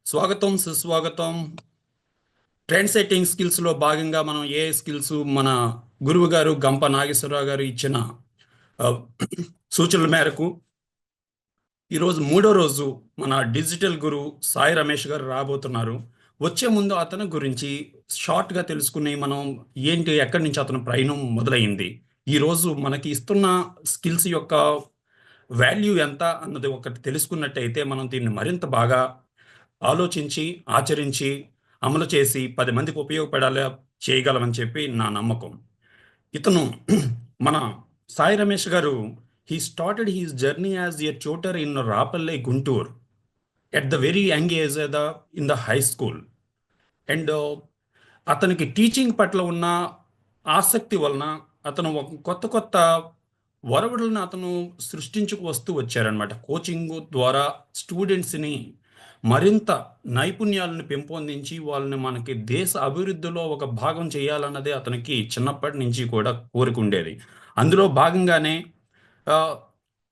స్వాగతం, సుస్వాగతం. Trend setting స్కిల్స్లో భాగంగా మనం ఏ స్కిల్స్ మన గురువు గారు గంప నాగేశ్వరరావు గారు ఇచ్చిన ఆ, సూచనల మేరకు ఈరోజు మూడో రోజు మన డిజిటల్ గురువు సాయి రమేష్ గారు రాబోతున్నారు. వచ్చే ముందు అతని గురించి షార్ట్గా తెలుసుకుని మనం ఏంటి ఎక్కడి నుంచి అతని ప్రయాణం మొదలైంది, ఈరోజు మనకి ఇస్తున్న స్కిల్స్ యొక్క వాల్యూ ఎంత అన్నది ఒకటి తెలుసుకున్నట్టయితే మనం దీన్ని మరింత బాగా ఆలోచించి, ఆచరించి, అమలు చేసి 10 మందికి ఉపయోగపడేలా చేయగలమని చెప్పి నా నమ్మకం. ఇతను మన సాయి రమేష్ గారు he started his journey as a tutor in Rapalle, Guntur at the very young age in the high school. And అతనికి టీచింగ్ పట్ల ఉన్న ఆసక్తి వలన అతను ఒక కొత్త కొత్త ఒరవడులను అతను సృష్టించుకు వస్తూ వచ్చారనమాట. కోచింగ్ ద్వారా స్టూడెంట్స్ని మరింత నైపుణ్యాలను పెంపొందించి వాళ్ళని మనకి దేశ అభివృద్ధిలో ఒక భాగం చేయాలన్నదే అతనికి చిన్నప్పటి నుంచి కూడా కోరిక ఉండేది. అందులో భాగంగానే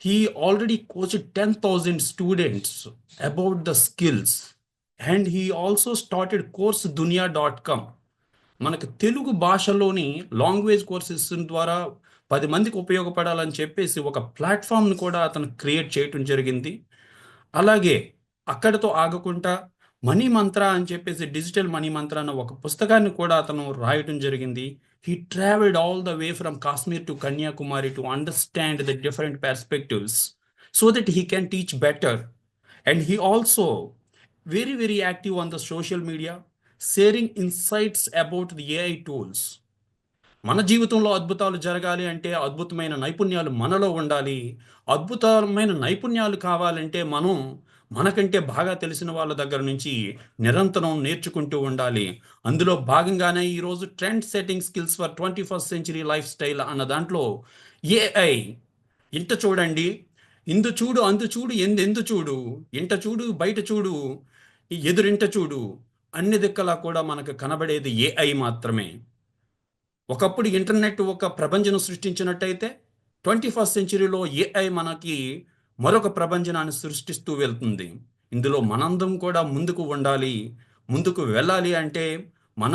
he already coached 10,000 students about the skills and he also started course దునియా.com. మనకు తెలుగు భాషలోని లాంగ్వేజ్ కోర్సెస్ ద్వారా 10 మందికి ఉపయోగపడాలని చెప్పేసి ఒక ప్లాట్ఫామ్‌ని కూడా అతను క్రియేట్ చేయటం జరిగింది. అలాగే అక్కడితో ఆగకుండా మనీ మంత్ర అని చెప్పేసి డిజిటల్ మనీ మంత్ర అన్న ఒక పుస్తకాన్ని కూడా అతను రాయటం జరిగింది. He travelled all the way from Kashmir to Kanyakumari to understand the different perspectives so that he can teach better. And he also very active on the social media, sharing insights about the AI tools. మన జీవితంలో అద్భుతాలు జరగాలి అంటే అద్భుతమైన నైపుణ్యాలు మనలో ఉండాలి. అద్భుతమైన నైపుణ్యాలు కావాలంటే మనం మనకంటే బాగా తెలిసిన వాళ్ళ దగ్గర నుంచి నిరంతరం నేర్చుకుంటూ ఉండాలి. అందులో భాగంగానే ఈరోజు trend setting skills for 21st century life style అన్న దాంట్లో ఏఐ ఇంట చూడండి, ఇందు చూడు, అందు చూడు, ఎందెందు చూడు, ఇంట చూడు, బయట చూడు, ఎదురింట చూడు, అన్ని దిక్కలా కూడా మనకు కనబడేది ఏఐ మాత్రమే. ఒకప్పుడు ఇంటర్నెట్ ఒక ప్రపంచం సృష్టించినట్టయితే 21st సెంచరీలో ఏఐ మనకి మరొక ప్రపంచనాన్ని సృష్టిస్తూ వెళ్తుంది. ఇందులో మనందరం కూడా ముందుకు ఉండాలి. ముందుకు వెళ్ళాలి అంటే మన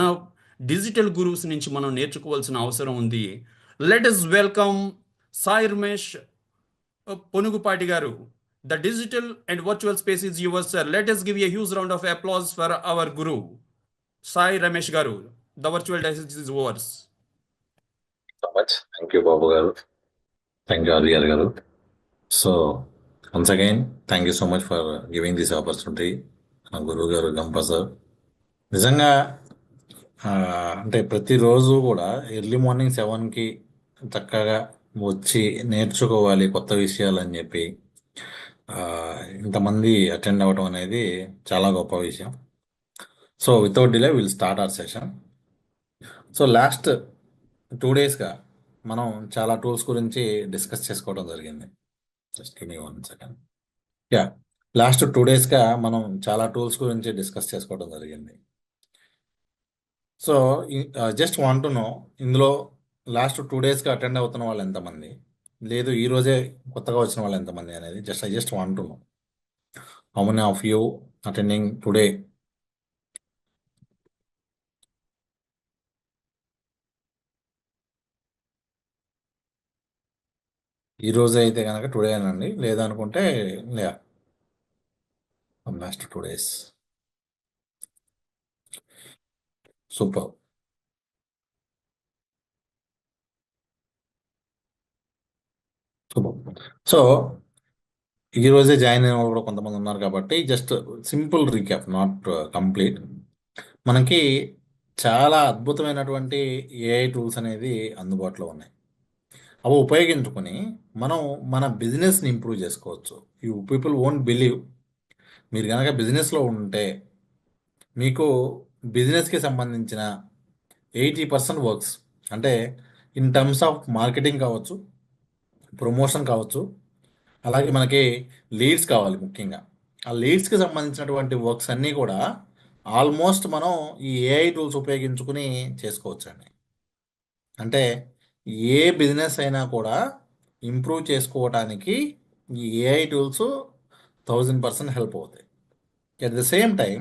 డిజిటల్ గురువుస్ నుంచి మనం నేర్చుకోవాల్సిన అవసరం ఉంది. Let us welcome Sai Ramesh Ponugupati గారు. The digital and virtual space is yours, sir. Let us give a huge round of applause for our guru, Sai Ramesh గారు. The virtual desk is yours. So much. Thank you, Babu garu. Thank you, Adiyar garu. So, once again, thank you so much for giving this opportunity. నా గురువు గారు గంప sir నిజంగా అంటే ప్రతిరోజు కూడా early morning 7కి చక్కగా వచ్చి నేర్చుకోవాలి కొత్త విషయాలు అని చెప్పి ఇంతమంది అటెండ్ అవ్వడం అనేది చాలా గొప్ప విషయం. So without delay will start our session. So last 2 డేస్గా మనం చాలా టూల్స్ గురించి డిస్కస్ చేసుకోవడం జరిగింది. Just give me 1 second. Last 2 డేస్గా మనం చాలా టూల్స్ గురించి డిస్కస్ చేసుకోవడం జరిగింది. So just want to know, ఇందులో లాస్ట్ 2 డేస్గా అటెండ్ అవుతున్న వాళ్ళు ఎంతమంది, లేదు ఈరోజే కొత్తగా వచ్చిన వాళ్ళు ఎంతమంది అనేది I just want to know how many of you attending today. ఈ రోజే అయితే కనుక టుడే అనండి, లేదనుకుంటే లాస్ట్ 2 డేస్. సూపర్. సో ఈరోజే జాయిన్ అయిన వాళ్ళు కూడా కొంతమంది ఉన్నారు కాబట్టి just simple recap, not complete. మనకి చాలా అద్భుతమైనటువంటి ఏఐ టూల్స్ అనేది అందుబాటులో ఉన్నాయి. అవి ఉపయోగించుకొని మనం మన బిజినెస్ని ఇంప్రూవ్ చేసుకోవచ్చు. యూ పీపుల్ వోంట్ బిలీవ్, మీరు కనుక బిజినెస్లో ఉంటే మీకు బిజినెస్కి సంబంధించిన 80% వర్క్స్, అంటే ఇన్ టర్మ్స్ ఆఫ్ మార్కెటింగ్ కావచ్చు, ప్రమోషన్ కావచ్చు, అలాగే మనకి లీడ్స్ కావాలి. ముఖ్యంగా ఆ లీడ్స్కి సంబంధించినటువంటి వర్క్స్ అన్నీ కూడా ఆల్మోస్ట్ మనం ఈ ఏఐ టూల్స్ ఉపయోగించుకుని చేసుకోవచ్చండి. అంటే ఏ బిజినెస్ అయినా కూడా ఇంప్రూవ్ చేసుకోవడానికి ఈ ఏఐ టూల్స్ 1000% హెల్ప్ అవుతాయి. అట్ ద సేమ్ టైం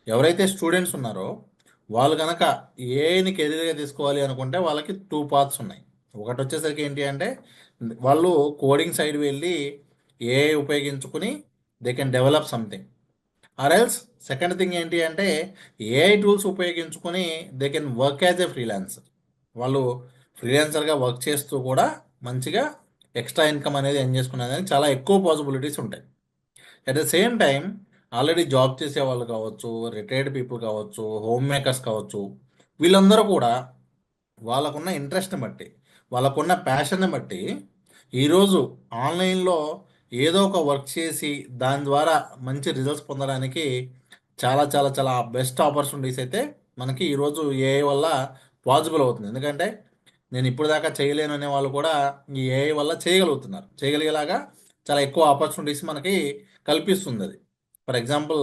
ఎవరైతే స్టూడెంట్స్ ఉన్నారో వాళ్ళు కనుక ఏఐని కెరీర్గా తీసుకోవాలి అనుకుంటే వాళ్ళకి టూ పాత్స్ ఉన్నాయి. ఒకటి వచ్చేసరికి ఏంటి అంటే వాళ్ళు కోడింగ్ సైడ్ వెళ్ళి ఏఐ ఉపయోగించుకుని they can develop something. Or else second thing ఏంటి అంటే ఏఐ టూల్స్ ఉపయోగించుకొని they can work as a freelancer. వాళ్ళు ఫ్రీలాన్సర్గా వర్క్ చేస్తూ కూడా మంచిగా ఎక్స్ట్రా ఇన్కమ్ అనేది ఎర్న్ చేసుకునేదానికి చాలా ఎక్కువ పాసిబిలిటీస్ ఉంటాయి. At the same time already job చేసే వాళ్ళు కావచ్చు, రిటైర్డ్ పీపుల్ కావచ్చు, హోమ్ మేకర్స్ కావచ్చు, వీళ్ళందరూ కూడా వాళ్ళకున్న ఇంట్రెస్ట్ని బట్టి, వాళ్ళకున్న ప్యాషన్ని బట్టి ఈరోజు ఆన్లైన్లో ఏదో ఒక వర్క్ చేసి దాని ద్వారా మంచి రిజల్ట్స్ పొందడానికి చాలా చాలా చాలా బెస్ట్ ఆపర్చునిటీస్ అయితే మనకి ఈరోజు ఏఐ వల్ల పాసిబుల్ అవుతుంది. ఎందుకంటే నేను ఇప్పుడు దాకా చేయలేను అనే వాళ్ళు కూడా ఈ ఏఐ వల్ల చేయగలుగుతున్నారు. చేయగలిగేలాగా చాలా ఎక్కువ ఆపర్చునిటీస్ మనకి కల్పిస్తుంది అది. ఫర్ ఎగ్జాంపుల్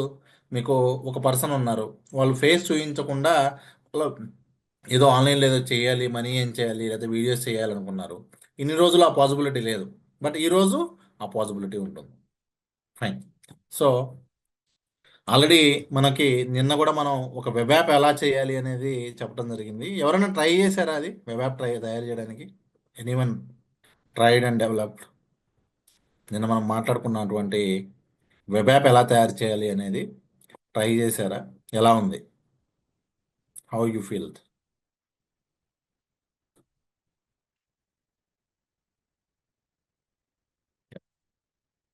మీకు ఒక పర్సన్ ఉన్నారు, వాళ్ళు ఫేస్ చూపించకుండా వాళ్ళు ఏదో ఆన్లైన్లో ఏదో చేయాలి, మనీ ఏం చేయాలి, లేదా వీడియోస్ చేయాలనుకున్నారు. ఇన్ని రోజులు ఆ పాసిబిలిటీ లేదు, బట్ ఈరోజు ఆ పాసిబిలిటీ ఉంటుంది. ఫైన్. సో ఆల్రెడీ మనకి నిన్న కూడా మనం ఒక వెబ్ యాప్ ఎలా చేయాలి అనేది చెప్పడం జరిగింది. ఎవరైనా ట్రై చేశారా అది వెబ్ యాప్ తయారు చేయడానికి? Anyone tried and developed? నిన్న మనం మాట్లాడుకున్నటువంటి వెబ్ యాప్ ఎలా తయారు చేయాలి అనేది ట్రై చేశారా? ఎలా ఉంది? How you feel?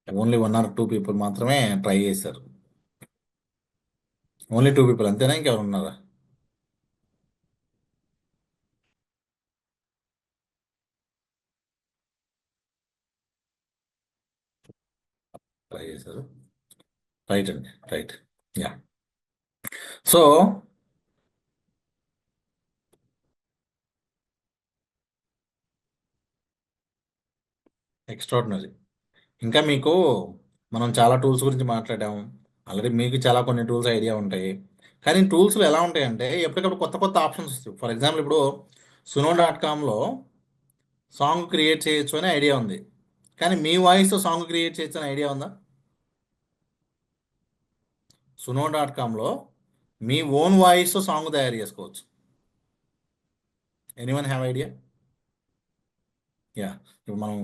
Only 1 or 2 people మాత్రమే ట్రై చేశారు. ఓన్లీ 2 పీపుల్ అంతేనా, ఇంకెవరు ఉన్నారా? ట్రై చేశారు. రైట్ అండి, రైట్. యా. So extraordinary. ఇంకా మీకు మనం చాలా టూల్స్ గురించి మాట్లాడాము. ఆల్రెడీ మీకు చాలా కొన్ని టూల్స్ ఐడియా ఉంటాయి. కానీ టూల్స్లో ఎలా ఉంటాయంటే ఎప్పటికప్పుడు కొత్త కొత్త ఆప్షన్స్ వస్తాయి. ఫర్ ఎగ్జాంపుల్ ఇప్పుడు suno.comలో సాంగ్ క్రియేట్ చేయొచ్చు అనే ఐడియా ఉంది. కానీ మీ వాయిస్తో సాంగ్ క్రియేట్ చేయొచ్చు అనే ఐడియా ఉందా? suno.comలో మీ ఓన్ వాయిస్తో సాంగ్ తయారు చేసుకోవచ్చు. Anyone have idea? యా. ఇప్పుడు మనం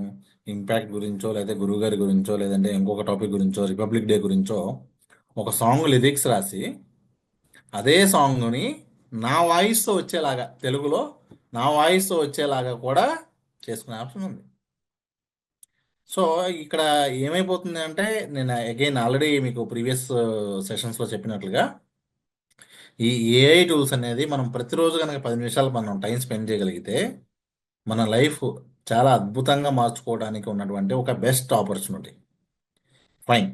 ఇంపాక్ట్ గురించో లేదా గురువు గారి గురించో లేదంటే ఇంకొక టాపిక్ గురించో రిపబ్లిక్ డే గురించో ఒక సాంగ్ లిరిక్స్ రాసి అదే సాంగ్ని నా వాయిస్తో వచ్చేలాగా తెలుగులో నా వాయిస్తో వచ్చేలాగా కూడా చేసుకునే ఆప్షన్ ఉంది. సో ఇక్కడ ఏమైపోతుంది అంటే నేను అగైన్ ఆల్రెడీ మీకు ప్రీవియస్ సెషన్స్లో చెప్పినట్లుగా ఈ ఏఐ టూల్స్ అనేది మనం ప్రతిరోజు కనుక 10 నిమిషాలు మనం టైం స్పెండ్ చేయగలిగితే మన లైఫ్ చాలా అద్భుతంగా మార్చుకోవడానికి ఉన్నటువంటి ఒక best opportunity. Fine.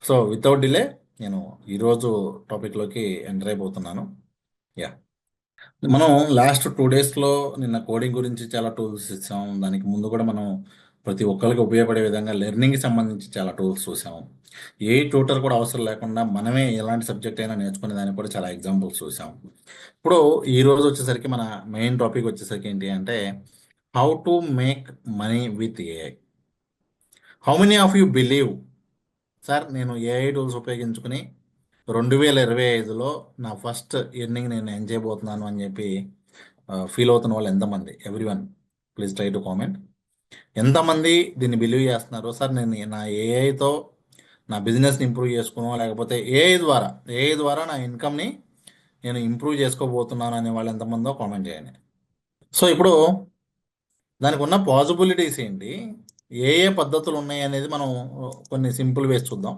So without delay నేను ఈరోజు టాపిక్లోకి ఎంటర్ అయిపోతున్నాను. యా. మనం లాస్ట్ 2 డేస్లో నిన్న కోడింగ్ గురించి చాలా టూల్స్ ఇచ్చాం. దానికి ముందు కూడా మనం ప్రతి ఒక్కరికి ఉపయోగపడే విధంగా లెర్నింగ్కి సంబంధించి చాలా టూల్స్ చూసాం. ఏ ట్యూటర్ కూడా అవసరం లేకుండా మనమే ఎలాంటి సబ్జెక్ట్ అయినా నేర్చుకునే దానికి కూడా చాలా ఎగ్జాంపుల్స్ చూసాం. ఇప్పుడు ఈ రోజు వచ్చేసరికి మన మెయిన్ టాపిక్ వచ్చేసరికి ఏంటి అంటే how to make money with AI. How many of you believe sir నేను ఏఐ టూల్స్ ఉపయోగించుకుని 2025లో నా ఫస్ట్ ఎర్నింగ్ నేను ఎంజాయ్ చేయబోతున్నాను అని చెప్పి ఫీల్ అవుతున్న వాళ్ళు ఎంతమంది? Everyone please try to comment. ఎంతమంది దీన్ని బిలీవ్ చేస్తున్నారు? సార్ నేను నా ఏఐతో నా బిజినెస్ని ఇంప్రూవ్ చేసుకున్నాను, లేకపోతే ఏఐ ద్వారా నా ఇన్కమ్ని నేను ఇంప్రూవ్ చేసుకోబోతున్నాను అనే వాళ్ళు ఎంతమందో కామెంట్ చేయండి. సో ఇప్పుడు దానికి ఉన్న పాసిబిలిటీస్ ఏంటి, ఏ ఏ పద్ధతులు ఉన్నాయి అనేది మనం కొన్ని సింపుల్ వేస్ చూద్దాం.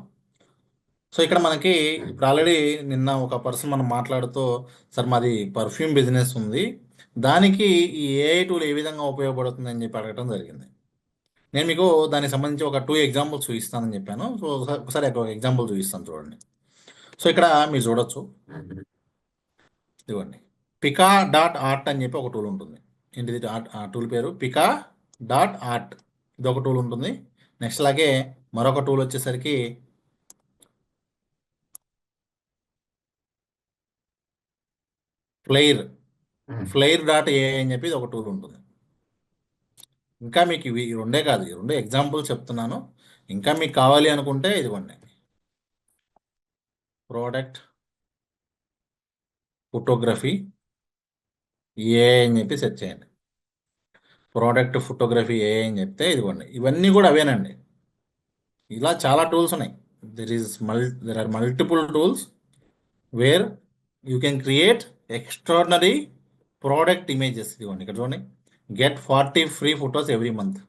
సో ఇక్కడ మనకి ఇప్పుడు ఆల్రెడీ నిన్న ఒక పర్సన్ మనం మాట్లాడుతూ సార్ మాది పర్ఫ్యూమ్ బిజినెస్ ఉంది, దానికి ఈ ఏఐ టూల్ ఏ విధంగా ఉపయోగపడుతుంది అని చెప్పి అడగడం జరిగింది. నేను మీకు దానికి సంబంధించి ఒక 2 ఎగ్జాంపుల్స్ చూపిస్తానని చెప్పాను. సో ఒకసారి ఒక ఎగ్జాంపుల్ చూపిస్తాను చూడండి. సో ఇక్కడ మీరు చూడొచ్చు, ఇదిగోండి Pika.art అని చెప్పి ఒక టూల్ ఉంటుంది. ఏంటిది ఆ టూల్ పేరు Pika.art. ఇది ఒక టూల్ ఉంటుంది. నెక్స్ట్ అలాగే మరొక టూల్ వచ్చేసరికి ఫ్లైర్.ai అని చెప్పి ఇది ఒక టూల్ ఉంటుంది. ఇంకా మీకు ఇవి ఈ రెండే కాదు, ఈ 2 ఎగ్జాంపుల్స్ చెప్తున్నాను. ఇంకా మీకు కావాలి అనుకుంటే ఇదిగోండి ప్రోడక్ట్ ఫోటోగ్రఫీ ఏ అని చెప్పి సెర్చ్ చేయండి. ప్రోడక్ట్ ఫోటోగ్రఫీ ఏ అని చెప్తే ఇదిగోండి ఇవన్నీ కూడా అవేనండి. ఇలా చాలా టూల్స్ ఉన్నాయి. There are multiple tools where you can create extraordinary product images. ఇదిగోండి ఇక్కడ చూడండి, get 40 free photos every month.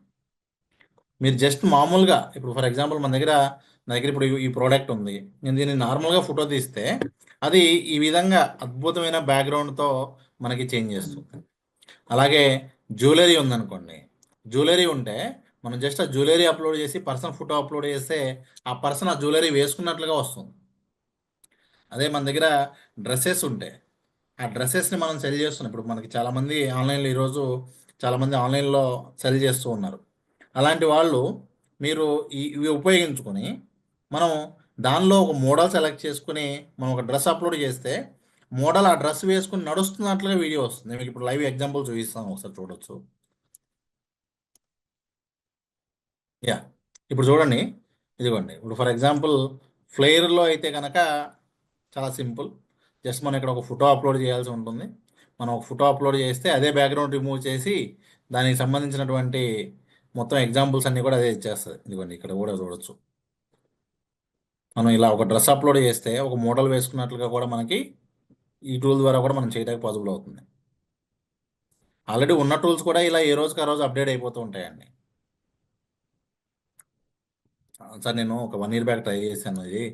మీరు జస్ట్ మామూలుగా ఇప్పుడు ఫర్ ఎగ్జాంపుల్ నా దగ్గర ఇప్పుడు ఈ ప్రోడక్ట్ ఉంది, నేను దీన్ని నార్మల్గా ఫోటో తీస్తే అది ఈ విధంగా అద్భుతమైన బ్యాక్గ్రౌండ్తో మనకి చేంజ్ చేస్తుంది. అలాగే జ్యువెలరీ ఉందనుకోండి, జ్యువెలరీ ఉంటే మనం జస్ట్ ఆ జ్యువెలరీ అప్లోడ్ చేసి పర్సన్ ఫోటో అప్లోడ్ చేస్తే ఆ పర్సన్ ఆ జ్యువెలరీ వేసుకున్నట్లుగా వస్తుంది. అదే మన దగ్గర డ్రెస్సెస్ ఉంటే ఆ డ్రెస్సెస్ని మనం సెల్ చేస్తున్నాం. ఇప్పుడు మనకి చాలామంది ఆన్లైన్లో ఈరోజు చాలామంది ఆన్లైన్లో సెల్ చేస్తూ ఉన్నారు. అలాంటి వాళ్ళు మీరు ఇవి ఉపయోగించుకొని మనం దానిలో ఒక మోడల్ సెలెక్ట్ చేసుకుని మనం ఒక డ్రెస్ అప్లోడ్ చేస్తే మోడల్ ఆ డ్రెస్ వేసుకుని నడుస్తున్నట్లుగా వీడియో వస్తుంది. మీకు ఇప్పుడు లైవ్ ఎగ్జాంపుల్ చూపిస్తాను, ఒకసారి చూడొచ్చు. యా, ఇప్పుడు చూడండి, ఇదిగోండి ఇప్పుడు ఫర్ ఎగ్జాంపుల్ ఫ్లేయర్లో అయితే కనుక చాలా సింపుల్. జస్ట్ మనం ఇక్కడ ఒక ఫోటో అప్లోడ్ చేయాల్సి ఉంటుంది. మనం ఒక ఫోటో అప్లోడ్ చేస్తే అదే బ్యాక్గ్రౌండ్ రిమూవ్ చేసి దానికి సంబంధించినటువంటి మొత్తం ఎగ్జాంపుల్స్ అన్నీ కూడా అదే ఇచ్చేస్తుంది. ఇదిగోండి ఇక్కడ కూడా చూడొచ్చు. మనం ఇలా ఒక డ్రెస్ అప్లోడ్ చేస్తే ఒక మోడల్ వేసుకున్నట్లుగా కూడా మనకి ఈ టూల్ ద్వారా కూడా మనం చేయడానికి పాసిబుల్ అవుతుంది. ఆల్రెడీ ఉన్న టూల్స్ కూడా ఇలా ఏ రోజుకి ఆ రోజు అప్డేట్ అయిపోతూ ఉంటాయండి. సార్ నేను ఒక 1 ఇయర్ బ్యాక్ ట్రై చేశాను, ఇది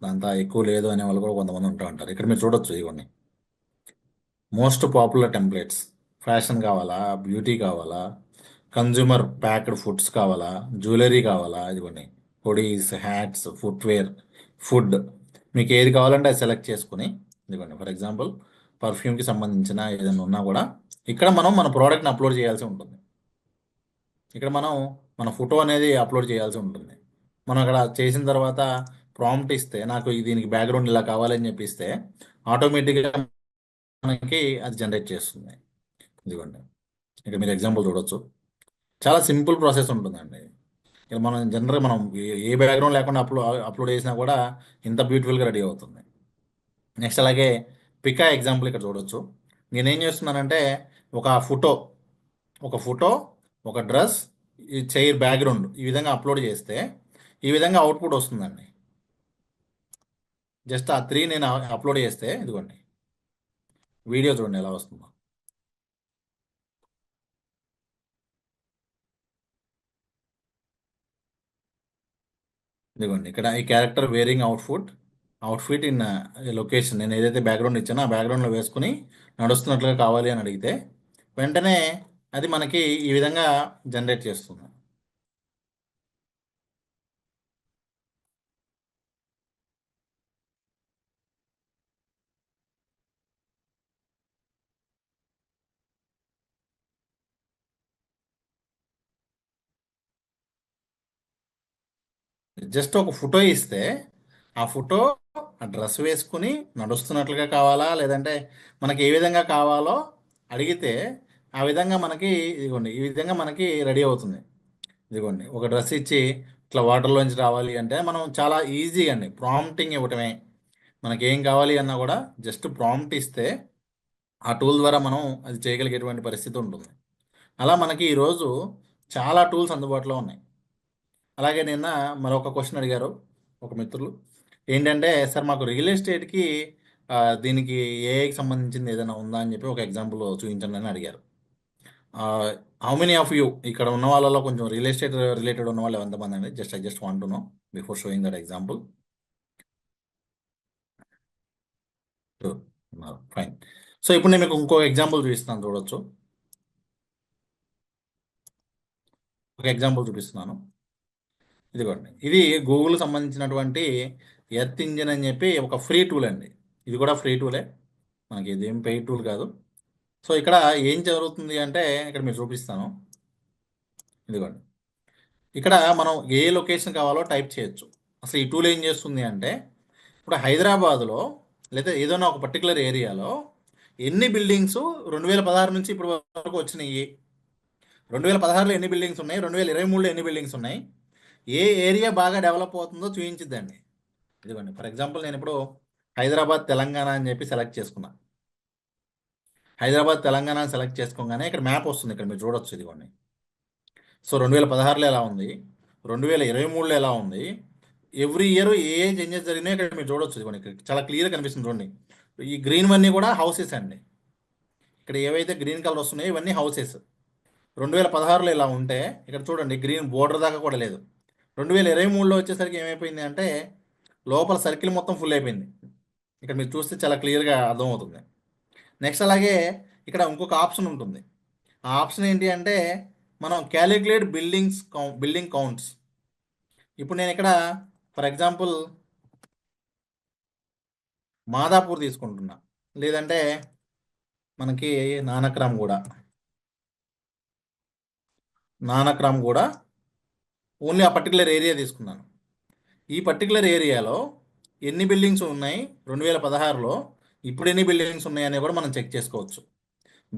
దాంతో ఎక్కువ లేదు అనే వాళ్ళు కూడా కొంతమంది ఉంటూ ఉంటారు. ఇక్కడ మీరు చూడొచ్చు, ఇవన్నీ మోస్ట్ పాపులర్ టెంప్లెట్స్. ఫ్యాషన్ కావాలా, బ్యూటీ కావాలా, కన్జ్యూమర్ ప్యాక్డ్ ఫుడ్స్ కావాలా, జ్యువెలరీ కావాలా, ఇదిగోండి హుడీస్, హ్యాట్స్, ఫుట్వేర్, ఫుడ్, మీకు ఏది కావాలంటే అది సెలెక్ట్ చేసుకుని ఇదిగోండి ఫర్ ఎగ్జాంపుల్ పర్ఫ్యూమ్కి సంబంధించిన ఏదైనా ఉన్నా కూడా ఇక్కడ మనం మన ప్రోడక్ట్ని అప్లోడ్ చేయాల్సి ఉంటుంది. ఇక్కడ మనం మన ఫోటో అనేది అప్లోడ్ చేయాల్సి ఉంటుంది. మనం అక్కడ చేసిన తర్వాత ప్రాంప్ట్ ఇస్తే నాకు దీనికి బ్యాక్గ్రౌండ్ ఇలా కావాలని చెప్పిస్తే ఆటోమేటిక్గా మనకి అది జనరేట్ చేస్తుంది. ఇదిగోండి ఇక్కడ మీరు ఎగ్జాంపుల్ చూడొచ్చు. చాలా సింపుల్ ప్రాసెస్ ఉంటుందండి. ఇక మనం జనరల్గా మనం ఏ బ్యాక్గ్రౌండ్ లేకుండా అప్లోడ్ చేసినా కూడా ఇంత బ్యూటిఫుల్గా రెడీ అవుతుంది. నెక్స్ట్ అలాగే పికా ఎగ్జాంపుల్ ఇక్కడ చూడొచ్చు. నేనేం చేస్తున్నానంటే ఒక ఫోటో ఒక డ్రెస్, ఈ చైర్ బ్యాక్గ్రౌండ్ ఈ విధంగా అప్లోడ్ చేస్తే ఈ విధంగా అవుట్పుట్ వస్తుందండి. జస్ట్ ఆ 3 నేను అప్లోడ్ చేస్తే ఇదిగోండి వీడియో చూడండి ఎలా వస్తుందో. ఇదిగోండి ఇక్కడ ఈ character wearing outfit in location, నేను ఏదైతే బ్యాక్గ్రౌండ్ ఇచ్చానో ఆ బ్యాక్గ్రౌండ్లో వేసుకుని నడుస్తున్నట్లుగా కావాలి అని అడిగితే వెంటనే అది మనకి ఈ విధంగా జనరేట్ చేస్తుంది. జస్ట్ ఒక ఫోటో ఇస్తే ఆ ఫోటో ఆ డ్రెస్ వేసుకుని నడుస్తున్నట్లుగా కావాలా లేదంటే మనకి ఏ విధంగా కావాలో అడిగితే ఆ విధంగా మనకి ఇదిగోండి ఈ విధంగా మనకి రెడీ అవుతుంది. ఇదిగోండి ఒక డ్రెస్ ఇచ్చి ఇట్లా వాటర్లోంచి రావాలి అంటే మనం చాలా ఈజీ అండి, ప్రాంప్టింగ్ ఇవ్వటమే. మనకి ఏం కావాలి అన్నా కూడా జస్ట్ ప్రాంప్ట్ ఇస్తే ఆ టూల్ ద్వారా మనం అది చేయగలిగేటువంటి పరిస్థితి ఉంటుంది. అలా మనకి ఈరోజు చాలా టూల్స్ అందుబాటులో ఉన్నాయి. అలాగే నిన్న మరొక క్వశ్చన్ అడిగారు ఒక మిత్రులు, ఏంటంటే సార్ మాకు రియల్ ఎస్టేట్కి దీనికి ఏఐకి సంబంధించింది ఏదైనా ఉందా అని చెప్పి ఒక ఎగ్జాంపుల్ చూపించండి అని అడిగారు. హౌ మెనీ ఆఫ్ యూ ఇక్కడ ఉన్న వాళ్ళలో కొంచెం రియల్ ఎస్టేట్ రిలేటెడ్ ఉన్న వాళ్ళు ఎంతమంది అండి? I just want to know before showing that example. Fine. So ఇప్పుడు నేను మీకు ఇంకో ఎగ్జాంపుల్ చూపిస్తున్నాను, చూడొచ్చు. ఒక ఎగ్జాంపుల్ చూపిస్తున్నాను, ఇదిగోండి. ఇది గూగుల్ సంబంధించినటువంటి ఎర్త్ ఇంజిన్ అని చెప్పి ఒక ఫ్రీ టూల్ అండి. ఇది కూడా ఫ్రీ టూలే, మనకి ఇదేం పెయిడ్ టూల్ కాదు. సో ఇక్కడ ఏం జరుగుతుంది అంటే ఇక్కడ మీరు చూపిస్తాను, ఇదిగోండి. ఇక్కడ మనం ఏ లొకేషన్ కావాలో టైప్ చేయొచ్చు. అసలు ఈ టూల్ ఏం చేస్తుంది అంటే ఇప్పుడు హైదరాబాద్లో లేదా ఏదైనా ఒక పర్టికులర్ ఏరియాలో ఎన్ని బిల్డింగ్స్ 2016 నుంచి ఇప్పటి వరకు వచ్చినాయి, 2016లో ఎన్ని బిల్డింగ్స్ ఉన్నాయి, 2023లో ఎన్ని బిల్డింగ్స్ ఉన్నాయి, ఏ ఏరియా బాగా డెవలప్ అవుతుందో చూపించిద్దండి. ఇదిగోండి ఫర్ ఎగ్జాంపుల్ నేను ఇప్పుడు హైదరాబాద్ తెలంగాణ అని చెప్పి సెలెక్ట్ చేసుకున్నా. హైదరాబాద్ తెలంగాణ అని సెలెక్ట్ చేసుకోగానే ఇక్కడ మ్యాప్ వస్తుంది. ఇక్కడ మీరు చూడొచ్చు ఇదిగోండి. సో 2016లో ఎలా ఉంది, 2023లో ఎలా ఉంది, ఎవ్రీ ఇయర్ ఏ ఏ చేంజెస్ జరిగినాయి ఇక్కడ మీరు చూడొచ్చు. ఇదిగోండి ఇక్కడ చాలా క్లియర్గా కనిపిస్తుంది చూడండి. ఈ గ్రీన్ అన్నీ కూడా హౌసెస్ అండి. ఇక్కడ ఏవైతే గ్రీన్ కలర్ వస్తున్నాయో ఇవన్నీ హౌసెస్. 2016లో ఇలా ఉంటే ఇక్కడ చూడండి గ్రీన్ బోర్డర్ దాకా కూడా లేదు. 2023లో వచ్చేసరికి ఏమైపోయింది అంటే లోపల సర్కిల్ మొత్తం ఫుల్ అయిపోయింది. ఇక్కడ మీరు చూస్తే చాలా క్లియర్గా అర్థమవుతుంది. నెక్స్ట్ అలాగే ఇక్కడ ఇంకొక ఆప్షన్ ఉంటుంది. ఆ ఆప్షన్ ఏంటి అంటే మనం క్యాలిక్యులేట్ బిల్డింగ్ కౌంట్స్. ఇప్పుడు నేను ఇక్కడ ఫర్ ఎగ్జాంపుల్ మాదాపూర్ తీసుకుంటున్నా, లేదంటే మనకి నానక్రామ్ కూడా ఓన్లీ ఆ పర్టికులర్ ఏరియా తీసుకున్నాను. ఈ పర్టికులర్ ఏరియాలో ఎన్ని బిల్డింగ్స్ ఉన్నాయి 2016లో, ఇప్పుడు ఎన్ని బిల్డింగ్స్ ఉన్నాయని కూడా మనం చెక్ చేసుకోవచ్చు.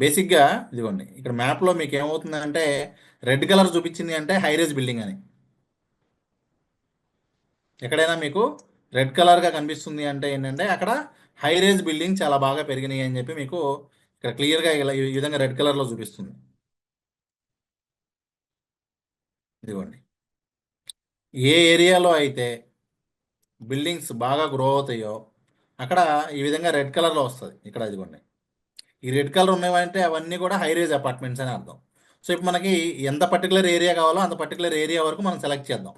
బేసిక్గా ఇదిగోండి ఇక్కడ మ్యాప్లో మీకు ఏమవుతుందంటే రెడ్ కలర్ చూపించింది అంటే హైరేజ్ బిల్డింగ్ అని. ఎక్కడైనా మీకు రెడ్ కలర్గా కనిపిస్తుంది అంటే ఏంటంటే అక్కడ హైరేజ్ బిల్డింగ్ చాలా బాగా పెరిగినాయి అని చెప్పి మీకు ఇక్కడ క్లియర్గా ఇలా ఈ విధంగా రెడ్ కలర్లో చూపిస్తుంది. ఇదిగోండి ఏ ఏరియాలో అయితే బిల్డింగ్స్ బాగా గ్రో అవుతాయో అక్కడ ఈ విధంగా రెడ్ కలర్లో వస్తుంది. ఇక్కడ ఇదిగోండి ఈ రెడ్ కలర్ ఉన్నాయంటే అవన్నీ కూడా హైరేజ్ అపార్ట్మెంట్స్ అని అర్థం. సో ఇప్పుడు మనకి ఎంత పర్టికులర్ ఏరియా కావాలో అంత పర్టికులర్ ఏరియా వరకు మనం సెలెక్ట్ చేద్దాం.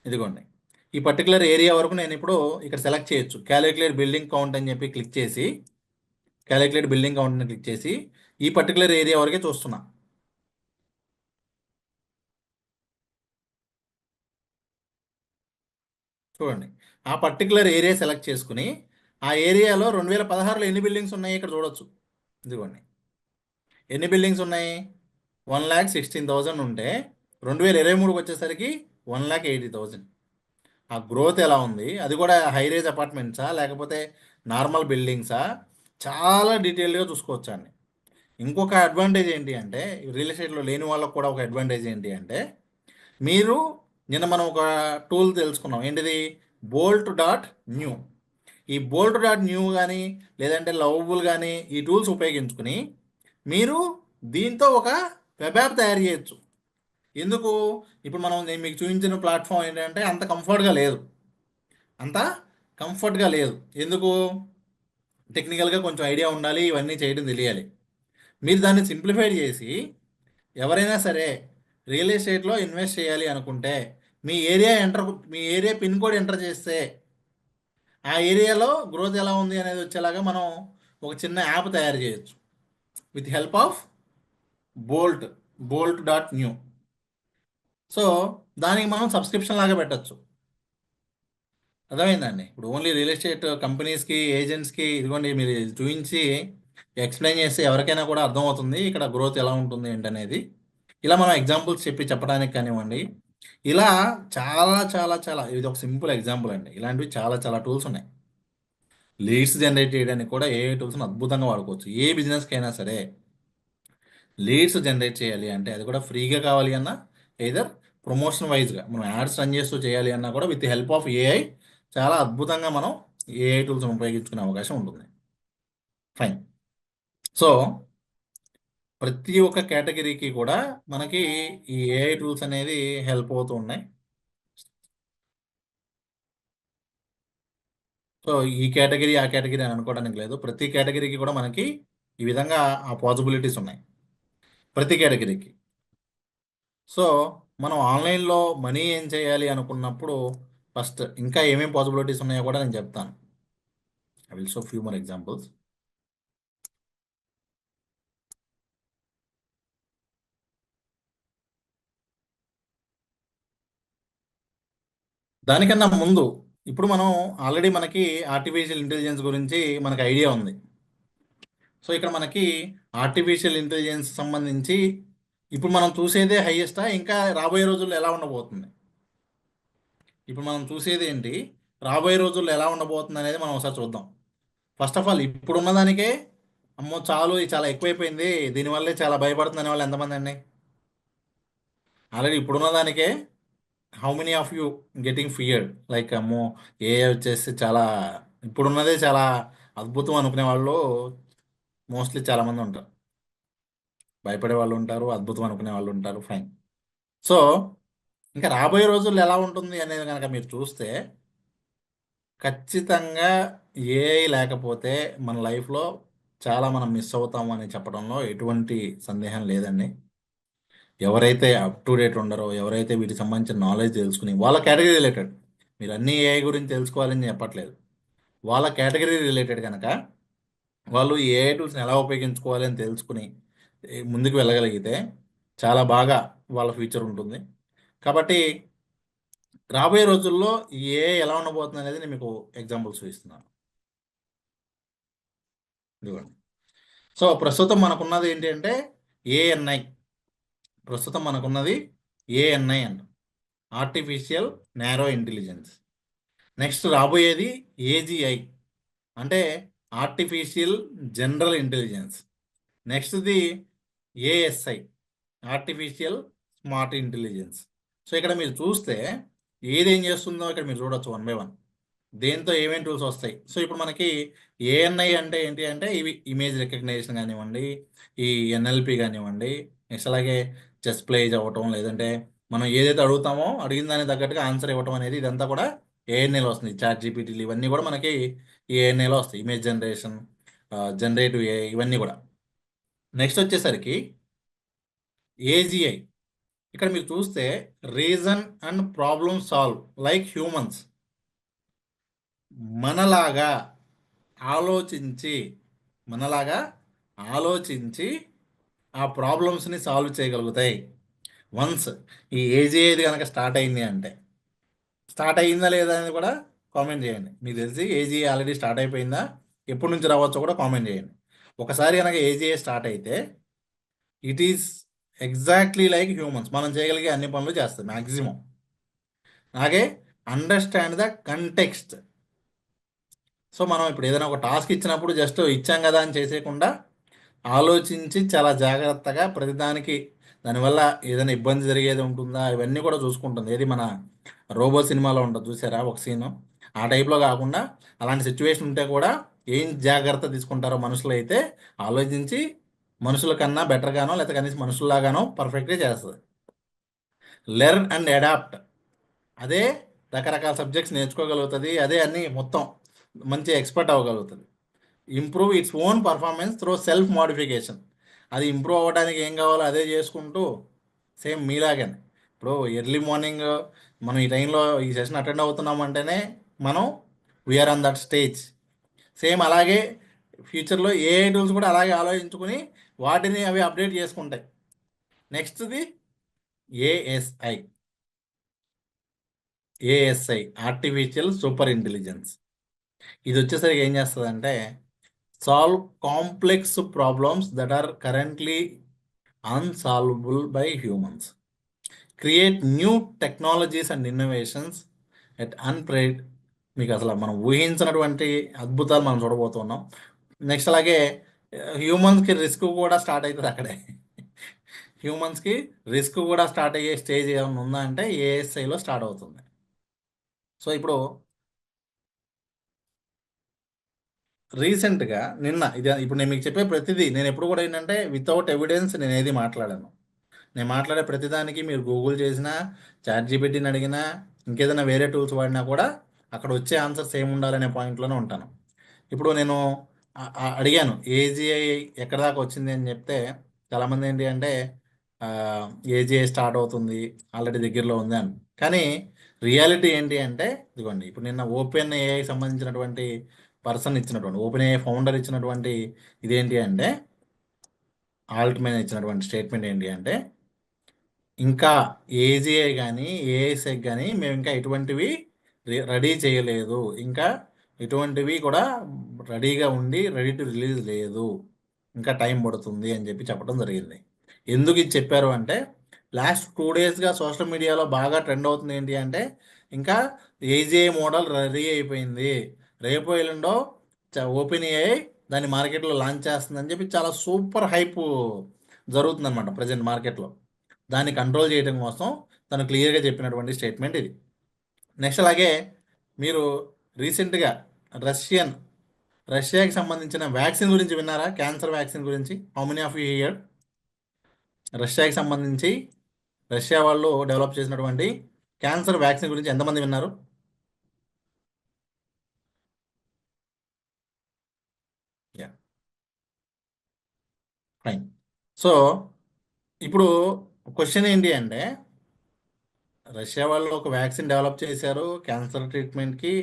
ఇదిగోండి ఈ పర్టికులర్ ఏరియా వరకు నేను ఇప్పుడు ఇక్కడ సెలెక్ట్ చేయొచ్చు. క్యాలిక్యులేట్ బిల్డింగ్ కౌంట్ అని చెప్పి క్లిక్ చేసి క్యాలిక్యులేట్ బిల్డింగ్ కౌంట్ అని క్లిక్ చేసి ఈ పర్టికులర్ ఏరియా వరకే చూస్తున్నా. చూడండి ఆ పర్టికులర్ ఏరియా సెలెక్ట్ చేసుకుని ఆ ఏరియాలో 2016లో ఎన్ని బిల్డింగ్స్ ఉన్నాయి ఇక్కడ చూడొచ్చు. ఇదిగోండి ఎన్ని బిల్డింగ్స్ ఉన్నాయి 1,16,000 ఉంటే 2023కి వచ్చేసరికి 1,80,000. ఆ గ్రోత్ ఎలా ఉంది, అది కూడా హైరేజ్ అపార్ట్మెంట్సా లేకపోతే నార్మల్ బిల్డింగ్సా, చాలా డీటెయిల్గా చూసుకోవచ్చు అండి. ఇంకొక అడ్వాంటేజ్ ఏంటి అంటే రియల్ ఎస్టేట్లో లేని వాళ్ళకు కూడా ఒక అడ్వాంటేజ్ ఏంటి అంటే మీరు నిన్న మనం ఒక టూల్ తెలుసుకున్నాం. ఏంటిది bolt.new. ఈ bolt.new కానీ లేదంటే లవబుల్ కానీ ఈ టూల్స్ ఉపయోగించుకుని మీరు దీంతో ఒక వెబ్ యాప్ తయారు చేయొచ్చు. ఎందుకు ఇప్పుడు నేను మీకు చూపించిన ప్లాట్ఫామ్ ఏంటంటే అంత కంఫర్ట్గా లేదు. ఎందుకు టెక్నికల్గా కొంచెం ఐడియా ఉండాలి, ఇవన్నీ చేయడం తెలియాలి. మీరు దాన్ని సింప్లిఫైడ్ చేసి ఎవరైనా సరే రియల్ ఎస్టేట్లో ఇన్వెస్ట్ చేయాలి అనుకుంటే మీ ఏరియా పిన్ కోడ్ ఎంటర్ చేస్తే ఆ ఏరియాలో గ్రోత్ ఎలా ఉంది అనేది వచ్చేలాగా మనం ఒక చిన్న యాప్ తయారు చేయొచ్చు with help of bolt.new. So దానికి మనం సబ్స్క్రిప్షన్ లాగా పెట్టచ్చు. అర్థమైందండి. ఇప్పుడు ఓన్లీ రియల్ ఎస్టేట్ కంపెనీస్కి ఏజెంట్స్కి ఇదిగోండి మీరు చూపించి ఎక్స్ప్లెయిన్ చేస్తే ఎవరికైనా కూడా అర్థమవుతుంది ఇక్కడ గ్రోత్ ఎలా ఉంటుంది ఏంటనేది. ఇలా మనం ఎగ్జాంపుల్స్ చెప్పడానికి కానివ్వండి, ఇలా చాలా చాలా చాలా ఇది ఒక సింపుల్ ఎగ్జాంపుల్ అండి. ఇలాంటివి చాలా చాలా టూల్స్ ఉన్నాయి. లీడ్స్ జనరేట్ చేయడానికి కూడా ఏ టూల్స్ని అద్భుతంగా వాడుకోవచ్చు. ఏ బిజినెస్కి అయినా సరే లీడ్స్ జనరేట్ చేయాలి అంటే అది కూడా ఫ్రీగా కావాలి అన్నా ఎయిదర్ ప్రమోషన్ వైజ్గా మనం యాడ్స్ రన్ చేస్తూ చేయాలి అన్నా కూడా విత్ హెల్ప్ ఆఫ్ ఏఐ చాలా అద్భుతంగా మనం ఏఐ టూల్స్ ఉపయోగించుకునే అవకాశం ఉంటుంది. ఫైన్. సో ప్రతి ఒక్క కేటగిరీకి కూడా మనకి ఈ ఏఐ టూల్స్ అనేది హెల్ప్ అవుతూ ఉన్నాయి. సో ఈ కేటగిరీ ఆ కేటగిరీ అని అనుకోవడానికి లేదు. ప్రతి కేటగిరీకి కూడా మనకి ఈ విధంగా ఆ పాసిబిలిటీస్ ఉన్నాయి ప్రతి కేటగిరీకి. సో మనం ఆన్లైన్లో మనీ ఏం చేయాలి అనుకున్నప్పుడు ఫస్ట్ ఇంకా ఏమేమి పాసిబిలిటీస్ ఉన్నాయో కూడా నేను చెప్తాను. I will show few more examples. దానికన్నా ముందు ఇప్పుడు మనం ఆల్రెడీ మనకి ఆర్టిఫిషియల్ ఇంటెలిజెన్స్ గురించి మనకు ఐడియా ఉంది. సో ఇక్కడ మనకి ఆర్టిఫిషియల్ ఇంటెలిజెన్స్ సంబంధించి ఇప్పుడు మనం చూసేదే హైయెస్టా, ఇంకా రాబోయే రోజుల్లో ఎలా ఉండబోతుంది? ఇప్పుడు మనం చూసేది ఏంటి, రాబోయే రోజుల్లో ఎలా ఉండబోతుంది అనేది మనం ఒకసారి చూద్దాం. ఫస్ట్ ఆఫ్ ఆల్ ఇప్పుడున్న దానికే అమ్మో ఇది చాలా ఎక్కువైపోయింది, దీనివల్లే చాలా భయపడుతుంది అనే వాళ్ళు ఎంతమంది అండి? ఆల్రెడీ ఇప్పుడున్న దానికే how many of you getting feared like అమ్మో ఏ వచ్చేసి చాలా ఇప్పుడున్నదే చాలా అద్భుతం అనుకునే వాళ్ళు మోస్ట్లీ చాలామంది ఉంటారు. భయపడే వాళ్ళు ఉంటారు, అద్భుతం అనుకునే వాళ్ళు ఉంటారు. ఫైన్. సో ఇంకా రాబోయే రోజుల్లో ఎలా ఉంటుంది అనేది కనుక మీరు చూస్తే, ఖచ్చితంగా ఏఐ లేకపోతే మన లైఫ్లో చాలా మనం మిస్ అవుతాము అని చెప్పడంలో ఎటువంటి సందేహం లేదండి. ఎవరైతే అప్ టు డేట్ ఉండరో, ఎవరైతే వీటికి సంబంధించిన నాలెడ్జ్ తెలుసుకుని వాళ్ళ కేటగిరీ రిలేటెడ్, మీరు అన్ని ఏఐ గురించి తెలుసుకోవాలని చెప్పట్లేదు, వాళ్ళ కేటగిరీ రిలేటెడ్ కనుక వాళ్ళు ఈ ఏఐ టూల్స్ని ఎలా ఉపయోగించుకోవాలి అని తెలుసుకుని ముందుకు వెళ్ళగలిగితే చాలా బాగా వాళ్ళ ఫ్యూచర్ ఉంటుంది. కాబట్టి రాబోయే రోజుల్లో ఈ ఏఐ ఎలా ఉండబోతుంది అనేది నేను మీకు ఎగ్జాంపుల్స్ చూపిస్తున్నాను. ఇదిగోండి. సో ప్రస్తుతం మనకున్నది ఏంటి అంటే ఏఎన్ఐ. ప్రస్తుతం మనకున్నది ఏఎన్ఐ అంట, ఆర్టిఫిషియల్ నారో ఇంటెలిజెన్స్. నెక్స్ట్ రాబోయేది ఏజిఐ, అంటే ఆర్టిఫిషియల్ జనరల్ ఇంటెలిజెన్స్. నెక్స్ట్ది ASI, artificial smart intelligence. So ఇక్కడ మీరు చూస్తే ఏదేం చేస్తుందో ఇక్కడ మీరు చూడొచ్చు వన్ బై వన్, దేంతో ఏమేమి టూల్స్ వస్తాయి. సో ఇప్పుడు మనకి ఏఎన్ఐ అంటే ఏంటి అంటే ఇవి ఇమేజ్ రికగ్నిషన్ కానివ్వండి, ఈ ఎన్ఎల్పి కానివ్వండి, నెక్స్ట్ అలాగే చెస్ ప్లేజ్ అవ్వటం, లేదంటే మనం ఏదైతే అడుగుతామో అడిగిన దానికి తగ్గట్టుగా ఆన్సర్ ఇవ్వటం అనేది ఇదంతా కూడా ఏఎన్ఐలో వస్తుంది. చాట్ జీపీటీలు ఇవన్నీ కూడా మనకి ఏఎన్ఐలో వస్తాయి. ఇమేజ్ జనరేషన్, జనరేటివ్ ఏఐ ఇవన్నీ కూడా. నెక్స్ట్ వచ్చేసరికి ఏజిఐ. ఇక్కడ మీరు చూస్తే reason and problem solve like humans. మనలాగా ఆలోచించి మనలాగా ఆలోచించి ఆ ప్రాబ్లమ్స్ని సాల్వ్ చేయగలుగుతాయి. వన్స్ ఈ ఏజిఐది కనుక స్టార్ట్ అయింది అంటే, స్టార్ట్ అయిందా లేదా అనేది కూడా కామెంట్ చేయండి. మీకు తెలిసి ఏజిఐ ఆల్రెడీ స్టార్ట్ అయిపోయిందా, ఎప్పటి నుంచి రావచ్చో కూడా కామెంట్ చేయండి. ఒకసారి కనుక ఏజిఐ స్టార్ట్ అయితే it is exactly like humans, మనం చేయగలిగే అన్ని పనులు చేస్తుంది మ్యాక్సిమం. అలాగే అండర్స్టాండ్ ద కంటెక్స్ట్. సో మనం ఇప్పుడు ఏదైనా ఒక టాస్క్ ఇచ్చినప్పుడు జస్ట్ ఇచ్చాం కదా అని చేసేయకుండా ఆలోచించి చాలా జాగ్రత్తగా ప్రతిదానికి దానివల్ల ఏదైనా ఇబ్బంది జరిగేది ఉంటుందా ఇవన్నీ కూడా చూసుకుంటుంది. ఏది మన రోబో సినిమాలో ఉంటుంది చూసారా ఒక సీను, ఆ టైప్లో కాకుండా అలాంటి సిచ్యువేషన్ ఉంటే కూడా ఏం జాగ్రత్త తీసుకుంటారో మనుషులు అయితే ఆలోచించి మనుషుల కన్నా బెటర్గానో లేకపోతే కనీసం మనుషుల్లాగానో పర్ఫెక్ట్గా చేస్తుంది. లెర్న్ అండ్ అడాప్ట్, అదే రకరకాల సబ్జెక్ట్స్ నేర్చుకోగలుగుతుంది, అదే అన్ని మొత్తం మంచి ఎక్స్పర్ట్ అవ్వగలుగుతుంది. Improve its own performance through self modification, అది ఇంప్రూవ్ అవ్వడానికి ఏం కావాలో అదే చేసుకుంటూ సేమ్ మీలాగానే ఇప్పుడు ఎర్లీ మార్నింగ్ మనం ఈ టైంలో ఈ సెషన్ అటెండ్ అవుతున్నామంటేనే మనం we're on that stage. Same అలాగే ఫ్యూచర్లో ఏఐ టూల్స్ కూడా అలాగే ఆలోచించుకుని వాటిని అవి అప్డేట్ చేసుకుంటాయి. నెక్స్ట్ది ASI, ASI artificial super intelligence. ఇది వచ్చేసరికి ఏం చేస్తుందంటే solve complex problems that are currently unsolvable by humans, create new technologies and innovations at unprecedented. మీకు అసలు మనం ఊహించినటువంటి అద్భుతాలు మనం చూడబోతున్నాం. నెక్స్ట్ అలాగే హ్యూమన్స్కి రిస్క్ కూడా స్టార్ట్ అవుతుంది అక్కడే. హ్యూమన్స్కి రిస్క్ కూడా స్టార్ట్ అయ్యే స్టేజ్ ఏమైనా ఉందా అంటే ఏఎస్ఐలో స్టార్ట్ అవుతుంది. సో ఇప్పుడు రీసెంట్గా నిన్న ఇది ఇప్పుడు నేను మీకు చెప్పే ప్రతిదీ నేను ఎప్పుడు కూడా ఏంటంటే వితౌట్ ఎవిడెన్స్ నేను ఏది మాట్లాడాను. నేను మాట్లాడే ప్రతిదానికి మీరు గూగుల్ చేసినా, చాట్ జీపీటీని అడిగినా, ఇంకేదైనా వేరే టూల్స్ వాడినా కూడా అక్కడ వచ్చే ఆన్సర్ సేమ్ ఉండాలనే పాయింట్లోనే ఉంటాను. ఇప్పుడు నేను అడిగాను ఏజిఐ ఎక్కడ దాకా వచ్చింది అని చెప్తే చాలామంది ఏంటి అంటే ఏజిఐ స్టార్ట్ అవుతుంది ఆల్రెడీ దగ్గరలో ఉంది అని. కానీ రియాలిటీ ఏంటి అంటే ఇదిగోండి, ఇప్పుడు నిన్న ఓపెన్ ఏఐ సంబంధించినటువంటి పర్సన్ ఇచ్చినటువంటి ఓపెన్ ఏఐ ఫౌండర్ ఇచ్చినటువంటి ఇదేంటి అంటే ఆల్ట్మెన్ ఇచ్చినటువంటి స్టేట్మెంట్ ఏంటి అంటే ఇంకా ఏజిఐ కానీ ఏఎస్ఐ కానీ మేము ఇంకా ఎటువంటివి రెడీ చేయలేదు, ఇంకా ఎటువంటివి కూడా రెడీగా ఉండి రెడీ టు రిలీజ్ లేదు, ఇంకా టైం పడుతుంది అని చెప్పి చెప్పడం జరిగింది. ఎందుకు ఇది చెప్పారు అంటే లాస్ట్ 2 డేస్గా సోషల్ మీడియాలో బాగా ట్రెండ్ అవుతుంది ఏంటి అంటే ఇంకా ఏజిఐ మోడల్ రెడీ అయిపోయింది, రేపు ఎల్లుండో ఓపెన్ ఏఐ దాన్ని మార్కెట్లో లాంచ్ చేస్తుందని చెప్పి చాలా సూపర్ హైప్ జరుగుతుందన్నమాట ప్రజెంట్ మార్కెట్లో. దాన్ని కంట్రోల్ చేయడం కోసం తను క్లియర్గా చెప్పినటువంటి స్టేట్మెంట్ ఇది. నెక్స్ట్ అలాగే మీరు రీసెంట్గా రష్యన్ రష్యాకి సంబంధించిన వ్యాక్సిన్ గురించి విన్నారా? క్యాన్సర్ వ్యాక్సిన్ గురించి. How many of you hear? రష్యాకి సంబంధించి రష్యా వాళ్ళు డెవలప్ చేసినటువంటి క్యాన్సర్ వ్యాక్సిన్ గురించి ఎంతమంది విన్నారు? Yeah, fine. సో ఇప్పుడు క్వశ్చన్ ఏంటి అంటే, రష్యా వాళ్ళు ఒక వ్యాక్సిన్ డెవలప్ చేశారు క్యాన్సర్ ట్రీట్మెంట్కి.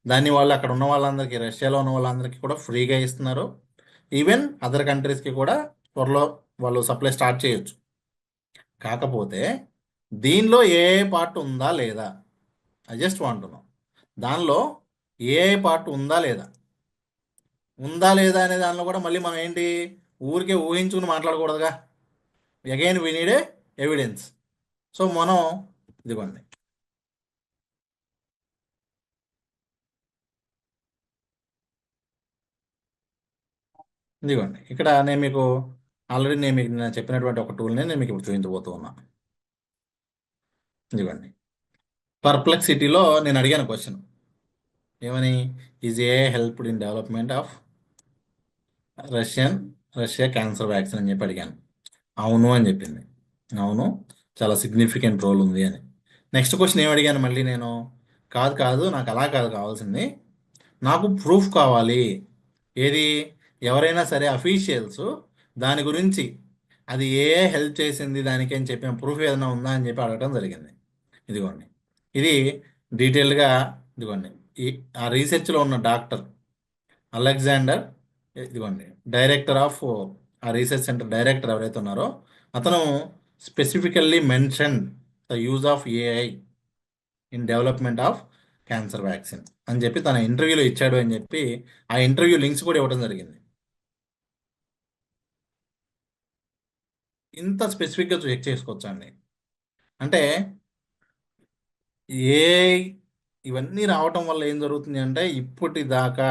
దాన్ని వాళ్ళు అక్కడ ఉన్న వాళ్ళందరికీ, రష్యాలో ఉన్న వాళ్ళందరికీ కూడా ఫ్రీగా ఇస్తున్నారు. ఈవెన్ అదర్ కంట్రీస్కి కూడా త్వరలో వాళ్ళు సప్లై స్టార్ట్ చేయొచ్చు. కాకపోతే దీనిలో ఏ పార్ట్ ఉందా లేదా? I just want know. దానిలో ఏ పార్ట్ ఉందా లేదా? ఉందా లేదా అనే దానిలో కూడా మళ్ళీ మనం ఏంటి, ఊరికే ఊహించుకుని మాట్లాడకూడదుగా. Again we need a evidence. So మనం ఇదిగోండి, ఇదిగోండి ఇక్కడ నేను మీకు ఆల్రెడీ నేను చెప్పినటువంటి ఒక టూల్ని నేను మీకు ఇప్పుడు చూపించబోతూ ఉన్నా. ఇదిగోండి, పర్ప్లెక్సిటీలో నేను అడిగాను క్వశ్చన్ ఏమని, is a helped in development of Russia cancer vaccine అని చెప్పి అడిగాను. అవును అని చెప్పింది. అవును, చాలా సిగ్నిఫికెంట్ రోల్ ఉంది అని. నెక్స్ట్ క్వశ్చన్ ఏం అడిగాను మళ్ళీ నేను, కాదు కాదు నాకు అలా కాదు కావాల్సింది, నాకు ప్రూఫ్ కావాలి. ఏది, ఎవరైనా సరే అఫీషియల్స్ దాని గురించి అది ఏ హెల్ప్ చేసింది దానికి అని చెప్పిన ప్రూఫ్ ఏదైనా ఉందా అని చెప్పి అడగడం జరిగింది. ఇదిగోండి, ఇది డీటెయిల్గా ఇదిగోండి, ఈ ఆ రీసెర్చ్లో ఉన్న డాక్టర్ అలెగ్జాండర్, ఇదిగోండి డైరెక్టర్ ఆఫ్ ఆ రీసెర్చ్ సెంటర్ డైరెక్టర్ ఎవరైతే ఉన్నారో అతను specifically mention the use of AI in development of cancer vaccine అని చెప్పి తన ఇంటర్వ్యూలో ఇచ్చాడు అని చెప్పి ఆ ఇంటర్వ్యూ లింక్స్ కూడా ఇవ్వడం జరిగింది. ఇంత స్పెసిఫిక్గా చెక్ చేసుకోవచ్చా అండి? అంటే ఏఐ ఇవన్నీ రావటం వల్ల ఏం జరుగుతుంది అంటే, ఇప్పటిదాకా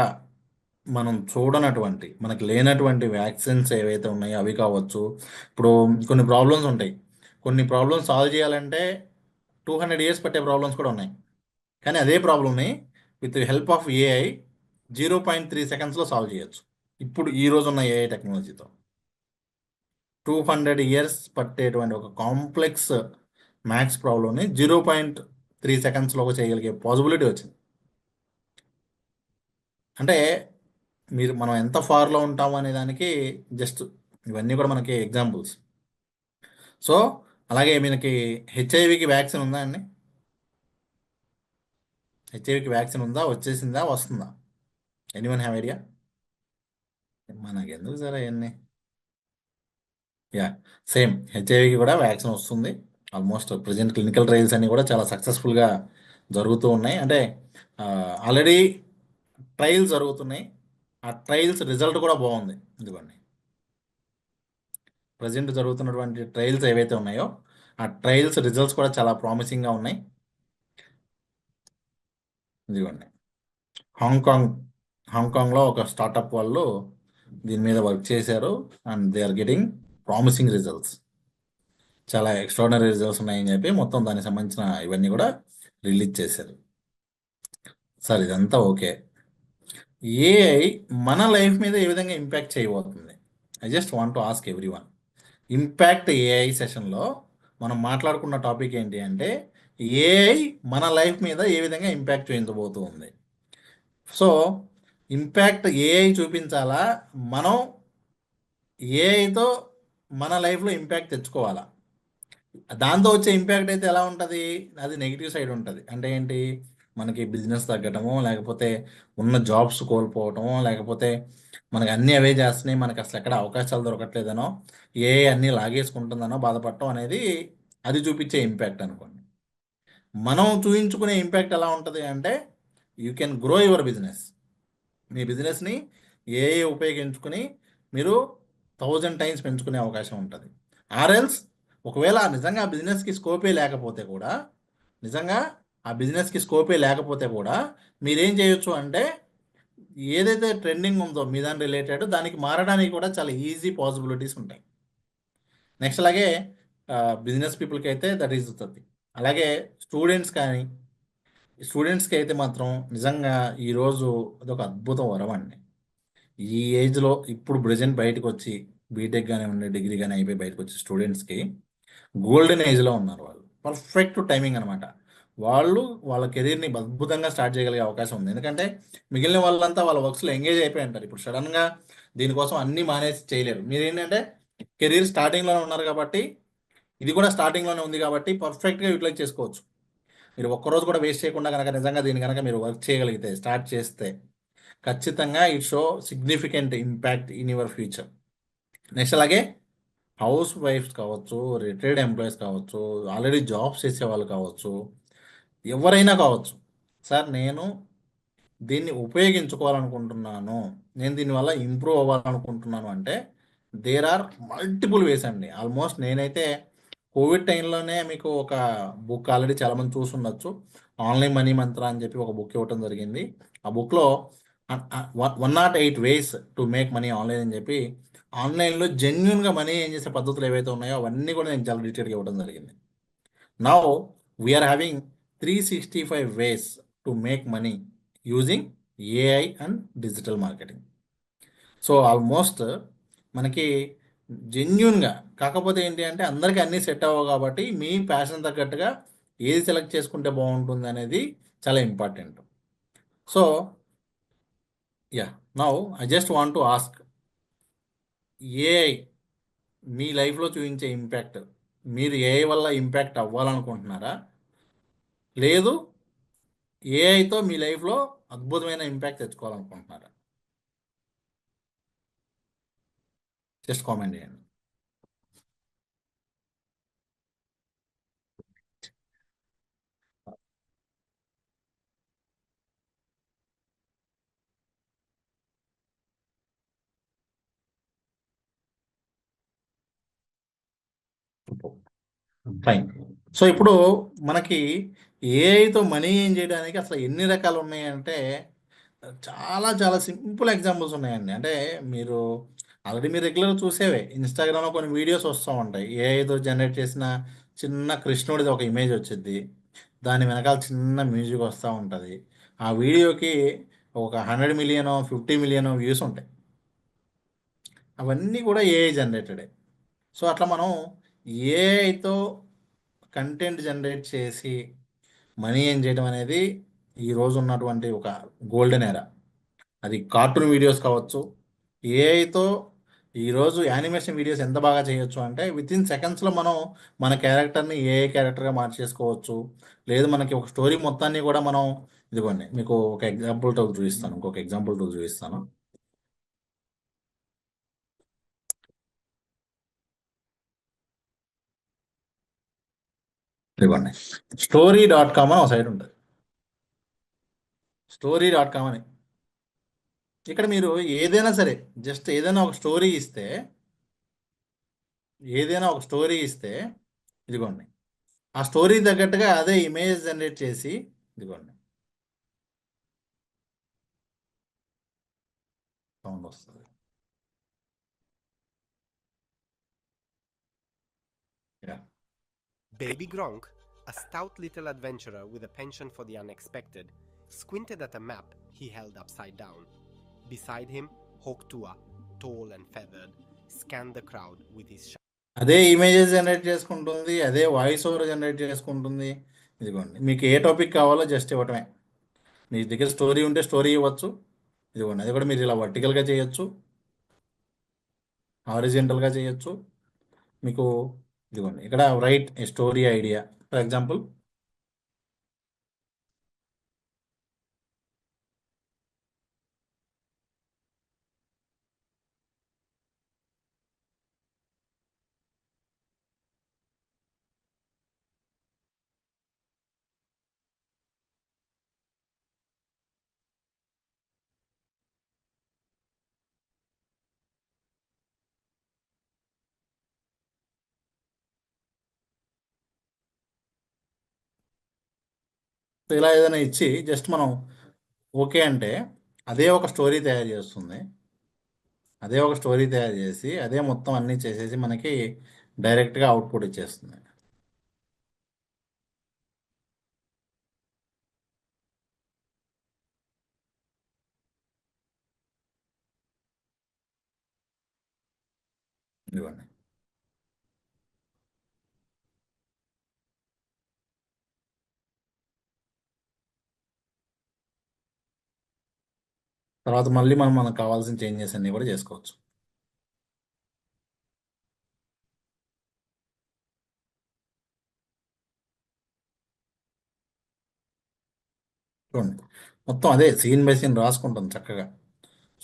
మనం చూడనటువంటి, మనకు లేనటువంటి వ్యాక్సిన్స్ ఏవైతే ఉన్నాయో అవి కావచ్చు. ఇప్పుడు కొన్ని ప్రాబ్లమ్స్ ఉంటాయి, కొన్ని ప్రాబ్లమ్స్ సాల్వ్ చేయాలంటే 200 ఇయర్స్ పట్టే ప్రాబ్లమ్స్ కూడా ఉన్నాయి. కానీ అదే ప్రాబ్లమ్ని విత్ హెల్ప్ ఆఫ్ ఏఐ 0.3 సెకండ్స్లో సాల్వ్ చేయొచ్చు. ఇప్పుడు ఈ రోజు ఉన్న ఏఐ టెక్నాలజీతో 200 ఇయర్స్ పట్టేటువంటి ఒక కాంప్లెక్స్ మ్యాథ్స్ ప్రాబ్లమ్ని 0.3 సెకండ్స్లో చేయగలిగే పాసిబిలిటీ వచ్చింది. అంటే మనం ఎంత ఫార్లో ఉంటాము అనే దానికి జస్ట్ ఇవన్నీ కూడా మనకి ఎగ్జాంపుల్స్. సో అలాగే మనకి హెచ్ఐవికి వ్యాక్సిన్ ఉందా అండి? హెచ్ఐవికి వ్యాక్సిన్ ఉందా, వచ్చేసిందా, వస్తుందా? Anyone have idea? మనకి ఎందుకు సరే అవన్నీ. యా, సేమ్ హెచ్ఐవికి కూడా వ్యాక్సిన్ వస్తుంది. ఆల్మోస్ట్ ప్రజెంట్ క్లినికల్ ట్రయల్స్ అన్నీ కూడా చాలా సక్సెస్ఫుల్గా జరుగుతూ ఉన్నాయి. అంటే ఆల్రెడీ ట్రయల్స్ జరుగుతున్నాయి, ఆ ట్రయల్స్ రిజల్ట్ కూడా బాగుంది. ఇదిగోండి, ప్రజెంట్ జరుగుతున్నటువంటి ట్రయల్స్ ఏవైతే ఉన్నాయో ఆ ట్రయల్స్ రిజల్ట్స్ కూడా చాలా ప్రామిసింగ్గా ఉన్నాయి. ఇదిగోండి, హాంకాంగ్లో ఒక స్టార్టప్ వాళ్ళు దీని మీద వర్క్ చేశారు and they are getting promising results. చాలా ఎక్స్ట్రాడినరీ రిజల్ట్స్ ఉన్నాయని చెప్పి మొత్తం దానికి సంబంధించిన ఇవన్నీ కూడా రిలీజ్ చేశారు. సార్ ఇదంతా ఓకే, ఏఐ మన లైఫ్ మీద ఏ విధంగా ఇంపాక్ట్ చేయబోతుంది? I just want to ask every one. Impact AI సెషన్లో మనం మాట్లాడుకున్న టాపిక్ ఏంటి అంటే, ఏఐ మన లైఫ్ మీద ఏ విధంగా ఇంపాక్ట్ చూపించబోతుంది. సో ఇంపాక్ట్ ఏఐ చూపించాలా, మనం ఏఐతో మన లైఫ్లో ఇంపాక్ట్ తెచ్చుకోవాలా? దాంతో వచ్చే ఇంపాక్ట్ అయితే ఎలా ఉంటుంది? అది నెగిటివ్ సైడ్ ఉంటుంది. అంటే ఏంటి, మనకి బిజినెస్ తగ్గటమో, లేకపోతే ఉన్న జాబ్స్ కోల్పోవటమో, లేకపోతే మనకి అన్నీ అవే చేస్తున్నాయి, మనకి అసలు ఎక్కడ అవకాశాలు దొరకట్లేదనో, ఏ అన్నీ లాగేసుకుంటుందనో బాధపడటం అనేది అది చూపించే ఇంపాక్ట్ అనుకోండి. మనం చూపించుకునే ఇంపాక్ట్ ఎలా ఉంటుంది అంటే, you can grow your business. మీ బిజినెస్ని ఏఐ ఉపయోగించుకుని మీరు 1000 టైమ్స్ పెంచుకునే అవకాశం ఉంటుంది. ఆర్ఎల్స్ ఒకవేళ నిజంగా ఆ బిజినెస్కి స్కోపే లేకపోతే కూడా, నిజంగా ఆ బిజినెస్కి స్కోపే లేకపోతే కూడా మీరేం చేయొచ్చు అంటే, ఏదైతే ట్రెండింగ్ ఉందో మీ దాని రిలేటెడ్ దానికి మారడానికి కూడా చాలా ఈజీ పాసిబిలిటీస్ ఉంటాయి. నెక్స్ట్ అలాగే బిజినెస్ పీపుల్కి అయితే దట్ ఈజ్ ది. అలాగే స్టూడెంట్స్ కానీ, స్టూడెంట్స్కి అయితే మాత్రం నిజంగా ఈరోజు అదొక అద్భుత వరం అండి. ఈ ఏజ్లో ఇప్పుడు ప్రజెంట్ బయటకు వచ్చి బీటెక్ కానివ్వండి, డిగ్రీ కానీ అయిపోయి బయటకు వచ్చే స్టూడెంట్స్కి గోల్డెన్ ఏజ్లో ఉన్నారు వాళ్ళు. పర్ఫెక్ట్ టైమింగ్ అనమాట. వాళ్ళు వాళ్ళ కెరీర్ని అద్భుతంగా స్టార్ట్ చేయగలిగే అవకాశం ఉంది. ఎందుకంటే మిగిలిన వాళ్ళంతా వాళ్ళ వర్క్స్లో ఎంగేజ్ అయిపోయి ఉంటారు. ఇప్పుడు సడన్గా దీనికోసం అన్నీ మానేసి చేయలేరు. మీరు ఏంటంటే కెరీర్ స్టార్టింగ్లోనే ఉన్నారు కాబట్టి, ఇది కూడా స్టార్టింగ్లోనే ఉంది కాబట్టి పర్ఫెక్ట్గా యూటిలైజ్ చేసుకోవచ్చు. మీరు ఒక్కరోజు కూడా వేస్ట్ చేయకుండా కనుక నిజంగా దీన్ని కనుక మీరు వర్క్ చేయగలిగితే, స్టార్ట్ చేస్తే ఖచ్చితంగా it show significant impact in your future. Next అలాగే హౌస్ వైఫ్స్ కావచ్చు, రిటైర్డ్ ఎంప్లాయీస్ కావచ్చు, ఆల్రెడీ జాబ్స్ చేసేవాళ్ళు కావచ్చు, ఎవరైనా కావచ్చు. సార్ నేను దీన్ని ఉపయోగించుకోవాలనుకుంటున్నాను, నేను దీనివల్ల ఇంప్రూవ్ అవ్వాలనుకుంటున్నాను అంటే దేర్ ఆర్ మల్టిపుల్ వేస్ అండి. ఆల్మోస్ట్ నేనైతే కోవిడ్ టైంలోనే మీకు ఒక బుక్ ఆల్రెడీ చాలామంది చూసుండొచ్చు, ఆన్లైన్ మనీ మంత్ర అని చెప్పి ఒక బుక్ ఇవ్వటం జరిగింది. ఆ బుక్లో 108 వేస్ టు మేక్ మనీ ఆన్లైన్ అని చెప్పి ఆన్లైన్లో జెన్యున్గా మనీ ఏం చేసే పద్ధతులు ఏవైతే ఉన్నాయో అవన్నీ కూడా నేను చాలా డీటెయిల్గా ఇవ్వడం జరిగింది. Now we're having 365 ways to make money using AI and digital marketing. So almost మనకి జెన్యున్గా, కాకపోతే ఏంటి అంటే అందరికీ అన్నీ సెట్ అవ్వవు కాబట్టి మీ ప్యాషన్ తగ్గట్టుగా ఏది సెలెక్ట్ చేసుకుంటే బాగుంటుంది అనేది చాలా important. So yeah, now I just want to ask, AI మీ లైఫ్లో చూపించే ఇంపాక్ట్, మీరు ఏఐ వల్ల ఇంపాక్ట్ అవ్వాలనుకుంటున్నారా, లేదు ఏఐతో మీ లైఫ్లో అద్భుతమైన ఇంపాక్ట్ తెచ్చుకోవాలనుకుంటున్నారా? జస్ట్ కామెంట్ చేయండి. ఫైన్. సో ఇప్పుడు మనకి ఏఐతో మనీ ఏం చేయడానికి అసలు ఎన్ని రకాలు ఉన్నాయంటే చాలా చాలా సింపుల్ ఎగ్జాంపుల్స్ ఉన్నాయండి. అంటే మీరు ఆల్రెడీ మీరు రెగ్యులర్ చూసేవే, ఇన్స్టాగ్రామ్లో కొన్ని వీడియోస్ వస్తూ ఉంటాయి. ఏఐతో జనరేట్ చేసిన చిన్న కృష్ణుడిది ఒక ఇమేజ్ వచ్చింది, దాని వెనకాల చిన్న మ్యూజిక్ వస్తూ ఉంటుంది. ఆ వీడియోకి ఒక 100 మిలియన్ 50 మిలియన్ వ్యూస్ ఉంటాయి. అవన్నీ కూడా ఏఐ జనరేటెడే. సో అట్లా మనం ఏఐతో కంటెంట్ జనరేట్ చేసి మనీ ఏం చేయడం అనేది ఈరోజు ఉన్నటువంటి ఒక గోల్డెన్ ఎరా. అది కార్టూన్ వీడియోస్ కావచ్చు, ఏఐతో ఈరోజు యానిమేషన్ వీడియోస్ ఎంత బాగా చేయొచ్చు అంటే విత్ ఇన్ సెకండ్స్లో మనం మన క్యారెక్టర్ని ఏఐ క్యారెక్టర్గా మార్చేసుకోవచ్చు. లేదు మనకి ఒక స్టోరీ మొత్తాన్ని కూడా మనం, ఇదిగోండి మీకు ఒక ఎగ్జాంపుల్ టూల్ చూపిస్తాను, ఇంకొక ఎగ్జాంపుల్ టూల్ చూపిస్తాను. ఇదిగోండి, story.com అని ఒక సైట్ ఉంటుంది. story.com అని, ఇక్కడ మీరు ఏదైనా సరే జస్ట్ ఏదైనా ఒక స్టోరీ ఇస్తే, ఇదిగోండి ఆ స్టోరీ తగ్గట్టుగా అదే ఇమేజ్ జనరేట్ చేసి, ఇదిగోండి సౌండ్ వస్తుంది. Yeah. Baby Gronk, a stout little adventurer with a penchant for the unexpected, squinted at a map he held upside down. Beside him, Hawk Tua, tall and feathered, scanned the crowd with his అదే images generate చేసుకుంటుంది, అదే voice over generate చేసుకుంటుంది. ఇదిగోండి మీకు ఏ topic కావాలో just ఇవ్వటమే. మీ దగ్గర story ఉంటే స్టోరీ ఇవ్వచ్చు. ఇదిగోండి అది కూడా మీరు ఇలా వర్టికల్గా చేయొచ్చు, హారిజెంటల్గా చేయొచ్చు. మీకు ఇదిగోండి ఇక్కడ right A story idea for example. ఇలా ఏదైనా ఇచ్చి జస్ట్ మనం ఓకే అంటే అదే ఒక స్టోరీ తయారు చేస్తుంది. అదే ఒక స్టోరీ తయారు చేసి అదే మొత్తం అన్నీ చేసేసి మనకి డైరెక్ట్గా అవుట్పుట్ ఇచ్చేస్తుంది. ఇదిగోండి. తర్వాత మళ్ళీ మనకు కావాల్సిన చేంజెస్ అన్నీ కూడా చేసుకోవచ్చు. చూడండి, మొత్తం అదే సీన్ బై సీన్ రాసుకుంటాం చక్కగా.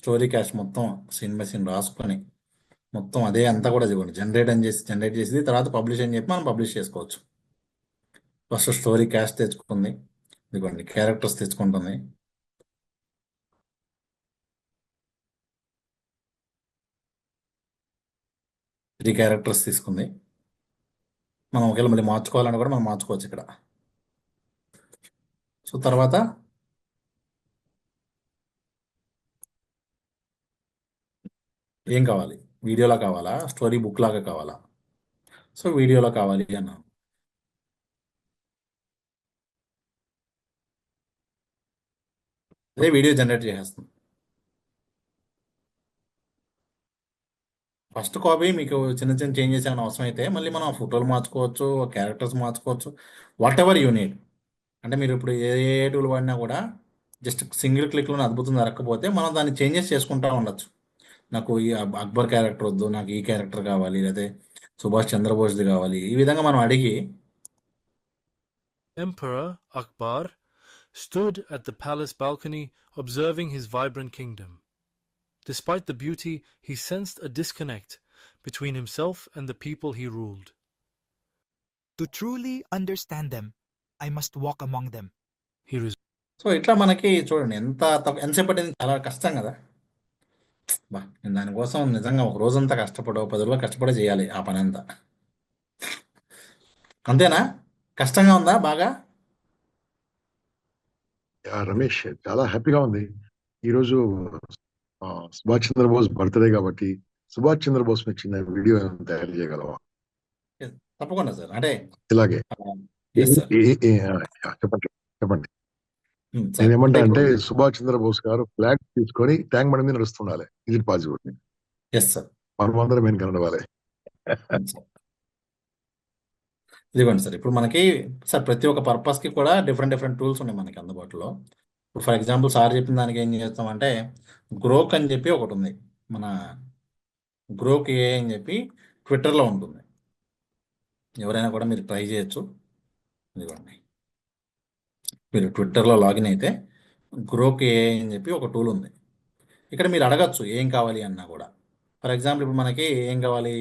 స్టోరీ క్యాస్ట్ మొత్తం సీన్ బై సీన్ రాసుకొని మొత్తం అదే అంతా కూడా ఇదిగోండి జనరేట్ చేసి తర్వాత పబ్లిష్ అని చెప్పి మనం పబ్లిష్ చేసుకోవచ్చు. ఫస్ట్ స్టోరీ క్యాస్ట్ తెచ్చుకుంది, ఇదిగోండి క్యారెక్టర్స్ తెచ్చుకుంటుంది. త్రీ క్యారెక్టర్స్ తీసుకుంది. మనం ఒకవేళ మళ్ళీ మార్చుకోవాలని కూడా మనం మార్చుకోవచ్చు ఇక్కడ. సో తర్వాత ఏం కావాలి, వీడియోలా కావాలా, స్టోరీ బుక్ లాగా కావాలా? సో వీడియోలో కావాలి అన్నాను. అదే వీడియో జనరేట్ చేసేస్తుంది. ఫస్ట్ కాపీ మీకు చిన్న చిన్న చేంజెస్ ఏమైనా అవసరం అయితే మళ్ళీ మనం ఫోటోలు మార్చుకోవచ్చు, క్యారెక్టర్స్ మార్చుకోవచ్చు, వాట్ ఎవర్ యూ నీడ్. అంటే మీరు ఇప్పుడు ఏ టూల్ వాడినా కూడా జస్ట్ సింగిల్ క్లిక్లో అద్భుతం జరగకపోతే మనం దాన్ని చేంజెస్ చేసుకుంటూ ఉండొచ్చు. నాకు ఈ అక్బర్ క్యారెక్టర్ వద్దు, నాకు ఈ క్యారెక్టర్ కావాలి, లేదా సుభాష్ చంద్రబోస్ది కావాలి, ఈ విధంగా మనం అడిగి Emperor Akbar stood at the palace balcony observing his vibrant kingdom. Despite the beauty, he sensed a disconnect between himself and the people he ruled. To truly understand them, I must walk among them. He resolved. So ఇట్లా మనకి చూడండి ఎంతసేపు పట్టింది, చాలా కష్టం కదా. బా నేను దానికోసం నిజంగా ఒక రోజంతా కష్టపడో 10 రోజులు కష్టపడి చేయాలి ఆ పని అంతా. అంతేనా? కష్టంగా ఉందా బాగా? రమేష్, చాలా హ్యాపీగా ఉంది. ఈరోజు సుభాష్ చంద్రబోస్ బర్త్డే కాబట్టి సుభాష్ చంద్రబోస్ చిన్న వీడియో తయారు చేయగలవా? తప్పకుండా సార్. అంటే ఇలాగే yes sir. చెప్పండి చెప్పండి. sir. నేనేమంటా అంటే అంటే ఇప్పుడు సుభాష్ చంద్రబోస్ గారు ఫ్లాగ్ తీసుకొని ట్యాంక్ బండి మీద నడుస్తుండాలి. ఇది పాసిబుల్. yes sir. మనం అందరం ఏం కనడాలి. sir. ఇదిగోండి సార్, ఇప్పుడు మనకి సార్ ప్రతి ఒక్క పర్పస్కి కూడా డిఫరెంట్ టూల్స్ ఉన్నాయి మనకి అందుబాటులో. ఇప్పుడు ఫర్ ఎగ్జాంపుల్ సార్ చెప్పిన దానికి ఏం చేస్తామంటే గ్రోక్ అని చెప్పి ఒకటి ఉంది. మన గ్రోక్ ఏ అని చెప్పి ట్విట్టర్లో ఉంటుంది. ఎవరైనా కూడా మీరు ట్రై చేయొచ్చు. ఇదిగోండి, మీరు ట్విట్టర్లో లాగిన్ అయితే గ్రోక్ ఏ అని చెప్పి ఒక టూల్ ఉంది. ఇక్కడ మీరు అడగచ్చు ఏం కావాలి అన్నా కూడా. ఫర్ ఎగ్జాంపుల్ ఇప్పుడు మనకి ఏం కావాలి,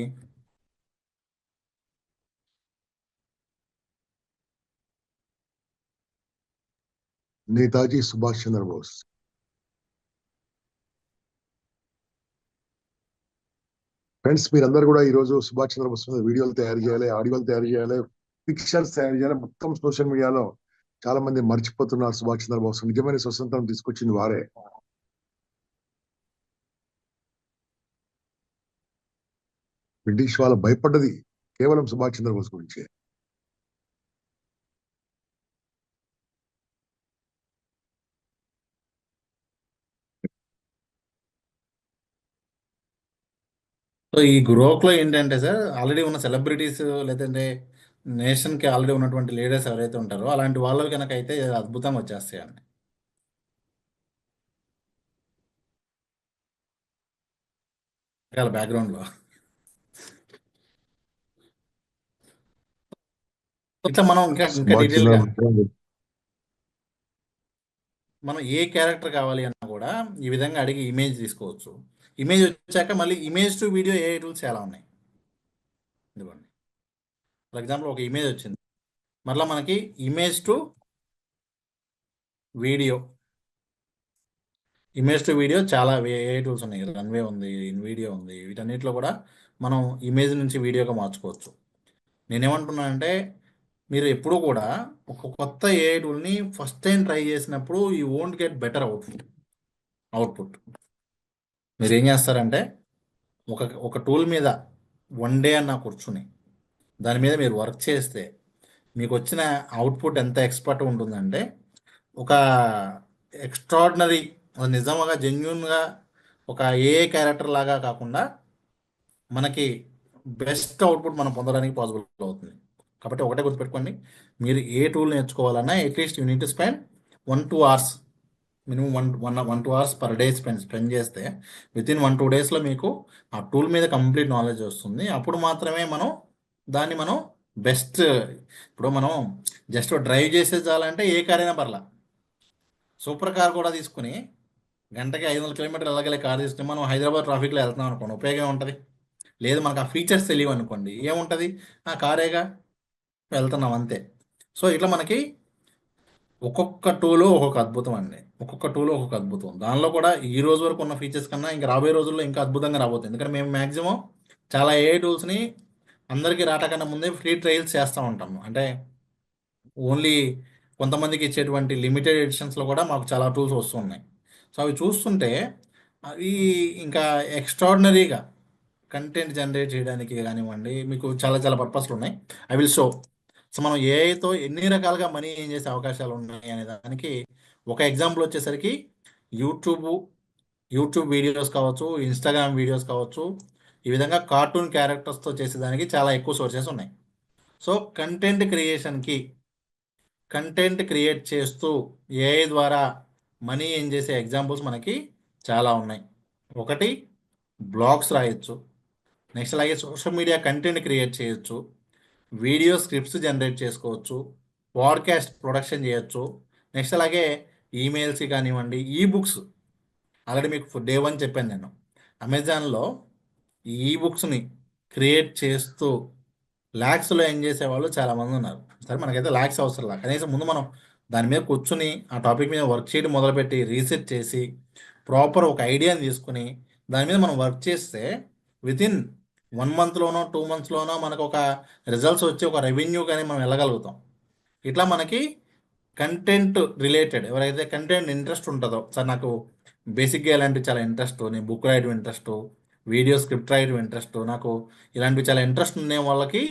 నేతాజీ సుభాష్ చంద్రబోస్. ఫ్రెండ్స్, మీరందరూ కూడా ఈ రోజు సుభాష్ చంద్రబోస్ మీద వీడియోలు తయారు చేయాలి, ఆడియోలు తయారు చేయాలి, పిక్చర్స్ తయారు చేయాలి. మొత్తం సోషల్ మీడియాలో చాలా మంది మర్చిపోతున్నారు సుభాష్ చంద్రబోస్. నిజమైన స్వతంత్రం తీసుకొచ్చింది వారే. బ్రిటిష్ వాళ్ళు భయపడ్డది కేవలం సుభాష్ చంద్రబోస్ గురించే. సో ఈ గ్రోక్లో ఏంటంటే సార్ ఆల్రెడీ ఉన్న సెలబ్రిటీస్ లేదంటే నేషన్కి ఆల్రెడీ ఉన్నటువంటి లీడర్స్ ఎవరైతే ఉంటారో అలాంటి వాళ్ళకి కనుక అయితే అద్భుతంగా వచ్చేస్తాయండి. బ్యాక్గ్రౌండ్లో ఇట్లా మనం ఇంకా సుభాష్ డీటెయిల్గా చంద్రబోస్ మనం ఏ క్యారెక్టర్ కావాలి అన్నా కూడా ఈ విధంగా అడిగి ఇమేజ్ తీసుకోవచ్చు. ఇమేజ్ వచ్చాక మళ్ళీ image to video A tools చాలా ఉన్నాయి. ఇదిగోండి, ఫర్ ఎగ్జాంపుల్ ఒక ఇమేజ్ వచ్చింది, మరలా మనకి ఇమేజ్ టు వీడియో చాలా ఏ టూల్స్ ఉన్నాయి. రన్వే ఉంది, ఇన్వీడియో ఉంది. వీటన్నిటిలో కూడా మనం ఇమేజ్ నుంచి వీడియోగా మార్చుకోవచ్చు. నేనేమంటున్నానంటే మీరు ఎప్పుడూ కూడా ఒక కొత్త ఏఐ టూల్ని ఫస్ట్ టైం ట్రై చేసినప్పుడు you won't get better output. మీరు ఏం చేస్తారంటే ఒక టూల్ మీద 1 డే అన్న కూర్చుని దాని మీద మీరు వర్క్ చేస్తే మీకు వచ్చిన అవుట్పుట్ ఎంత ఎక్స్పర్ట్ ఉంటుందంటే ఒక ఎక్స్ట్రాడినరీ, నిజంగా జెన్యున్గా ఒక ఏ క్యారెక్టర్ లాగా కాకుండా మనకి బెస్ట్ అవుట్పుట్ మనం పొందడానికి పాసిబుల్ అవుతుంది. కాబట్టి ఒకటే గుర్తుపెట్టుకోండి, మీరు ఏ టూల్ నేర్చుకోవాలన్నా at least you need to spend 1-2 hours, minimum 1-2 hours per day spend చేస్తే వితిన్ 1-2 డేస్లో మీకు ఆ టూల్ మీద కంప్లీట్ నాలెడ్జ్ వస్తుంది. అప్పుడు మాత్రమే మనం బెస్ట్. ఇప్పుడు మనం జస్ట్ డ్రైవ్ చేసే చాలంటే ఏ కార్ అయినా పర్లా, సూపర్ కార్ కూడా తీసుకుని గంటకి 500 కిలోమీటర్లు వెళ్ళగలే కార్ తీసుకుని మనం హైదరాబాద్ ట్రాఫిక్లో వెళ్తున్నాం అనుకోండి, ఉపయోగం ఉంటుంది? లేదు. మనకు ఆ ఫీచర్స్ తెలియవు అనుకోండి, ఏముంటుంది? ఆ కారేగా వెళ్తున్నాం అంతే. సో ఇట్లా మనకి ఒక్కొక్క టూలు ఒక్కొక్క అద్భుతం అండి. ఒక్కొక్క టూలు ఒక్కొక్క అద్భుతం. దానిలో కూడా ఈ రోజు వరకు ఉన్న ఫీచర్స్ కన్నా ఇంకా రాబోయే రోజుల్లో ఇంకా అద్భుతంగా రాబోతుంది. ఎందుకంటే మేము మ్యాక్సిమం చాలా ఏఐ టూల్స్ని అందరికీ రాటకన్నా ముందే ఫ్రీ ట్రయల్స్ చేస్తూ ఉంటాము. అంటే ఓన్లీ కొంతమందికి ఇచ్చేటువంటి లిమిటెడ్ ఎడిషన్స్లో కూడా మాకు చాలా టూల్స్ వస్తున్నాయి. సో అవి చూస్తుంటే అవి ఇంకా ఎక్స్ట్రాడినరీగా కంటెంట్ జనరేట్ చేయడానికి కానివ్వండి, మీకు చాలా చాలా పర్పస్లు ఉన్నాయి. I will show. సో మనం ఏఐతో ఎన్ని రకాలుగా మనీ ఏం చేసే అవకాశాలు ఉన్నాయి అనే దానికి ఒక ఎగ్జాంపుల్ వచ్చేసరికి యూట్యూబ్ వీడియోస్ కావచ్చు, ఇన్స్టాగ్రామ్ వీడియోస్ కావచ్చు, ఈ విధంగా కార్టూన్ క్యారెక్టర్స్తో చేసేదానికి చాలా ఎక్కువ సోర్సెస్ ఉన్నాయి. సో కంటెంట్ క్రియేట్ చేస్తూ ఏఐ ద్వారా మనీ ఏం చేసే ఎగ్జాంపుల్స్ మనకి చాలా ఉన్నాయి. ఒకటి, బ్లాగ్స్ రాయొచ్చు. నెక్స్ట్ అలాగే సోషల్ మీడియా కంటెంట్ క్రియేట్ చేయొచ్చు, వీడియో స్క్రిప్ట్స్ జనరేట్ చేసుకోవచ్చు, పాడ్కాస్ట్ ప్రొడక్షన్ చేయొచ్చు. నెక్స్ట్ అలాగే ఈమెయిల్స్ కానివ్వండి, బుక్స్. ఆల్రెడీ మీకు డే 1 చెప్పాను నేను, అమెజాన్లో ఈ బుక్స్ని క్రియేట్ చేస్తూ ల్యాక్స్లో ఏం చేసేవాళ్ళు చాలామంది ఉన్నారు. సరే, మనకైతే ల్యాక్స్ అవసరం లేదు, కనీసం ముందు మనం దాని మీద కూర్చుని ఆ టాపిక్ మీద వర్క్ చేయడం మొదలుపెట్టి రీసెర్చ్ చేసి ప్రాపర్ ఒక ఐడియాని తీసుకుని దాని మీద మనం వర్క్ చేస్తే వితిన్ 1 మంత్లోనో 2 మంత్స్లోనో మనకు ఒక రిజల్ట్స్ వచ్చి ఒక రెవెన్యూ కానీ మనం వెళ్ళగలుగుతాం. ఇట్లా మనకి కంటెంట్ రిలేటెడ్ ఎవరైతే కంటెంట్ ఇంట్రెస్ట్ ఉంటుందో, సార్ నాకు బేసిక్గా ఇలాంటివి చాలా ఇంట్రెస్ట్, నేను బుక్ రాయడం ఇంట్రెస్ట్, వీడియో స్క్రిప్ట్ రాయడం ఇంట్రెస్ట్, నాకు ఇలాంటివి చాలా ఇంట్రెస్ట్ ఉండే వాళ్ళకి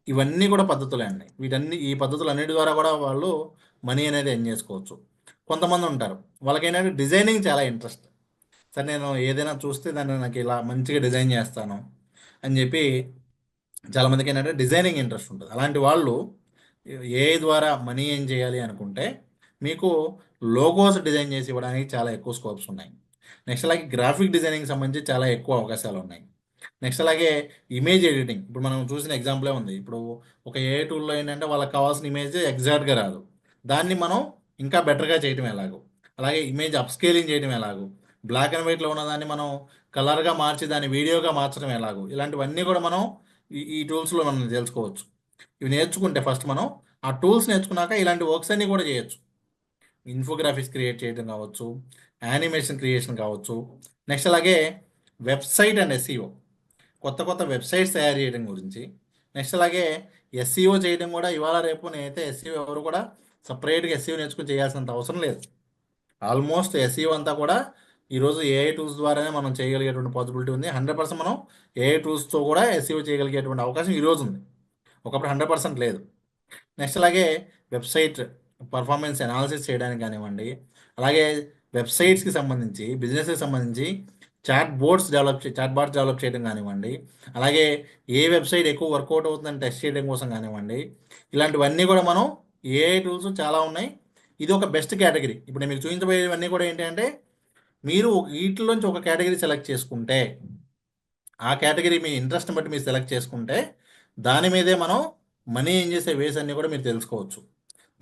ఇవన్నీ కూడా పద్ధతులే అండి. ఈ పద్ధతులు అన్నిటి ద్వారా కూడా వాళ్ళు మనీ అనేది ఎర్న్ చేసుకోవచ్చు. కొంతమంది ఉంటారు, వాళ్ళకి ఏంటంటే డిజైనింగ్ చాలా ఇంట్రెస్ట్. సార్ నేను ఏదైనా చూస్తే దాన్ని నాకు ఇలా మంచిగా డిజైన్ చేస్తాను అని చెప్పి చాలామందికి ఏంటంటే డిజైనింగ్ ఇంట్రెస్ట్ ఉంటుంది. అలాంటి వాళ్ళు ఏఐ ద్వారా మనీ ఏం చేయాలి అనుకుంటే మీకు లోగోస్ డిజైన్ చేసి ఇవ్వడానికి చాలా ఎక్కువ స్కోప్స్ ఉన్నాయి. నెక్స్ట్ అలాగే గ్రాఫిక్ డిజైనింగ్ సంబంధించి చాలా ఎక్కువ అవకాశాలు ఉన్నాయి. నెక్స్ట్ అలాగే ఇమేజ్ ఎడిటింగ్. ఇప్పుడు మనం చూసిన ఎగ్జాంపులే ఉంది. ఇప్పుడు ఒక ఏఐ టూల్లో ఏంటంటే వాళ్ళకి కావాల్సిన ఇమేజ్ ఎగ్జాక్ట్గా రాదు, దాన్ని మనం ఇంకా బెటర్గా చేయటం ఎలాగో, అలాగే ఇమేజ్ అప్స్కేలింగ్ చేయడం ఎలాగో, బ్లాక్ అండ్ వైట్లో ఉన్నదాన్ని మనం కలర్గా మార్చి దాన్ని వీడియోగా మార్చడం ఎలాగో, ఇలాంటివన్నీ కూడా మనం ఈ టూల్స్లో మనం తెలుసుకోవచ్చు. ఇవి నేర్చుకుంటే ఫస్ట్ మనం ఆ టూల్స్ నేర్చుకున్నాక ఇలాంటి వర్క్స్ అన్నీ కూడా చేయొచ్చు. ఇన్ఫోగ్రాఫిక్స్ క్రియేట్ చేయడం కావచ్చు, యానిమేషన్ క్రియేషన్ కావచ్చు. నెక్స్ట్ అలాగే వెబ్సైట్ అండ్ ఎస్ఈఓ, కొత్త వెబ్సైట్స్ తయారు చేయడం గురించి. నెక్స్ట్ అలాగే ఎస్ఈఓ చేయడం కూడా ఇవాళ రేపు నేనైతే ఎస్ఈఓ ఎవరు కూడా సపరేట్గా ఎస్ఈఓ నేర్చుకుని చేయాల్సినంత అవసరం లేదు. ఆల్మోస్ట్ ఎస్ఈఓ అంతా కూడా ఈరోజు ఏఐ టూల్స్ ద్వారానే మనం చేయగలిగేటువంటి పాసిబిలిటీ ఉంది. 100% మనం ఏఐ టూల్స్తో కూడా ఎస్ఈఓ చేయగలిగేటువంటి అవకాశం ఈరోజు ఉంది, ఒకప్పుడు 100% లేదు. నెక్స్ట్ అలాగే వెబ్సైట్ పర్ఫార్మెన్స్ అనాలిసిస్ చేయడానికి కానివ్వండి, అలాగే వెబ్సైట్స్కి సంబంధించి బిజినెస్కి సంబంధించి చాట్ బాట్స్ డెవలప్ చేయడం కానివ్వండి, అలాగే ఏ వెబ్సైట్ ఎక్కువ వర్కౌట్ అవుతుందని టెస్ట్ చేయడం కోసం కానివ్వండి, ఇలాంటివన్నీ కూడా మనం ఏఐ టూల్స్ చాలా ఉన్నాయి. ఇది ఒక బెస్ట్ కేటగిరీ. ఇప్పుడు నేను మీకు చూపించబోయేవన్నీ కూడా ఏంటంటే మీరు వీటిలోంచి ఒక కేటగిరీ సెలెక్ట్ చేసుకుంటే, ఆ కేటగిరీ మీ ఇంట్రెస్ట్ని బట్టి మీరు సెలెక్ట్ చేసుకుంటే దాని మీదే మనం మనీ ఏం చేసే వేస్ అన్నీ కూడా మీరు తెలుసుకోవచ్చు.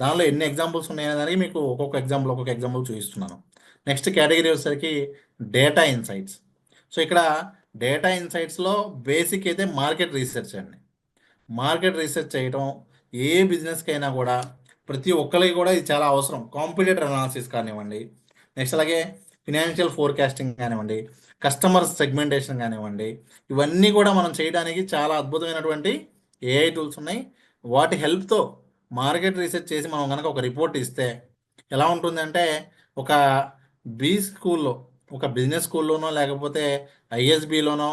దానిలో ఎన్ని ఎగ్జాంపుల్స్ ఉన్నాయనే దానికి మీకు ఒక్కొక్క ఎగ్జాంపుల్ చూపిస్తున్నాను. నెక్స్ట్ కేటగిరీ వచ్చేసరికి డేటా ఇన్సైట్స్. సో ఇక్కడ డేటా ఇన్సైట్స్లో బేసిక్ అయితే మార్కెట్ రీసెర్చ్ అండి. మార్కెట్ రీసెర్చ్ చేయడం ఏ బిజినెస్కి అయినా కూడా ప్రతి ఒక్కరికి కూడా ఇది చాలా అవసరం. కాంపిటేటర్ అనాలిసిస్ కానివ్వండి, నెక్స్ట్ అలాగే ఫినాన్షియల్ ఫోర్కాస్టింగ్ కానివ్వండి, కస్టమర్ సెగ్మెంటేషన్ కానివ్వండి, ఇవన్నీ కూడా మనం చేయడానికి చాలా అద్భుతమైనటువంటి ఏఐ టూల్స్ ఉన్నాయి. వాటి హెల్ప్తో మార్కెట్ రీసెర్చ్ చేసి మనం కనుక ఒక రిపోర్ట్ ఇస్తే ఎలా ఉంటుందంటే, ఒక స్కూల్లో, ఒక బిజినెస్ స్కూల్లోనో లేకపోతే ఐఎస్బిలోనో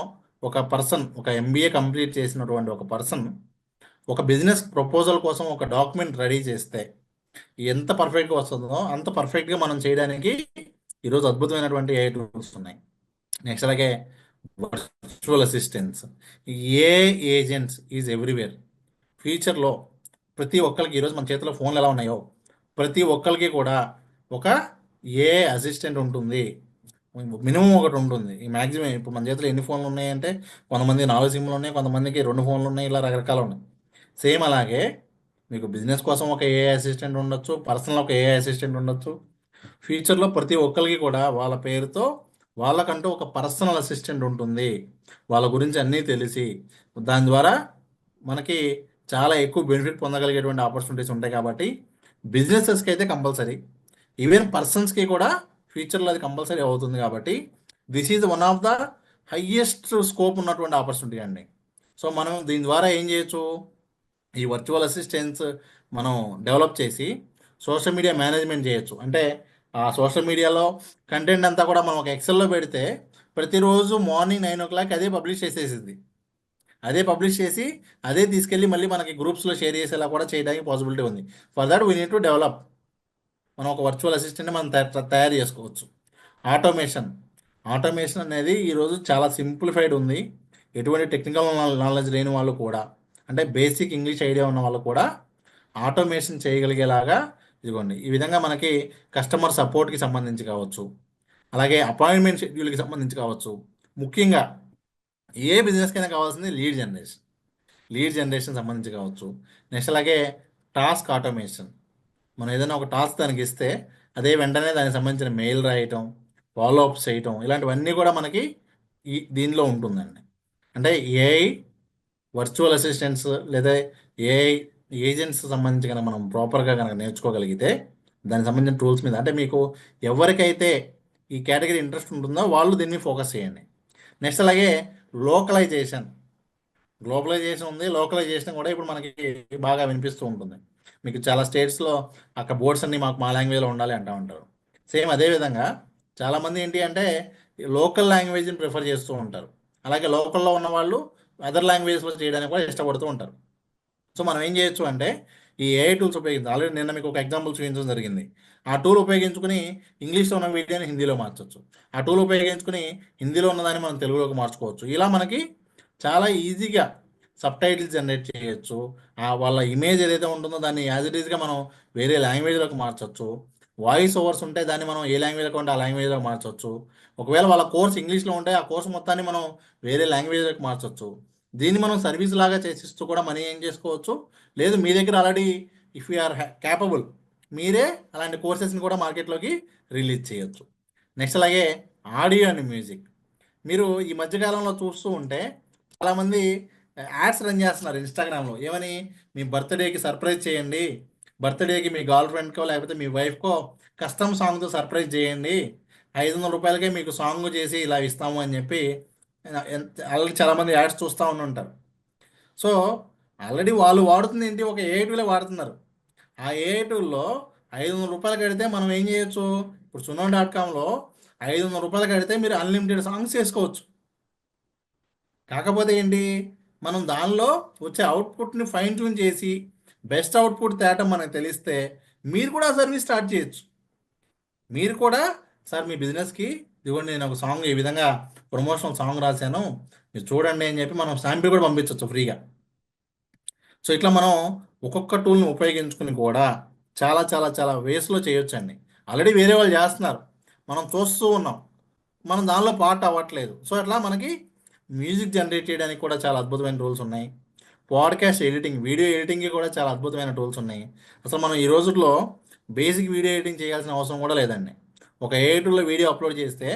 ఒక పర్సన్, ఒక ఎంబీఏ కంప్లీట్ చేసినటువంటి ఒక పర్సన్ ఒక బిజినెస్ ప్రపోజల్ కోసం ఒక డాక్యుమెంట్ రెడీ చేస్తే ఎంత పర్ఫెక్ట్గా వస్తుందో అంత పర్ఫెక్ట్గా మనం చేయడానికి ఈరోజు అద్భుతమైనటువంటి ఏఐ టూల్స్ ఉన్నాయి. నెక్స్ట్ అలాగే virtual assistants, A agents is everywhere. ఫ్యూచర్లో ప్రతి ఒక్కరికి ఈరోజు మన చేతిలో ఫోన్లు ఎలా ఉన్నాయో ప్రతి ఒక్కరికి కూడా ఒక ఏ అసిస్టెంట్ ఉంటుంది, మినిమం ఒకటి ఉంటుంది. ఈ మ్యాక్సిమం ఇప్పుడు మన చేతిలో ఎన్ని ఫోన్లు ఉన్నాయంటే కొంతమంది 4 సిమ్లు ఉన్నాయి, కొంతమందికి 2 ఫోన్లు ఉన్నాయి, ఇలా రకరకాలు ఉన్నాయి. సేమ్ అలాగే మీకు బిజినెస్ కోసం ఒక ఏ అసిస్టెంట్ ఉండొచ్చు, పర్సనల్ ఒక ఏ అసిస్టెంట్ ఉండొచ్చు. ఫ్యూచర్లో ప్రతి ఒక్కరికి కూడా వాళ్ళ పేరుతో వాళ్ళకంటూ ఒక పర్సనల్ అసిస్టెంట్ ఉంటుంది, వాళ్ళ గురించి అన్నీ తెలిసి దాని ద్వారా మనకి చాలా ఎక్కువ బెనిఫిట్ పొందగలిగేటువంటి ఆపర్చునిటీస్ ఉంటాయి. కాబట్టి బిజినెసెస్కి అయితే కంపల్సరీ, ఈవెన్ పర్సన్స్కి కూడా ఫ్యూచర్లో అది కంపల్సరీ అవుతుంది. కాబట్టి this is one of the highest scope ఉన్నటువంటి ఆపర్చునిటీ అండి. సో మనం దీని ద్వారా ఏం చేయొచ్చు, ఈ వర్చువల్ అసిస్టెంట్స్ మనం డెవలప్ చేసి సోషల్ మీడియా మేనేజ్మెంట్ చేయొచ్చు. అంటే ఆ సోషల్ మీడియాలో కంటెంట్ అంతా కూడా మనం ఒక ఎక్సెల్లో పెడితే ప్రతిరోజు మార్నింగ్ 9 o'clock అదే పబ్లిష్ చేసేసింది. అదే పబ్లిష్ చేసి అదే తీసుకెళ్ళి మళ్ళీ మనకి గ్రూప్స్లో షేర్ చేసేలా కూడా చేయడానికి పాసిబిలిటీ ఉంది. For that we need to develop. మనం ఒక వర్చువల్ అసిస్టెంట్ని మనం తయారు చేసుకోవచ్చు. ఆటోమేషన్ అనేది ఈరోజు చాలా సింప్లిఫైడ్ ఉంది. ఎటువంటి టెక్నికల్ నాలెడ్జ్ లేని వాళ్ళు కూడా, అంటే బేసిక్ ఇంగ్లీష్ ఐడియా ఉన్న వాళ్ళు కూడా ఆటోమేషన్ చేయగలిగేలాగా ఇదిగోండి. ఈ విధంగా మనకి కస్టమర్ సపోర్ట్కి సంబంధించి కావచ్చు, అలాగే అపాయింట్మెంట్ షెడ్యూల్కి సంబంధించి కావచ్చు. ముఖ్యంగా ఏ బిజినెస్కైనా కావాల్సింది లీడ్ జనరేషన్ సంబంధించి కావచ్చు. నెక్స్ట్ అలాగే టాస్క్ ఆటోమేషన్. మనం ఏదైనా ఒక టాస్క్ దానికి ఇస్తే అదే వెంటనే దానికి సంబంధించిన మెయిల్ రాయటం, ఫాలో అప్స్ చేయటం, ఇలాంటివన్నీ కూడా మనకి దీనిలో ఉంటుందండి. అంటే ఏఐ వర్చువల్ అసిస్టెంట్స్ లేదా ఏఐ ఏజెంట్స్ సంబంధించి కనుక మనం ప్రాపర్గా కనుక నేర్చుకోగలిగితే దానికి సంబంధించిన టూల్స్ మీద, అంటే మీకు ఎవరికైతే ఈ కేటగిరీ ఇంట్రెస్ట్ ఉంటుందో వాళ్ళు దీన్ని ఫోకస్ చేయండి. నెక్స్ట్ అలాగే గ్లోబలైజేషన్ ఉంది. లోకలైజేషన్ కూడా ఇప్పుడు మనకి బాగా వినిపిస్తూ ఉంటుంది. మీకు చాలా స్టేట్స్లో అక్కడ బోర్డ్స్ అన్నీ మా లాంగ్వేజ్లో ఉండాలి అంటూ ఉంటారు. సేమ్ అదేవిధంగా చాలామంది ఏంటి అంటే లోకల్ లాంగ్వేజ్ని ప్రిఫర్ చేస్తూ ఉంటారు. అలాగే లోకల్లో ఉన్న వాళ్ళు అదర్ లాంగ్వేజ్లో చేయడానికి కూడా ఇష్టపడుతూ ఉంటారు. సో మనం ఏం చేయొచ్చు అంటే ఈ ఏఐ టూల్స్ ఉపయోగించి, ఆల్రెడీ నిన్న మీకు ఒక ఎగ్జాంపుల్ చూపించడం జరిగింది. ఆ టూల్ ఉపయోగించుకుని ఇంగ్లీష్లో ఉన్న వీడియోని హిందీలో మార్చవచ్చు. ఆ టూల్ ఉపయోగించుకుని హిందీలో ఉన్నదాన్ని మనం తెలుగులోకి మార్చుకోవచ్చు. ఇలా మనకి చాలా ఈజీగా సబ్ టైటిల్స్ జనరేట్ చేయొచ్చు. వాళ్ళ ఇమేజ్ ఏదైతే ఉంటుందో దాన్ని యాజ్ ఇట్ ఈస్గా మనం వేరే లాంగ్వేజ్లోకి మార్చవచ్చు. వాయిస్ ఓవర్స్ ఉంటే దాన్ని మనం ఏ లాంగ్వేజ్లో ఉంటే ఆ లాంగ్వేజ్లో మార్చవచ్చు. ఒకవేళ వాళ్ళ కోర్స్ ఇంగ్లీష్లో ఉంటే ఆ కోర్స్ మొత్తాన్ని మనం వేరే లాంగ్వేజ్లోకి మార్చవచ్చు. దీన్ని మనం సర్వీస్ లాగా చేసిస్తూ కూడా మనీ ఏం చేసుకోవచ్చు. లేదు మీ దగ్గర already if you are capable మీరే అలాంటి కోర్సెస్ని కూడా మార్కెట్లోకి రిలీజ్ చేయొచ్చు. నెక్స్ట్ అలాగే ఆడియో అండ్ మ్యూజిక్. మీరు ఈ మధ్యకాలంలో చూస్తూ ఉంటే చాలామంది యాడ్స్ రన్ చేస్తున్నారు ఇన్స్టాగ్రామ్లో. ఏమని, మీ బర్త్డేకి సర్ప్రైజ్ చేయండి, బర్త్డేకి మీ గర్ల్ ఫ్రెండ్కో లేకపోతే మీ వైఫ్కో కస్టమ్ సాంగ్తో సర్ప్రైజ్ చేయండి, 500 రూపాయలకే మీకు సాంగ్ చేసి ఇలా ఇస్తాము అని చెప్పి ఆల్రెడీ చాలామంది యాడ్స్ చూస్తూ ఉంటారు. సో ఆల్రెడీ వాళ్ళు వాడుతుంది ఏంటి, ఒక ఏఐ టూలే వాడుతున్నారు. ఆ ఏఐ టూల్లో 500 రూపాయలు కడితే మనం ఏం చేయొచ్చు, ఇప్పుడు suno.comలో 500 రూపాయలు కడితే మీరు అన్లిమిటెడ్ సాంగ్స్ చేసుకోవచ్చు. కాకపోతే ఏంటి, మనం దానిలో వచ్చే అవుట్పుట్ని ఫైన్ ట్యూన్ చేసి బెస్ట్ అవుట్పుట్ తేటం మనకు తెలిస్తే మీరు కూడా సర్వీస్ స్టార్ట్ చేయొచ్చు. మీరు కూడా సార్ మీ బిజినెస్కి ఇదిగోండి నేను ఒక సాంగ్ ఈ విధంగా ప్రమోషనల్ సాంగ్ రాశాను మీరు చూడండి అని చెప్పి మనం శాంపిల్ కూడా పంపించవచ్చు ఫ్రీగా. సో ఇట్లా మనం ఒక్కొక్క టూల్ని ఉపయోగించుకుని కూడా చాలా చాలా చాలా వేస్లో చేయొచ్చండి. ఆల్రెడీ వేరే వాళ్ళు చేస్తున్నారు, మనం చూస్తూ ఉన్నాం, మనం దానిలో పార్ట్ అవ్వట్లేదు. సో అట్లా మనకి మ్యూజిక్ జనరేట్ చేయడానికి కూడా చాలా అద్భుతమైన టూల్స్ ఉన్నాయి. పాడ్కాస్ట్ ఎడిటింగ్, వీడియో ఎడిటింగ్కి కూడా చాలా అద్భుతమైన టూల్స్ ఉన్నాయి. అసలు మనం ఈ రోజుల్లో బేసిక్ వీడియో ఎడిటింగ్ చేయాల్సిన అవసరం కూడా లేదండి. ఒక ఏఐ టూల్లో వీడియో అప్లోడ్ చేస్తే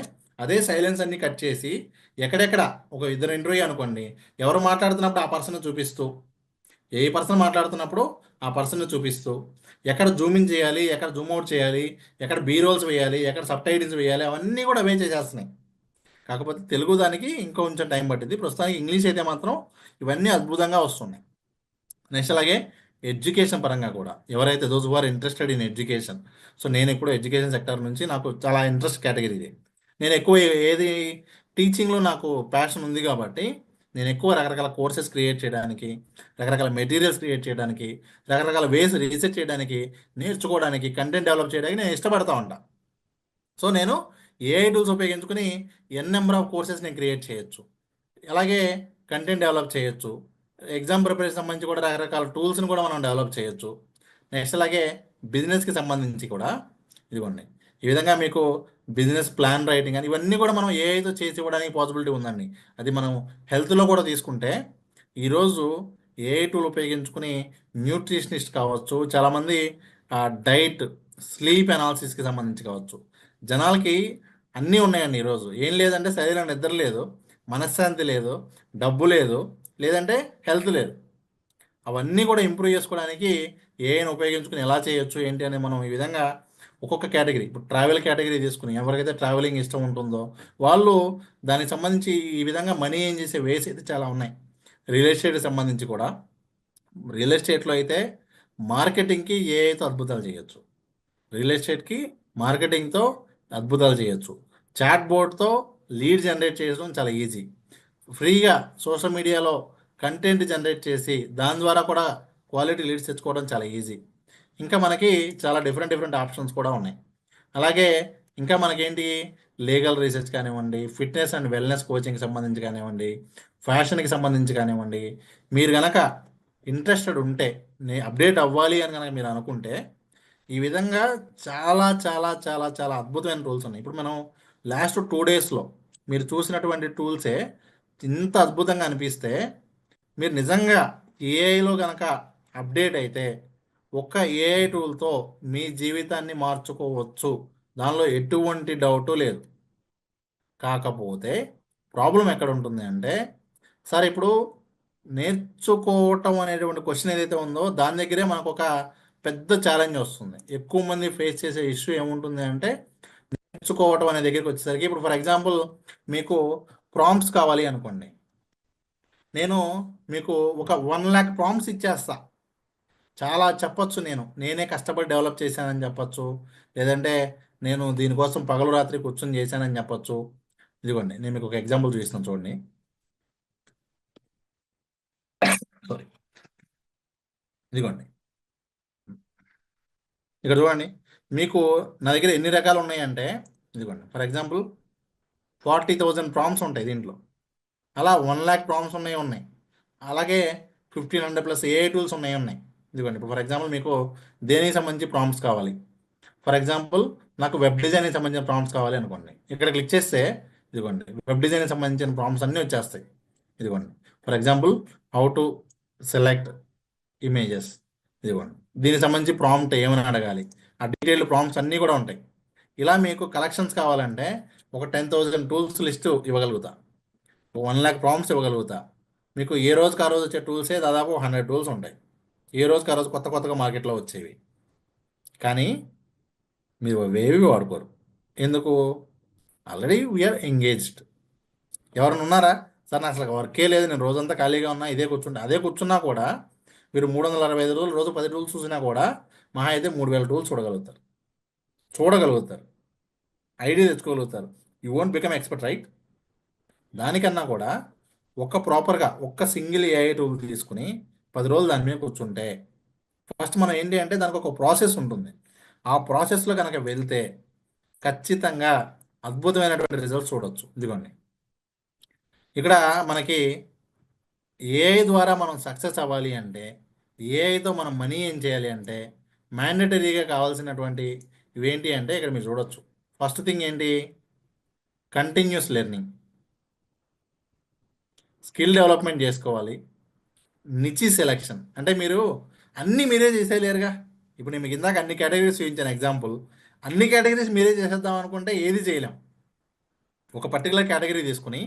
అదే సైలెన్స్ అన్ని కట్ చేసి ఎక్కడెక్కడ ఒక ఇద్దరు ఇంటర్వ్యూ అనుకోండి, ఎవరు మాట్లాడుతున్నప్పుడు ఆ పర్సన్ చూపిస్తూ, ఏ పర్సన్ మాట్లాడుతున్నప్పుడు ఆ పర్సన్ చూపిస్తూ, ఎక్కడ జూమింగ్ చేయాలి, ఎక్కడ జూమ్ అవుట్ చేయాలి, ఎక్కడ బీ రోల్స్ వేయాలి, ఎక్కడ సబ్ టైటిల్స్ వేయాలి, అవన్నీ కూడా అవే చేసేస్తున్నాయి. కాకపోతే తెలుగు దానికి ఇంకొంచెం టైం పట్టింది. ప్రస్తుతానికి ఇంగ్లీష్ అయితే మాత్రం ఇవన్నీ అద్భుతంగా వస్తున్నాయి. నెక్స్ట్ అలాగే ఎడ్యుకేషన్ పరంగా కూడా ఎవరైతే those who are interested in education, so నేను ఇప్పుడు ఎడ్యుకేషన్ సెక్టర్ నుంచి నాకు చాలా ఇంట్రెస్ట్ కేటగిరీ ఇది. నేను ఎక్కువ ఏది టీచింగ్లో నాకు ప్యాషన్ ఉంది కాబట్టి నేను ఎక్కువ రకరకాల కోర్సెస్ క్రియేట్ చేయడానికి, రకరకాల మెటీరియల్స్ క్రియేట్ చేయడానికి, రకరకాల వేస్ రీసెర్చ్ చేయడానికి, నేర్చుకోవడానికి, కంటెంట్ డెవలప్ చేయడానికి నేను ఇష్టపడతా ఉంటా. సో నేను ఏఐ టూల్స్ ఉపయోగించుకుని నెంబర్ ఆఫ్ కోర్సెస్ నేను క్రియేట్ చేయొచ్చు. అలాగే కంటెంట్ డెవలప్ చేయొచ్చు. ఎగ్జామ్ ప్రిపరేషన్ సంబంధించి కూడా రకరకాల టూల్స్ని కూడా మనం డెవలప్ చేయొచ్చు. నెక్స్ట్ అలాగే బిజినెస్కి సంబంధించి కూడా ఇదిగోండి ఈ విధంగా మీకు బిజినెస్ ప్లాన్ రైటింగ్ అని ఇవన్నీ కూడా మనం ఏఐతో చేసి ఇవ్వడానికి పాసిబిలిటీ ఉందండి. అది మనం హెల్త్లో కూడా తీసుకుంటే ఈరోజు ఏఐ టూల్ ఉపయోగించుకుని న్యూట్రిషనిస్ట్ కావచ్చు, చాలామంది డైట్ స్లీప్ అనాలిసిస్కి సంబంధించి కావచ్చు, జనాలకి అన్నీ ఉన్నాయండి. ఈరోజు ఏం లేదంటే శరీరం నిద్ర లేదు, మనశ్శాంతి లేదు, డబ్బు లేదు, లేదంటే హెల్త్ లేదు. అవన్నీ కూడా ఇంప్రూవ్ చేసుకోవడానికి ఏఐని ఉపయోగించుకుని ఎలా చేయొచ్చు ఏంటి అని మనం ఈ విధంగా ఒక్కొక్క కేటగిరీ, ఇప్పుడు ట్రావెల్ కేటగిరీ తీసుకుని ఎవరికైతే ట్రావెలింగ్ ఇష్టం ఉంటుందో వాళ్ళు దానికి సంబంధించి ఈ విధంగా మనీ ఏం చేసే వేస్ అయితే చాలా ఉన్నాయి. రియల్ ఎస్టేట్కి సంబంధించి కూడా రియల్ ఎస్టేట్లో అయితే మార్కెటింగ్కి ఏఐతో అద్భుతాలు చేయొచ్చు. రియల్ ఎస్టేట్కి మార్కెటింగ్తో అద్భుతాలు చేయొచ్చు. చాట్ బోర్డ్తో లీడ్ జనరేట్ చేయడం చాలా ఈజీ. ఫ్రీగా సోషల్ మీడియాలో కంటెంట్ జనరేట్ చేసి దాని ద్వారా కూడా క్వాలిటీ లీడ్స్ తెచ్చుకోవడం చాలా ఈజీ. ఇంకా మనకి చాలా డిఫరెంట్ ఆప్షన్స్ కూడా ఉన్నాయి. అలాగే ఇంకా మనకేంటి లీగల్ రీసెర్చ్ కానివ్వండి, ఫిట్నెస్ అండ్ వెల్నెస్ కోచింగ్కి సంబంధించి కానివ్వండి, ఫ్యాషన్కి సంబంధించి కానివ్వండి, మీరు కనుక ఇంట్రెస్టెడ్ ఉంటే అప్డేట్ అవ్వాలి అని కనుక మీరు అనుకుంటే ఈ విధంగా చాలా చాలా చాలా చాలా అద్భుతమైన టూల్స్ ఉన్నాయి. ఇప్పుడు మనం లాస్ట్ 2 డేస్లో మీరు చూసినటువంటి టూల్సే ఇంత అద్భుతంగా అనిపిస్తే మీరు నిజంగా ఏఐలో కనుక అప్డేట్ అయితే ఒక్క ఏఐ టూల్తో మీ జీవితాన్ని మార్చుకోవచ్చు. దానిలో ఎటువంటి డౌటు లేదు. కాకపోతే ప్రాబ్లం ఎక్కడ ఉంటుంది అంటే సార్ ఇప్పుడు నేర్చుకోవటం అనేటువంటి క్వశ్చన్ ఏదైతే ఉందో దాని దగ్గరే మనకు ఒక పెద్ద ఛాలెంజ్ వస్తుంది. ఎక్కువ మంది ఫేస్ చేసే ఇష్యూ ఏముంటుంది అంటే నేర్చుకోవటం అనే దగ్గరికి వచ్చేసరికి ఇప్పుడు ఫర్ ఎగ్జాంపుల్ మీకు ప్రాంప్ట్స్ కావాలి అనుకోండి, నేను మీకు ఒక 1 lakh ప్రాంప్ట్స్ ఇచ్చేస్తా, చాలా చెప్పొచ్చు, నేనే కష్టపడి డెవలప్ చేశానని చెప్పొచ్చు, లేదంటే నేను దీనికోసం పగలు రాత్రి కూర్చొని చేశానని చెప్పొచ్చు. ఇదిగోండి నేను మీకు ఒక ఎగ్జాంపుల్ చూపిస్తాను చూడండి. సారీ, ఇదిగోండి ఇక్కడ చూడండి మీకు నా దగ్గర ఎన్ని రకాలు ఉన్నాయంటే ఇదిగోండి ఫర్ ఎగ్జాంపుల్ 40,000 ప్రాంప్ట్స్ ఉంటాయి దీంట్లో. అలా 1 lakh ప్రాంప్ట్స్ ఉన్నాయి. అలాగే 1500+ ఏఐ టూల్స్ ఉన్నాయి. ఇదిగోండి ఇప్పుడు ఫర్ ఎగ్జాంపుల్ మీకు దేనికి సంబంధించి ప్రాంప్ట్స్ కావాలి, ఫర్ ఎగ్జాంపుల్ నాకు వెబ్ డిజైన్కి సంబంధించిన ప్రాంప్ట్స్ కావాలి అనుకోండి, ఇక్కడ క్లిక్ చేస్తే ఇదిగోండి వెబ్ డిజైన్కి సంబంధించిన ప్రాంప్ట్స్ అన్నీ వచ్చేస్తాయి. ఇదిగోండి for example how to select images, ఇదిగోండి దీనికి సంబంధించి ప్రాంప్ట్ ఏమైనా అడగాలి, ఆ డీటెయిల్డ్ ప్రాంప్ట్స్ అన్నీ కూడా ఉంటాయి. ఇలా మీకు కలెక్షన్స్ కావాలంటే ఒక 10,000 టూల్స్ లిస్ట్ ఇవ్వగలుగుతా, 1 lakh ప్రాంప్ట్స్ ఇవ్వగలుగుతా. మీకు ఏ రోజుకి ఆ రోజు వచ్చే టూల్సే దాదాపు 100 టూల్స్ ఉంటాయి. ఏ రోజుకి ఆ రోజు కొత్తగా మార్కెట్లో వచ్చేవి. కానీ మీరు అవేవి వాడుకోరు. ఎందుకు? Already we're engaged. ఎవరైనా ఉన్నారా సార్ నాకు అసలు వర్కే లేదు, నేను రోజంతా ఖాళీగా ఉన్నా ఇదే కూర్చుంటా, అదే కూర్చున్నా కూడా మీరు 365 రోజులు రోజు 10 టూల్స్ చూసినా కూడా మహా అయితే 3,000 టూల్స్ చూడగలుగుతారు, ఐడియా తెచ్చుకోగలుగుతారు. You won't become expert, right? దానికన్నా కూడా ప్రాపర్గా ఒక్క సింగిల్ ఏఐ టూల్ తీసుకుని 10 రోజులు దాని మీద కూర్చుంటే ఫస్ట్ మనం ఏంటి అంటే దానికి ఒక ప్రాసెస్ ఉంటుంది. ఆ ప్రాసెస్లో కనుక వెళ్తే ఖచ్చితంగా అద్భుతమైనటువంటి రిజల్ట్స్ చూడవచ్చు. ఇదిగోండి ఇక్కడ మనకి ఏఐ ద్వారా మనం సక్సెస్ అవ్వాలి అంటే, ఏఐతో మనం మనీ ఏం చేయాలి అంటే మ్యాండేటరీగా కావాల్సినటువంటి ఇవేంటి అంటే ఇక్కడ మీరు చూడొచ్చు. ఫస్ట్ థింగ్ ఏంటి? కంటిన్యూస్ లెర్నింగ్, స్కిల్ డెవలప్మెంట్ చేసుకోవాలి. నిచి సెలెక్షన్ అంటే మీరు అన్నీ మీరే చేసేయలేరుగా. ఇప్పుడు నేను మీకు ఇందాక అన్ని కేటగిరీస్ చూపించాను ఎగ్జాంపుల్, అన్ని కేటగిరీస్ మీరే చేసేద్దాం అనుకుంటే ఏది చేయలేం. ఒక పర్టికులర్ కేటగిరీ తీసుకుని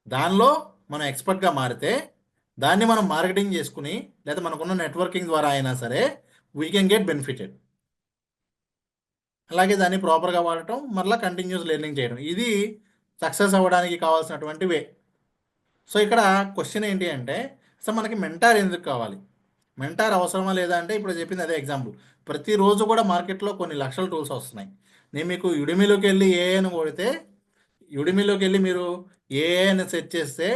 దానిలో మనం ఎక్స్పర్ట్గా మారితే దాన్ని మనం మార్కెటింగ్ చేసుకుని లేదా మనకున్న నెట్వర్కింగ్ ద్వారా అయినా సరే వీ కెన్ గెట్ బెనిఫిటెడ్. అలాగే దాన్ని ప్రాపర్గా వాడటం, మరలా కంటిన్యూస్ లెర్నింగ్ చేయడం, ఇది సక్సెస్ అవ్వడానికి కావాల్సినటువంటి వే. సో ఇక్కడ క్వశ్చన్ ఏంటి అంటే అసలు మనకి మెంటార్ ఎందుకు కావాలి, మెంటార్ అవసరమా లేదా అంటే ఇప్పుడు చెప్పింది అదే ఎగ్జాంపుల్. ప్రతిరోజు కూడా మార్కెట్లో కొన్ని లక్షల టూల్స్ వస్తున్నాయి. నేను మీకు యుడిమిలోకి వెళ్ళి ఏఐని కొడితే, యుడిమిలోకి వెళ్ళి మీరు ఏఐని సెర్చ్ చేస్తే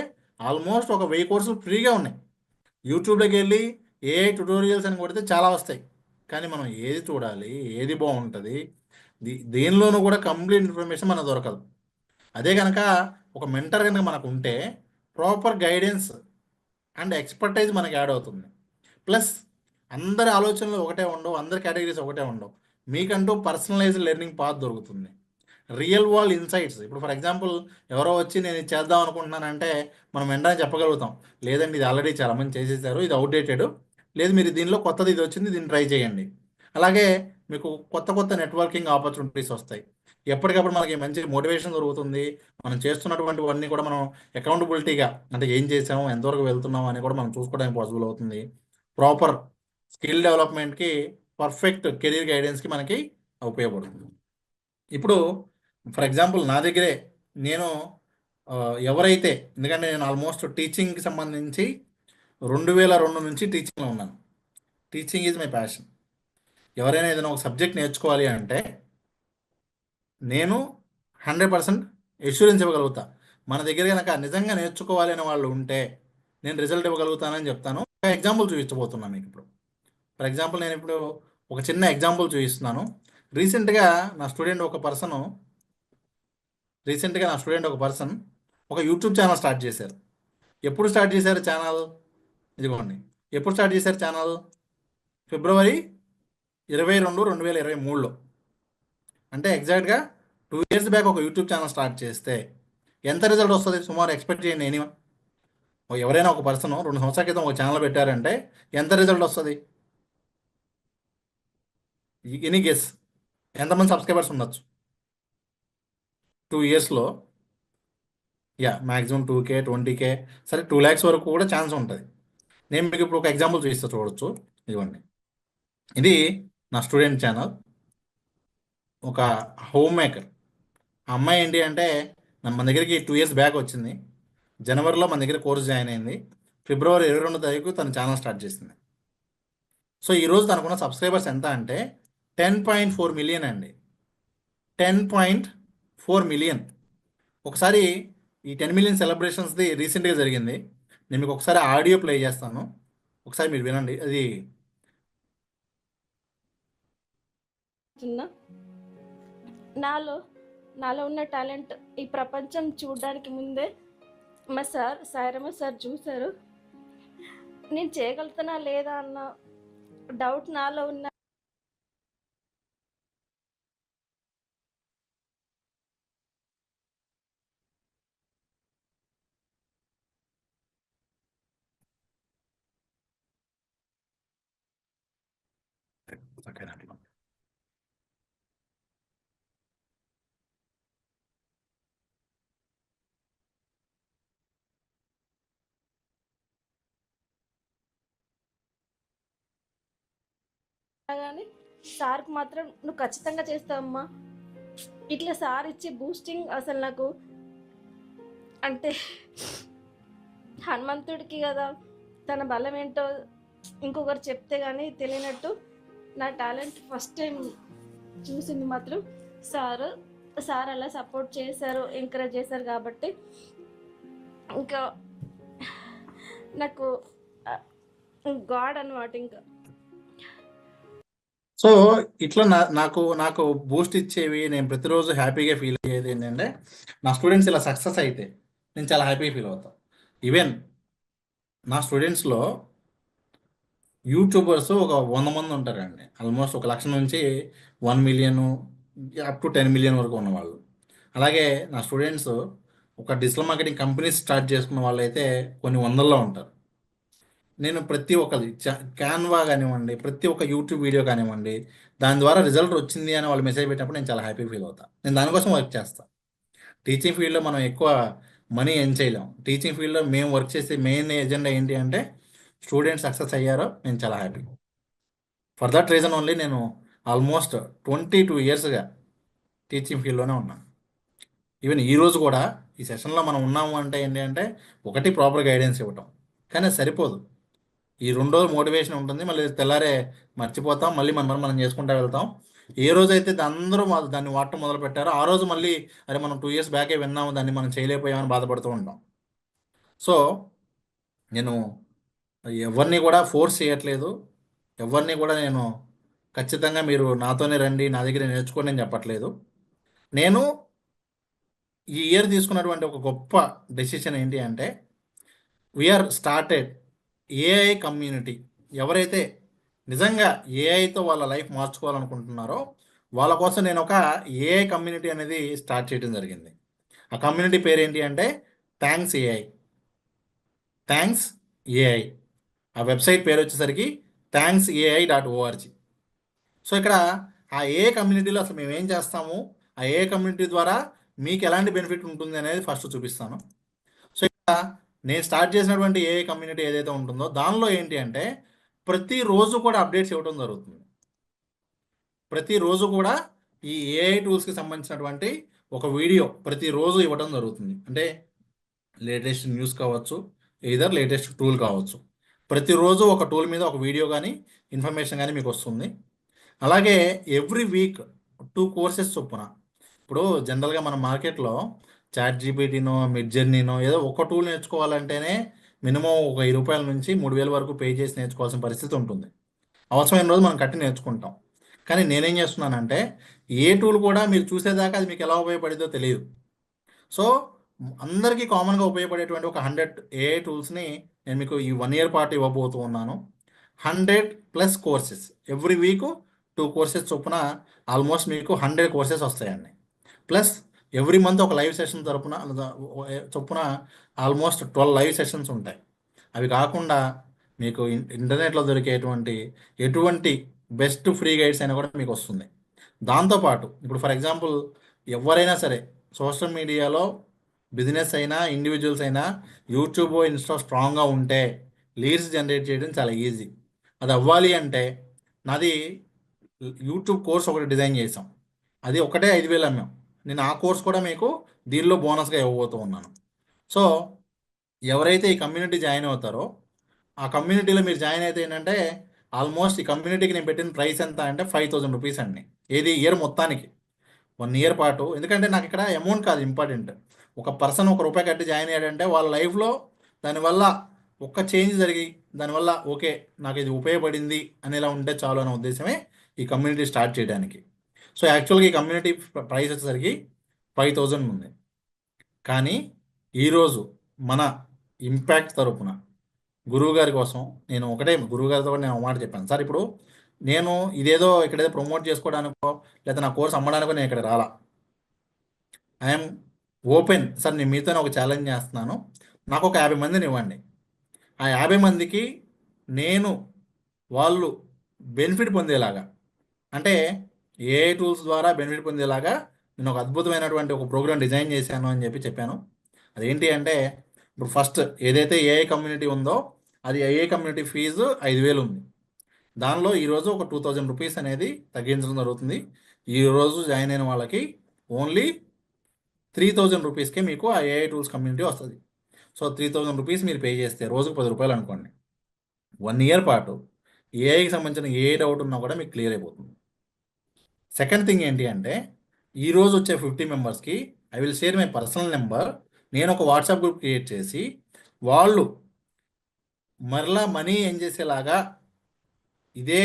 ఆల్మోస్ట్ ఒక 1000 కోర్సులు ఫ్రీగా ఉన్నాయి. యూట్యూబ్లోకి వెళ్ళి ఏఐ ట్యుటోరియల్స్ అని కొడితే చాలా వస్తాయి. కానీ మనం ఏది చూడాలి, ఏది బాగుంటుంది, దేనిలోనూ కూడా కంప్లీట్ ఇన్ఫర్మేషన్ మనకు దొరకదు. అదే కనుక ఒక మెంటర్ కనుక మనకు ఉంటే ప్రాపర్ గైడెన్స్ అండ్ ఎక్స్పర్టైజ్ మనకి యాడ్ అవుతుంది. ప్లస్ అందరి ఆలోచనలు ఒకటే ఉండవు, అందరి కేటగిరీస్ ఒకటే ఉండవు. మీకంటూ పర్సనలైజ్డ్ లెర్నింగ్ పాత్ దొరుకుతుంది. రియల్ వరల్డ్ ఇన్సైట్స్, ఇప్పుడు ఫర్ ఎగ్జాంపుల్ ఎవరో వచ్చి నేను ఇది చేద్దాం అనుకుంటున్నానంటే మనం వెంటనే చెప్పగలుగుతాం, లేదండి ఇది ఆల్రెడీ చాలామంది చేసేసారు, ఇది అవుట్డేటెడ్, లేదు మీరు దీనిలో కొత్తది ఇది వచ్చింది, దీన్ని ట్రై చేయండి. అలాగే మీకు కొత్త కొత్త నెట్వర్కింగ్ ఆపర్చునిటీస్ వస్తాయి. ఎప్పటికప్పుడు మనకి మంచి మోటివేషన్ దొరుకుతుంది. మనం చేస్తున్నటువంటివన్నీ కూడా మనం అకౌంటబిలిటీగా, అంటే ఏం చేసాము, ఎంతవరకు వెళ్తున్నాం అని కూడా మనం చూసుకోవడానికి పాసిబుల్ అవుతుంది. ప్రాపర్ స్కిల్ డెవలప్మెంట్కి, పర్ఫెక్ట్ కెరీర్ గైడెన్స్కి మనకి ఉపయోగపడుతుంది. ఇప్పుడు ఫర్ ఎగ్జాంపుల్ నా దగ్గరే నేను ఎవరైతే, ఎందుకంటే నేను ఆల్మోస్ట్ టీచింగ్కి సంబంధించి 2002 నుంచి టీచింగ్లో ఉన్నాను. Teaching is my passion. ఎవరైనా ఏదైనా ఒక సబ్జెక్ట్ నేర్చుకోవాలి అంటే నేను 100% ఎష్యూరెన్స్ ఇవ్వగలుగుతా. మన దగ్గర కనుక నిజంగా నేర్చుకోవాలి అనే వాళ్ళు ఉంటే నేను రిజల్ట్ ఇవ్వగలుగుతానని చెప్తాను. ఒక ఎగ్జాంపుల్ చూపించబోతున్నాను మీకు ఇప్పుడు. ఫర్ ఎగ్జాంపుల్ నేను ఇప్పుడు ఒక చిన్న ఎగ్జాంపుల్ చూపిస్తున్నాను. రీసెంట్గా నా స్టూడెంట్ ఒక పర్సన్ ఒక యూట్యూబ్ ఛానల్ స్టార్ట్ చేశారు. ఎప్పుడు స్టార్ట్ చేశారు ఛానల్? ఇదిగోండి. ఎప్పుడు స్టార్ట్ చేశారు ఛానల్? ఫిబ్రవరి 22, 2023లో. అంటే ఎగ్జాక్ట్గా 2 years బ్యాక్ ఒక యూట్యూబ్ ఛానల్ స్టార్ట్ చేస్తే ఎంత రిజల్ట్ వస్తుంది సుమారు ఎక్స్పెక్ట్ చేయండి. ఎవరైనా ఒక పర్సన్ 2 సంవత్సరాల క్రితం ఒక ఛానల్ పెట్టారంటే ఎంత రిజల్ట్ వస్తుంది? ఎనీ గెస్, ఎంతమంది సబ్స్క్రైబర్స్ ఉండొచ్చు 2 yearsలో? మ్యాక్సిమం 2K, 20K, సరే 2 lakhs వరకు కూడా ఛాన్స్ ఉంటుంది. నేను మీకు ఇప్పుడు ఒక ఎగ్జాంపుల్ చూపిస్తా, చూడొచ్చు. ఇదిగోండి, ఇది నా స్టూడెంట్ ఛానల్. ఒక హోమ్ మేకర్. ఆ అమ్మాయి ఏంటి అంటే మన దగ్గరికి 2 years బ్యాక్ వచ్చింది. జనవరిలో మన దగ్గర కోర్స్ జాయిన్ అయింది. ఫిబ్రవరి 22వ తారీఖు తన ఛానల్ స్టార్ట్ చేసింది. సో ఈరోజు తనకున్న సబ్స్క్రైబర్స్ ఎంత అంటే 10.4 million అండి. 10.4 million. ఒకసారి ఈ 10 million సెలబ్రేషన్స్ది రీసెంట్గా జరిగింది. నేను మీకు ఒకసారి ఆడియో ప్లే చేస్తాను, ఒకసారి మీరు వినండి. అది నాలో ఉన్న టాలెంట్ ఈ ప్రపంచం చూడడానికి ముందే మా సాయిరమ్మ సార్ చూశారు. నేను చేయగలుగుతానా లేదా అన్న డౌట్ నాలో ఉన్న కానీ సార్కి మాత్రం నువ్వు ఖచ్చితంగా చేస్తావమ్మా, ఇట్లా సార్ ఇచ్చే బూస్టింగ్ అసలు నాకు అంటే హనుమంతుడికి కదా తన బలం ఏంటో ఇంకొకరు చెప్తే కానీ తెలియనట్టు నా టాలెంట్ ఫస్ట్ టైం చూసింది మాత్రం సార్ అలా సపోర్ట్ చేశారు, ఎంకరేజ్ చేశారు. కాబట్టి ఇంకా నాకు గాడ్ అన్నమాట. ఇంకా సో ఇట్లా నాకు బూస్ట్ ఇచ్చేవి, నేను ప్రతిరోజు హ్యాపీగా ఫీల్ అయ్యేది ఏంటంటే నా స్టూడెంట్స్ ఇలా సక్సెస్ అయితే నేను చాలా హ్యాపీగా ఫీల్ అవుతాను. ఈవెన్ నా స్టూడెంట్స్లో యూట్యూబర్స్ ఒక 100 మంది ఉంటారండి. ఆల్మోస్ట్ 1 లక్ష నుంచి 1 million అప్ టు 10 million వరకు ఉన్నవాళ్ళు. అలాగే నా స్టూడెంట్స్ ఒక డిజిటల్ మార్కెటింగ్ కంపెనీస్ స్టార్ట్ చేసుకున్న వాళ్ళు అయితే కొన్ని వందల్లో ఉంటారు. నేను ప్రతి ఒక్కరి క్యాన్వా కానివ్వండి, ప్రతి ఒక్క యూట్యూబ్ వీడియో కానివ్వండి, దాని ద్వారా రిజల్ట్ వచ్చింది అని వాళ్ళు మెసేజ్ పెట్టినప్పుడు నేను చాలా హ్యాపీ ఫీల్ అవుతాను. నేను దానికోసం వర్క్ చేస్తాను. టీచింగ్ ఫీల్డ్లో మనం ఎక్కువ మనీ ఎర్న్ చేయలేం. టీచింగ్ ఫీల్డ్లో మేము వర్క్ చేసే మెయిన్ ఎజెండా ఏంటి అంటే స్టూడెంట్స్ సక్సెస్ అయ్యారో నేను చాలా happy. For that reason only నేను ఆల్మోస్ట్ 22 yearsగా టీచింగ్ ఫీల్డ్లోనే ఉన్నాను. ఈవెన్ ఈరోజు కూడా ఈ సెషన్లో మనం ఉన్నాము అంటే ఏంటి అంటే ఒకటి ప్రాపర్ గైడెన్స్ ఇవ్వటం, కానీ అది సరిపోదు. ఈ 2 రోజులు మోటివేషన్ ఉంటుంది, మళ్ళీ తెల్లారే మర్చిపోతాం, మళ్ళీ మనం చేసుకుంటూ వెళ్తాం. ఏ రోజైతే అందరూ దాన్ని వాడటం మొదలు పెట్టారో ఆ రోజు మళ్ళీ అరే మనం 2 years బ్యాకే విన్నాము, దాన్ని మనం చేయలేకపోయామని బాధపడుతూ ఉంటాం. సో నేను ఎవరిని కూడా ఫోర్స్ చేయట్లేదు, ఎవరిని కూడా నేను ఖచ్చితంగా మీరు నాతోనే రండి, నా దగ్గర నేర్చుకోండి అని చెప్పట్లేదు. నేను ఈ ఇయర్ తీసుకున్నటువంటి ఒక గొప్ప డెసిషన్ ఏంటి అంటే వీఆర్ స్టార్టెడ్ ఏఐ కమ్యూనిటీ. ఎవరైతే నిజంగా ఏఐతో వాళ్ళ లైఫ్ మార్చుకోవాలనుకుంటున్నారో వాళ్ళ కోసం నేను ఒక ఏఐ కమ్యూనిటీ అనేది స్టార్ట్ చేయడం జరిగింది. ఆ కమ్యూనిటీ పేరు ఏంటి అంటే థ్యాంక్స్ ఏఐ. Thanks AI. ఆ వెబ్సైట్ పేరు వచ్చేసరికి thanksai.org. సో ఇక్కడ ఆ ఏఐ కమ్యూనిటీలో అసలు మేము ఏం చేస్తాము, ఆ ఏఐ కమ్యూనిటీ ద్వారా మీకు ఎలాంటి బెనిఫిట్ ఉంటుంది అనేది ఫస్ట్ చూపిస్తాను. సో ఇక్కడ నేను స్టార్ట్ చేసినటువంటి ఏఐ కమ్యూనిటీ ఏదైతే ఉంటుందో దానిలో ఏంటి అంటే ప్రతిరోజు కూడా అప్డేట్స్ ఇవ్వడం జరుగుతుంది. ప్రతిరోజు కూడా ఈ ఏఐ టూల్స్కి సంబంధించినటువంటి ఒక వీడియో ప్రతిరోజు ఇవ్వడం జరుగుతుంది. అంటే లేటెస్ట్ న్యూస్ కావచ్చు, ఏదర్ లేటెస్ట్ టూల్ కావచ్చు. ప్రతిరోజు ఒక టూల్ మీద ఒక వీడియో కానీ ఇన్ఫర్మేషన్ కానీ మీకు వస్తుంది. అలాగే ఎవ్రీ వీక్ 2 కోర్సెస్ చొప్పున. ఇప్పుడు జనరల్గా మన మార్కెట్లో చాట్ జీపీటీనో మిడ్ జర్నీనో ఏదో ఒక టూల్ నేర్చుకోవాలంటేనే మినిమం ఒక 1000 రూపాయల నుంచి 3000 వరకు పే చేసి నేర్చుకోవాల్సిన పరిస్థితి ఉంటుంది. అవసరమైన రోజు మనం కట్టి నేర్చుకుంటాం. కానీ నేనేం చేస్తున్నానంటే ఏ టూల్ కూడా మీరు చూసేదాకా అది మీకు ఎలా ఉపయోగపడిద్దో తెలియదు. సో అందరికీ కామన్గా ఉపయోగపడేటువంటి ఒక 100 ఏఐ టూల్స్ని నేను మీకు ఈ 1 year పాటు ఇవ్వబోతూ ఉన్నాను. 100+ కోర్సెస్. ఎవ్రీ వీక్ 2 కోర్సెస్ చొప్పున ఆల్మోస్ట్ మీకు 100 కోర్సెస్ వస్తాయండి. ప్లస్ ఎవ్రీ మంత్ ఒక లైవ్ సెషన్ చొప్పున ఆల్మోస్ట్ 12 లైవ్ సెషన్స్ ఉంటాయి. అవి కాకుండా మీకు ఇంటర్నెట్లో దొరికేటువంటి ఎటువంటి బెస్ట్ ఫ్రీ గైడ్స్ అయినా కూడా మీకు వస్తుంది. దాంతోపాటు ఇప్పుడు ఫర్ ఎగ్జాంపుల్ ఎవరైనా సరే సోషల్ మీడియాలో బిజినెస్ అయినా ఇండివిజువల్స్ అయినా యూట్యూబ్ ఇన్స్టా స్ట్రాంగ్గా ఉంటే లీడ్స్ జనరేట్ చేయడం చాలా ఈజీ. అది అవ్వాలి అంటే నాది యూట్యూబ్ కోర్స్ ఒకటి డిజైన్ చేసాం. అది ఒకటే 5000 అమ్మాం. నేను ఆ కోర్స్ కూడా మీకు దీనిలో బోనస్గా ఇవ్వబోతూ ఉన్నాను. సో ఎవరైతే ఈ కమ్యూనిటీ జాయిన్ అవుతారో ఆ కమ్యూనిటీలో మీరు జాయిన్ అయితే ఏంటంటే ఆల్మోస్ట్ ఈ కమ్యూనిటీకి నేను పెట్టిన ప్రైస్ ఎంత అంటే 5000 రూపీస్ అండి. ఏది ఇయర్ మొత్తానికి 1 year పాటు. ఎందుకంటే నాకు ఇక్కడ అమౌంట్ కాదు ఇంపార్టెంట్. ఒక పర్సన్ ₹1 కట్టి జాయిన్ అయ్యాడంటే వాళ్ళ లైఫ్లో దానివల్ల ఒక్క చేంజ్ జరిగి దానివల్ల ఓకే నాకు ఇది ఉపయోగపడింది అనేలా ఉంటే చాలు అనే ఉద్దేశమే ఈ కమ్యూనిటీ స్టార్ట్ చేయడానికి. సో యాక్చువల్గా ఈ కమ్యూనిటీ ప్రైస్ వచ్చేసరికి 5000 ఉంది. కానీ ఈరోజు మన ఇంపాక్ట్ తరపున గురువుగారి కోసం నేను గురువుగారితో కూడా నేను ఒక మాట చెప్పాను. సార్ ఇప్పుడు నేను ఇదేదో ఇక్కడేదో ప్రమోట్ చేసుకోవడానికో లేదా నా కోర్స్ అమ్మడానికో నేను ఇక్కడ రాలా. I'm open. సార్ నేను మీతోనే ఒక ఛాలెంజ్ చేస్తున్నాను. నాకు ఒక 50 మందిని ఇవ్వండి. ఆ 50 మందికి నేను వాళ్ళు బెనిఫిట్ పొందేలాగా, అంటే ఏఐ టూల్స్ ద్వారా బెనిఫిట్ పొందేలాగా నేను ఒక అద్భుతమైనటువంటి ఒక ప్రోగ్రామ్ డిజైన్ చేశాను అని చెప్పాను. అదేంటి అంటే ఇప్పుడు ఫస్ట్ ఏదైతే ఏఐ కమ్యూనిటీ ఉందో అది ఏఐ కమ్యూనిటీ ఫీజు 5000 ఉంది. దానిలో ఈరోజు ఒక 2000 రూపీస్ అనేది తగ్గించడం జరుగుతుంది. ఈరోజు జాయిన్ అయిన వాళ్ళకి ఓన్లీ 3000 రూపీస్కే మీకు ఆ ఏఐ టూల్స్ కమ్యూనిటీ వస్తుంది. సో 3000 రూపీస్ మీరు పే చేస్తే రోజుకు 10 రూపాయలు అనుకోండి. 1 year పాటు ఏఐకి సంబంధించిన ఏ డౌట్ ఉన్నా కూడా మీకు క్లియర్ అయిపోతుంది. సెకండ్ థింగ్ ఏంటి అంటే ఈరోజు వచ్చే 50 మెంబర్స్కి I will share my personal number. నేను ఒక వాట్సాప్ గ్రూప్ క్రియేట్ చేసి వాళ్ళు మరలా మనీ ఏం చేసేలాగా ఇదే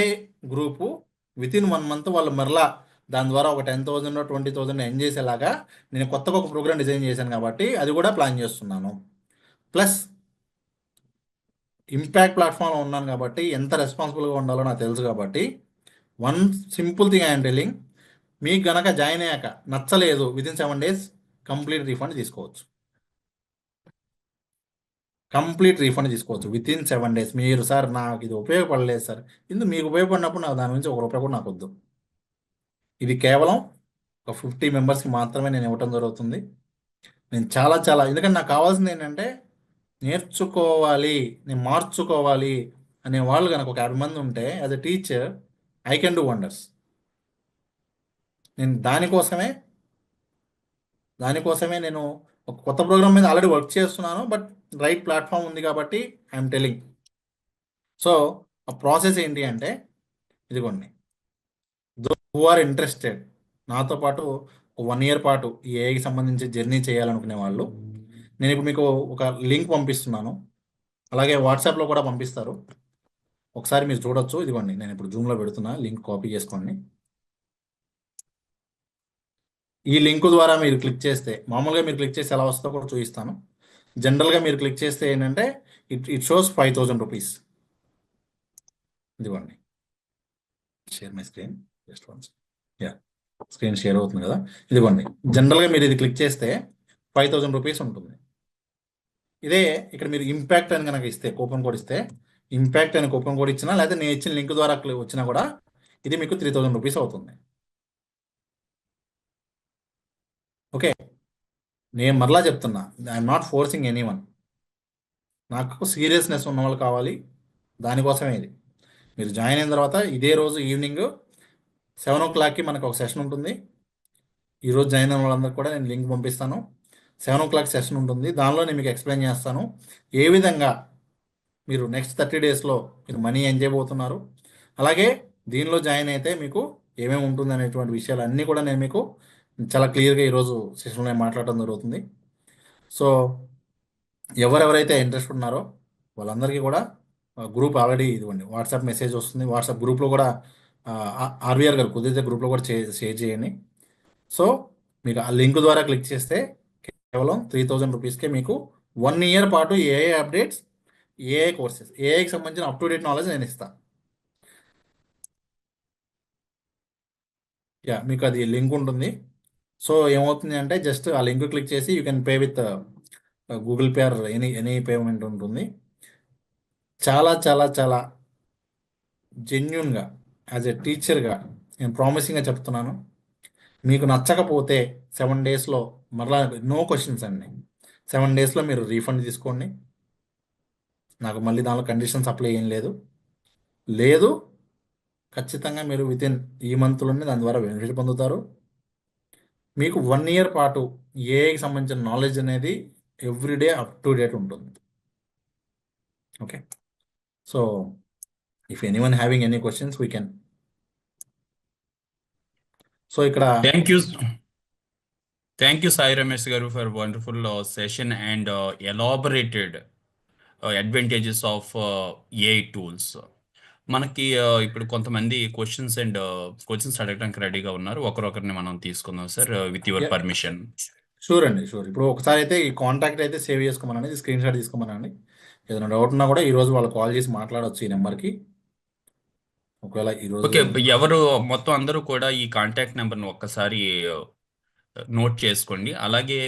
గ్రూపు వితిన్ 1 month వాళ్ళు మరలా దాని ద్వారా ఒక 10,000 20,000 ఎర్న్ చేసేలాగా నేను కొత్తగా ఒక ప్రోగ్రామ్ డిజైన్ చేశాను కాబట్టి అది కూడా ప్లాన్ చేస్తున్నాను. ప్లస్ ఇంపాక్ట్ ప్లాట్ఫామ్లో ఉన్నాను కాబట్టి ఎంత రెస్పాన్సిబుల్గా ఉండాలో నాకు తెలుసు కాబట్టి one simple thing I'm telling, మీకు గనక జాయిన్ అయ్యాక నచ్చలేదు వితిన్ 7 days కంప్లీట్ రీఫండ్ తీసుకోవచ్చు. కంప్లీట్ రీఫండ్ తీసుకోవచ్చు వితిన్ 7 days. మీరు సార్ నాకు ఇది ఉపయోగపడలేదు సార్, ఇందుకు మీకు ఉపయోగపడినప్పుడు నాకు దాని నుంచి ₹1 కూడా నాకు వద్దు. ఇది కేవలం ఒక 50 మెంబర్స్కి మాత్రమే నేను ఇవ్వటం జరుగుతుంది. నేను చాలా ఎందుకంటే నాకు కావాల్సింది ఏంటంటే నేర్చుకోవాలి, నేను మార్చుకోవాలి అనే వాళ్ళు కనుక ఒక 50 మంది ఉంటే as a teacher I can do wonders. నేను దానికోసమే నేను ఒక కొత్త ప్రోగ్రామ్ మీద ఆల్రెడీ వర్క్ చేస్తున్నాను. బట్ రైట్ ప్లాట్ఫామ్ ఉంది కాబట్టి ఐఎమ్ టెలింగ్. సో ఆ ప్రాసెస్ ఏంటి అంటే ఇదిగోండి, హూ ఆర్ ఇంట్రెస్టెడ్ నాతో పాటు 1 year పాటు ఈ ఏఐకి సంబంధించి జర్నీ చేయాలనుకునే వాళ్ళు, నేను ఇప్పుడు మీకు ఒక లింక్ పంపిస్తున్నాను. అలాగే వాట్సాప్లో కూడా పంపిస్తారు, ఒకసారి మీరు చూడొచ్చు. ఇదిగోండి నేను ఇప్పుడు జూమ్లో పెడుతున్నా, లింక్ కాపీ చేసుకోండి. ఈ లింక్ ద్వారా మీరు క్లిక్ చేస్తే మామూలుగా మీరు క్లిక్ చేసి ఎలా వస్తుందో కూడా చూపిస్తాను. జనరల్గా మీరు క్లిక్ చేస్తే ఏంటంటే ఇట్ షోస్ 5,000 రూపీస్. ఇదిగోండి, share my screen just once. Yeah, screen share అవుతుంది కదా. ఇదిగోండి, జనరల్గా మీరు ఇది క్లిక్ చేస్తే 5,000 రూపీస్ ఉంటుంది. ఇదే ఇక్కడ మీరు ఇంపాక్ట్ అని కనుక ఇస్తే, కూపన్ కోడ్ ఇస్తే, ఇంపాక్ట్ అని కూపన్ కోడ్ ఇచ్చినా లేదా నేను ఇచ్చిన లింక్ ద్వారా వచ్చినా కూడా ఇది మీకు 3,000 రూపీస్ అవుతుంది. ఓకే, నేను మరలా చెప్తున్నా, ఐఎమ్ నాట్ ఫోర్సింగ్ ఎనీవన్. నాకు సీరియస్నెస్ ఉన్న వాళ్ళు కావాలి, దానికోసమే ఇది. మీరు జాయిన్ అయిన తర్వాత ఇదే రోజు ఈవినింగ్ 7 o'clockకి మనకు ఒక సెషన్ ఉంటుంది. ఈరోజు జాయిన్ అయిన వాళ్ళందరికీ కూడా నేను లింక్ పంపిస్తాను. 7 o'clock సెషన్ ఉంటుంది. దానిలో నేను మీకు ఎక్స్ప్లెయిన్ చేస్తాను ఏ విధంగా మీరు నెక్స్ట్ 30 daysలో మీరు మనీ ఏం చేయబోతున్నారు, అలాగే దీనిలో జాయిన్ అయితే మీకు ఏమేమి ఉంటుంది అనేటువంటి విషయాలు అన్నీ కూడా నేను మీకు చాలా క్లియర్గా ఈరోజు సెషన్లో మాట్లాడటం జరుగుతుంది. సో ఎవరెవరైతే ఇంట్రెస్ట్ ఉన్నారో వాళ్ళందరికీ కూడా గ్రూప్ ఆల్రెడీ ఇదిగోండి, వాట్సాప్ మెసేజ్ వస్తుంది. వాట్సాప్ గ్రూప్లో కూడా ఆర్వీఆర్ గారు కుదిరితే గ్రూప్లో కూడా షేర్ చేయండి. సో మీకు ఆ లింక్ ద్వారా క్లిక్ చేస్తే కేవలం 3,000 రూపీస్కే మీకు 1 year పాటు ఏఐ అప్డేట్స్, ఏఐ కోర్సెస్, ఏఐకి సంబంధించిన అప్ టు డేట్ నాలెడ్జ్ నేను ఇస్తాను. యా, మీకు అది లింక్ ఉంటుంది. సో ఏమవుతుంది అంటే జస్ట్ ఆ లింక్ క్లిక్ చేసి you can pay with Google pay or any payment ఉంటుంది. చాలా చాలా చాలా జెన్యున్గా యాజ్ ఎ టీచర్గా నేను ప్రామిసింగ్గా చెప్తున్నాను. మీకు నచ్చకపోతే 7 daysలో మరలా నో క్వశ్చన్స్ అండి. 7 daysలో మీరు రీఫండ్ తీసుకోండి. నాకు మళ్ళీ దానిలో కండిషన్స్ అప్లై ఏం లేదు. ఖచ్చితంగా మీరు వితిన్ ఈ మంత్లోనే దాని ద్వారా బెనిఫిట్ పొందుతారు. మీకు 1 year పాటు ఏఐకి సంబంధించిన నాలెడ్జ్ అనేది ఎవ్రీడే అప్ టు డేట్ ఉంటుంది. Okay, so if anyone having any questions we can. So ఇక్కడ థ్యాంక్ యూ సాయి రమేష్ గారు for wonderful session and elaborated advantages of AI tools. మనకి ఇప్పుడు కొంతమంది క్వశ్చన్స్ అడగడానికి రెడీగా ఉన్నారు. ఒకరిని మనం తీసుకుందాం sir, with your permission. Sure అండి, షూర్. ఇప్పుడు ఒకసారి అయితే ఈ కాంటాక్ట్ అయితే సేవ్ చేసుకోమనండి, స్క్రీన్ షాట్ తీసుకోమనండి. ఏదైనా డౌట్ ఉన్నా కూడా ఈరోజు వాళ్ళు కాల్ చేసి మాట్లాడవచ్చు ఈ నెంబర్కి. ఒకవేళ ఈరోజు ఓకే, ఎవరు మొత్తం అందరూ కూడా ఈ కాంటాక్ట్ నెంబర్ని ఒక్కసారి నోట్ చేసుకోండి. అలాగే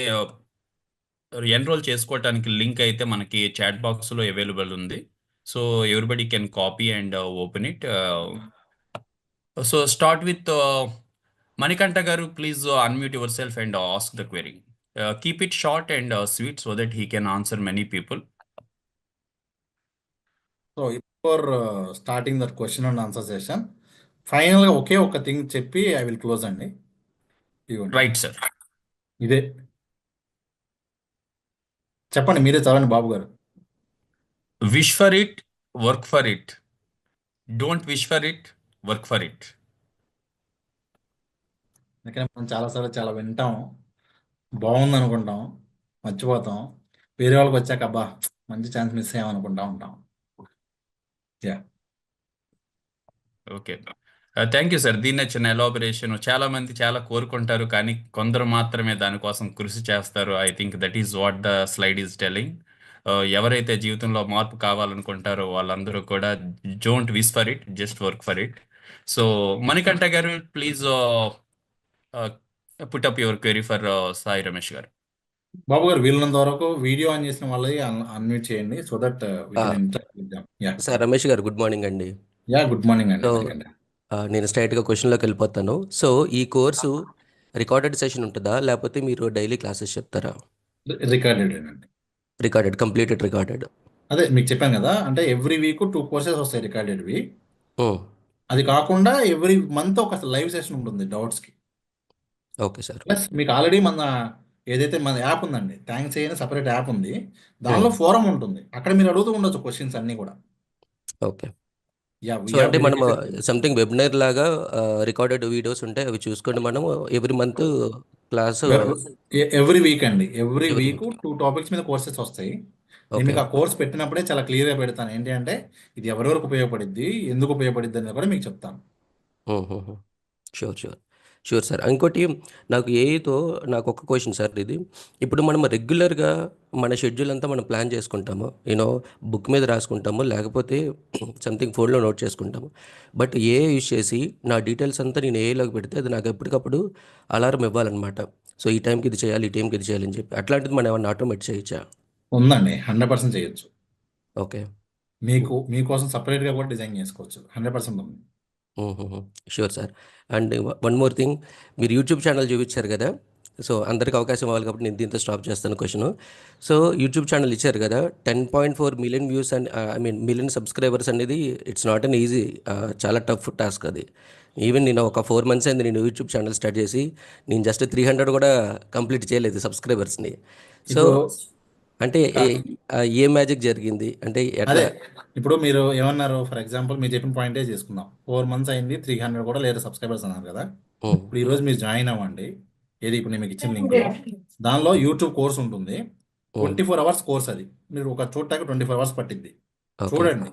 ఎన్రోల్ చేసుకోవడానికి లింక్ అయితే మనకి చాట్ బాక్స్లో అవైలబుల్ ఉంది. So everybody can copy and open it. So start with Manikanta గారు, please unmute yourself and ask the query. Keep it short and sweet so that he can answer many people. So before starting that question and answer session, ఫైనల్గా ఒకే ఒక thing చెప్పి I will close అండి. ఇవ్వండి, Right, sir. ఇదే చెప్పండి, మీరే చదవండి బాబు గారు. Wish for it, work for it. Don't wish for it, work for it. ఎందుకంటే మనం చాలాసార్లు చాలా వింటాం, బాగుంది అనుకుంటాం, మర్చిపోతాం. వేరే వాళ్ళకి వచ్చాక అబ్బా మంచి ఛాన్స్ మిస్ అయ్యామనుకుంటా ఉంటాం. Yeah, okay, thank you sir. దీన్ని చిన్న ఎలాబరేషన్. చాలా మంది చాలా కోరుకుంటారు, కానీ కొందరు మాత్రమే దానికోసం కృషి చేస్తారు. I think that is what the slide is telling. ఎవరైతే జీవితంలో మార్పు కావాలనుకుంటారో వాళ్ళందరూ కూడా don't wish for it, just work for it. So Manikanta గారు, please put up your query for Sai Ramesh గారు. బాబు గారు వీళ్ళంత వరకు వీడియో ఆన్ చేసిన వాళ్ళది అన్మ్యూట్ చేయండి so that yeah. Sir Ramesh గారు గుడ్ మార్నింగ్ అండి. యా, గుడ్ మార్నింగ్ అండి. సో మణికంఠ. నేను స్ట్రైట్గా క్వశ్చన్లోకి వెళ్ళిపోతాను. సో ఈ కోర్సు రికార్డెడ్ సెషన్ ఉంటుందా, లేకపోతే మీరు డైలీ క్లాసెస్ చెప్తారా? రికార్డెడ్ అండి. Recorded, completed recorded. అదే మీకు చెప్పాను కదా, అంటే ఎవ్రీ వీక్ 2 courses వస్తాయి రికార్డెడ్వి. అది కాకుండా ఎవ్రీ మంత్ ఒక లైవ్ సెషన్ ఉంటుంది డౌట్స్కి. Okay sir. ప్లస్ మీకు ఆల్రెడీ ఏదైతే మన యాప్ ఉందండి, థ్యాంక్స్ అయిన సపరేట్ యాప్ ఉంది, దానిలో ఫోరం ఉంటుంది. అక్కడ మీరు అడుగుతూ ఉండొచ్చు క్వశ్చన్స్ అన్నీ కూడా. ఓకే. యా, సో అంటే మనం సంథింగ్ వెబినార్ లాగా రికార్డెడ్ వీడియోస్ ఉంటాయి, అవి చూసుకొని మనం every month class every week అండి, ఎవ్రీ Every వీక్ 2 topics మీద కోర్సెస్ వస్తాయి. నేను ఓకే. మీకు ఆ కోర్స్ పెట్టినప్పుడే చాలా క్లియర్గా పెడతాను. ఏంటి అంటే ఇది ఎవరెవరికి ఉపయోగపడిద్ది, ఎందుకు ఉపయోగపడిద్ది అనేది కూడా మీకు చెప్తాను. Sure sure. Sure sir. ఇంకోటి నాకు ఏఐతో నాకు ఒక క్వశ్చన్ సార్ ఇది. ఇప్పుడు మనం రెగ్యులర్‌గా మన షెడ్యూల్ అంతా మనం ప్లాన్ చేసుకుంటాము. బుక్ మీద రాసుకుంటాము. లేకపోతే సంథింగ్ ఫోన్‌లో నోట్ చేసుకుంటాము. బట్ ఏఐ యూజ్ చేసి నా డీటెయిల్స్ అంతా నేను ఏఐలోకి పెడితే అది నాకు ఎప్పటికప్పుడు అలారం ఇవ్వాలన్నమాట. సో, ఈ టైంకి ఇది చేయాలి, ఈ టైంకి ఇది చేయాలి అని చెప్పి. అట్లాంటిది మనం ఏమన్నా ఆటోమేట్ చేయొచ్చా? ఉందండి. 100% చేయొచ్చు. ఓకే. మీకోసం సెపరేట్‌గా కూడా డిజైన్ చేసుకోవచ్చు. 100% ఉంది. Sure sir. And one more thing, మీరు యూట్యూబ్ ఛానల్ చూపించారు కదా! సో, అందరికి అవకాశం ఇవ్వాలి కాబట్టి నేను దీంతో స్టాప్ చేస్తాను క్వెషను. సో, యూట్యూబ్ ఛానల్ ఇచ్చారు కదా! 10.4 million views and million subscribers అనేది ఇట్స్ నాట్ ఎన్ ఈజీ, చాలా టఫ్ టాస్క్ అది. ఈవెన్ నేను ఒక 4 మంత్స్ అయింది నేను యూట్యూబ్ ఛానల్ స్టార్ట్ చేసి. నేను జస్ట్ 300 కూడా కంప్లీట్ చేయలేదు సబ్స్క్రైబర్స్‌ని. సో, ఇప్పుడు అంటే ఏ మ్యాజిక్ జరిగింది? అంటే అదే ఎట్లా? ఇప్పుడు మీరు ఏమన్నారు, ఫర్ ఎగ్జాంపుల్ మీరు చెప్పిన పాయింటే చేసుకుందాం. 4 మంత్స్ అయింది, 300 కూడా లేరు సబ్స్క్రైబర్స్ అన్నారు కదా! హ్మ్. ఇప్పుడు ఈరోజు మీరు జాయిన్ అవ్వండి. ఏది ఇప్పుడు నేను మీకు ఇచ్చిన లింక్ దానిలో యూట్యూబ్ కోర్స్ ఉంటుంది. 24 అవర్స్ కోర్స్ అది. మీరు ఒక చూడటానికి 24 అవర్స్ పట్టింది. ఓకే. చూడండి.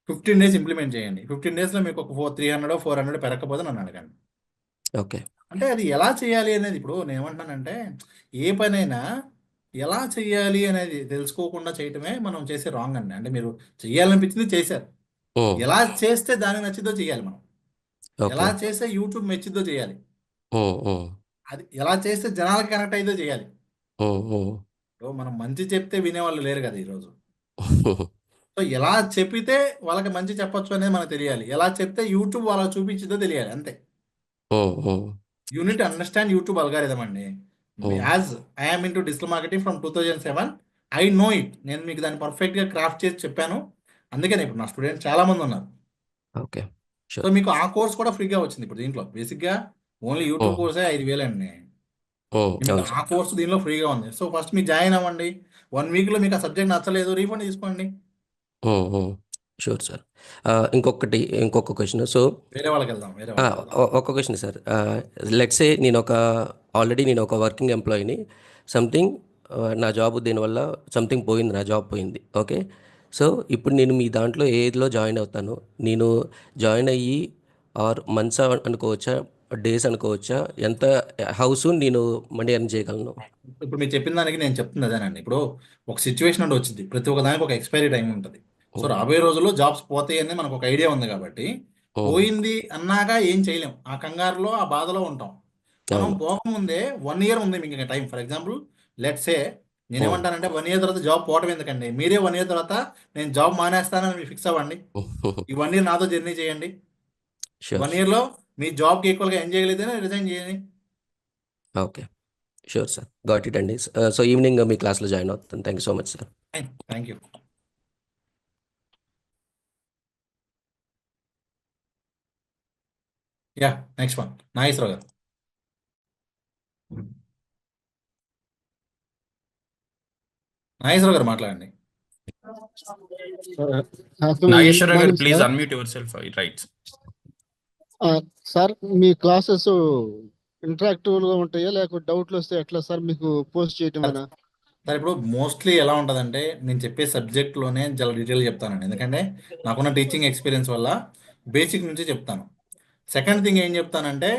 15 డేస్ ఇంప్లిమెంట్ చేయండి. 15 డేస్లో మీకు ఒక 300 400 పెరగకపోతే నన్ను అడగండి. ఓకే. అంటే అది ఎలా చేయాలి అనేది, ఇప్పుడు నేను ఏమంటానంటే ఏ పనైనా ఎలా చేయాలి అనేది తెలుసుకోకుండా చేయటమే మనం చేసే రాంగ్ అండి. అంటే మీరు చేయాలనిపించింది చేశారు. హ్మ్. ఎలా చేస్తే దానికి నచ్చిద్దో చేయాలి మనం. ఓకే. ఎలా చేస్తే యూట్యూబ్ మెచ్చిద్దో చేయాలి. హ్మ్. అది ఎలా చేస్తే జనాలకి కనెక్ట్ అయ్యిదో చేయాలి. హ్మ్. ఇప్పుడు మనం మంచి చెప్తే వినేవాళ్ళు లేరు కదా ఈరోజు. సో ఎలా చెప్పితే వాళ్ళకి మంచి చెప్పొచ్చు అనేది మనకు తెలియాలి. ఎలా చెప్తే యూట్యూబ్ వాళ్ళకి చూపించిద్దో తెలియాలి, అంతే. యూనిట్ అండర్స్టాండ్ యూట్యూబ్ అల్గారిథం అండి. As I'm into digital marketing from 2007, I know it. నేను మీకు దాన్ని పర్ఫెక్ట్గా క్రాఫ్ట్ చేసి చెప్పాను. అందుకని ఇప్పుడు నా స్టూడెంట్స్ చాలా మంది ఉన్నారు. ఓకే. సో మీకు ఆ కోర్స్ కూడా ఫ్రీగా వచ్చింది. ఇప్పుడు దీంట్లో బేసిక్గా ఓన్లీ యూట్యూబ్ కోర్సే 5,000 అండి. మీకు అవును ఆ సార్. కోర్సు దీనిలో ఫ్రీగా ఉంది. సో ఫస్ట్ మీరు జాయిన్ అవ్వండి. 1 వీక్లో మీకు ఆ సబ్జెక్ట్ నచ్చలేదు, రీఫండ్ తీసుకోండి. Sure sir. ఇంకొక క్వశ్చన్. సో, వేరే వాళ్ళకి వెళ్దాం. వేరే వాళ్ళకి వెళ్దాం. ఒక question sir. Let's say already నేను ఒక వర్కింగ్ ఎంప్లాయీని. సంథింగ్ నా జాబ్ దీనివల్ల సంథింగ్ పోయింది, నా జాబ్ పోయింది. ఓకే. సో, ఇప్పుడు నేను మీ దాంట్లో ఏదో జాయిన్ అవుతాను. నేను జాయిన్ అయ్యి మంత్స్ అనుకోవచ్చా, డేస్ అనుకోవచ్చా, హౌ సూన్ నేను మనీ ఎర్న్ చేయగలను? ఇప్పుడు మీరు చెప్పిన దానికి నేను చెప్తుంది అదేనండి. ఇప్పుడు ఒక సిచ్యువేషన్ అంటే వచ్చింది. ప్రతి ఒక్క దానికి ఒక ఎక్స్పైరీ టైం ఉంటుంది. సో రాబోయే రోజుల్లో జాబ్స్ పోతాయి అని మనకు ఒక ఐడియా ఉంది కాబట్టి పోయింది అన్నాక ఏం చేయలేం. ఆ కంగారులో ఆ బాధలో ఉంటాం. మనం అవును. పోకముందే 1 ఇయర్ ఉంది మీకు ఇంకా time. For example let's say నేనేమంటానంటే 1 ఇయర్ తర్వాత జాబ్ పోవడం ఎందుకండి, మీరే 1 ఇయర్ తర్వాత నేను జాబ్ మానేస్తానని మీరు ఫిక్స్ అవ్వండి. ఈ 1 ఇయర్ నాతో జర్నీ చేయండి. షూర్. 1 ఇయర్లో మీ జాబ్కి ఈక్వల్గా ఎంజాయ్ చేయలేదని రిజైన్ చేయండి. Okay. Sure sir. Got it అండి. సో, ఈవినింగ్ మీ క్లాస్లో జాయిన్ అవుతాను. Thank you so much sir. Thank you. Yeah, next one Nageswararao గారు. నాగేశ్వరరావు గారు మాట్లాడండి. నాగేశ్వరరావు గారు please unmute yourself. Right sir, మీ క్లాసెస్ ఇంటరాక్టివ్ గా ఉంటాయా లేకపోతే డౌట్లు వస్తే ఎట్లా సార్ మీకు పోస్ట్ చేయటమేనా? సార్ ఇప్పుడు మోస్ట్లీ ఎలా ఉంటుందంటే నేను చెప్పే సబ్జెక్ట్లోనే చాలా డీటెయిల్ చెప్తానండి. ఎందుకంటే నాకున్న టీచింగ్ ఎక్స్పీరియన్స్ వల్ల బేసిక్ నుంచి చెప్తాను. సెకండ్ థింగ్ ఏం చెప్తానంటే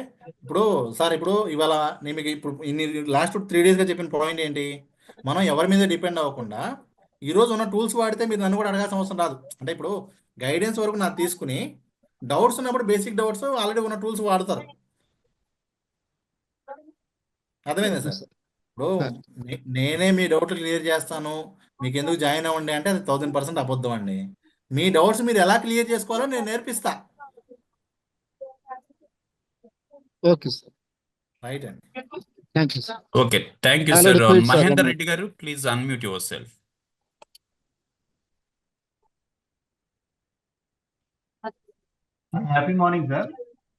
ఇప్పుడు ఇవాళ నేను మీకు ఇప్పుడు లాస్ట్ 3 డేస్గా చెప్పిన పాయింట్ ఏంటి, మనం ఎవరి మీద డిపెండ్ అవ్వకుండా ఈరోజు ఉన్న టూల్స్ వాడితే మీరు నన్ను కూడా అడగాల్సిన అవసరం రాదు. అంటే ఇప్పుడు గైడెన్స్ వరకు నాకు తీసుకుని డౌట్స్ ఉన్నప్పుడు బేసిక్ డౌట్స్ ఆల్రెడీ ఉన్న టూల్స్ వాడతారు. అర్థమైందా సార్? ఇప్పుడు నేనే మీ డౌట్లు క్లియర్ చేస్తాను, మీకు ఎందుకు జాయిన్ అవ్వండి అంటే అది 1000% అబద్ధం అండి. మీ డౌట్స్ మీరు ఎలా క్లియర్ చేసుకోవాలో నేను నేర్పిస్తా. ఓకే సార్, రైట్ అండి. Thank you sir. Okay, thank you Already sir. quit, sir. Mahender Reddy గారు please unmute yourself. Happy morning sir.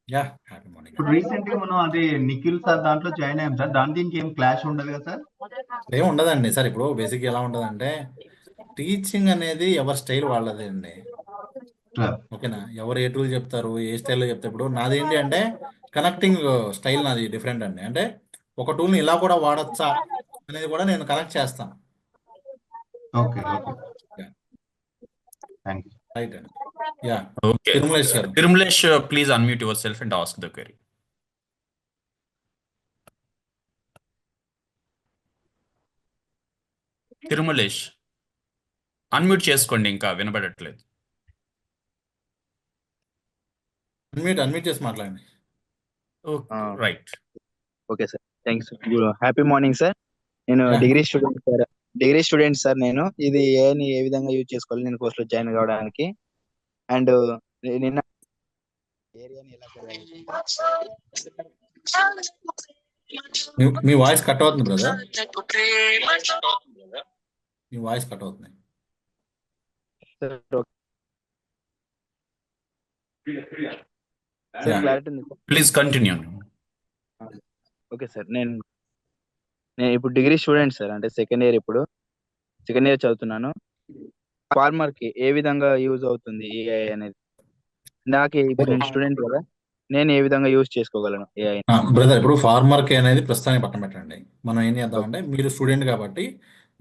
Yeah, happy morning. ఇప్పుడు రీసెంట్ గా మనం అది నిఖిల్ సార్ దాంట్లో జాయిన్ అయ్యాం సార్. దీనికి ఏం క్లాష్ ఉండదు కదా సార్? ఏం ఉండదండి సార్. ఇప్పుడు బేసిక్ ఎలా ఉంటుందంటే టీచింగ్ అనేది ఎవరి స్టైల్ వాళ్ళదే అండి. ఓకేనా, ఎవరు ఏ టూల్ చెప్తారు, ఏ స్టైల్లో చెప్తారు. ఇప్పుడు నాది ఏంటి అంటే కనెక్టింగ్ స్టైల్ నాది డిఫరెంట్ అండి. అంటే ఒక టూల్ని ఇలా కూడా వాడచ్చా అనేది కూడా నేను కనెక్ట్ చేస్తాను. Okay okay, thank you. Right అండి. యా, ఓకే, తిరుమలేష్ గారు. Tirumalesh please unmute yourself and ask the query. Tirumalesh unmute చేసుకోండి, ఇంకా వినబడట్లేదు. అన్మ్యూట్ చేసి మాట్లాడండి. Okay, right. Okay sir, thank sir. Happy morning sir. నేను Yeah. Degree student sir. నేను ఇది ఏని ఏ విధంగా యూజ్ చేసుకోవాలి నేను కోర్సులో జాయిన్ కావడానికి, అండ్ నిన్న ఏరియాని ఎలా చదవాలి? మీ వాయిస్ కట్ అవుతుంది బ్రదర్, మీ వాయిస్ కట్ అవుతుంది. Sir Yeah. క్లారిటీ ఉంది sir? Please continue. Okay sir, నేను ఇప్పుడు డిగ్రీ స్టూడెంట్ సార్, అంటే సెకండ్ ఇయర్ చదువుతున్నాను. ఫార్మర్ కి ఏ విధంగా యూజ్ అవుతుంది ఏఐ అనేది? నాకు ఇప్పుడు నేను స్టూడెంట్ కదా, నేను ఏ విధంగా యూజ్ చేసుకోగలను ఏఐ? బ్రదర్, ఇప్పుడు ఫార్మర్ కి అనేది ప్రస్తుతానికి పక్కన పెట్టండి. మనం ఏం చేద్దామంటే, మీరు స్టూడెంట్ కాబట్టి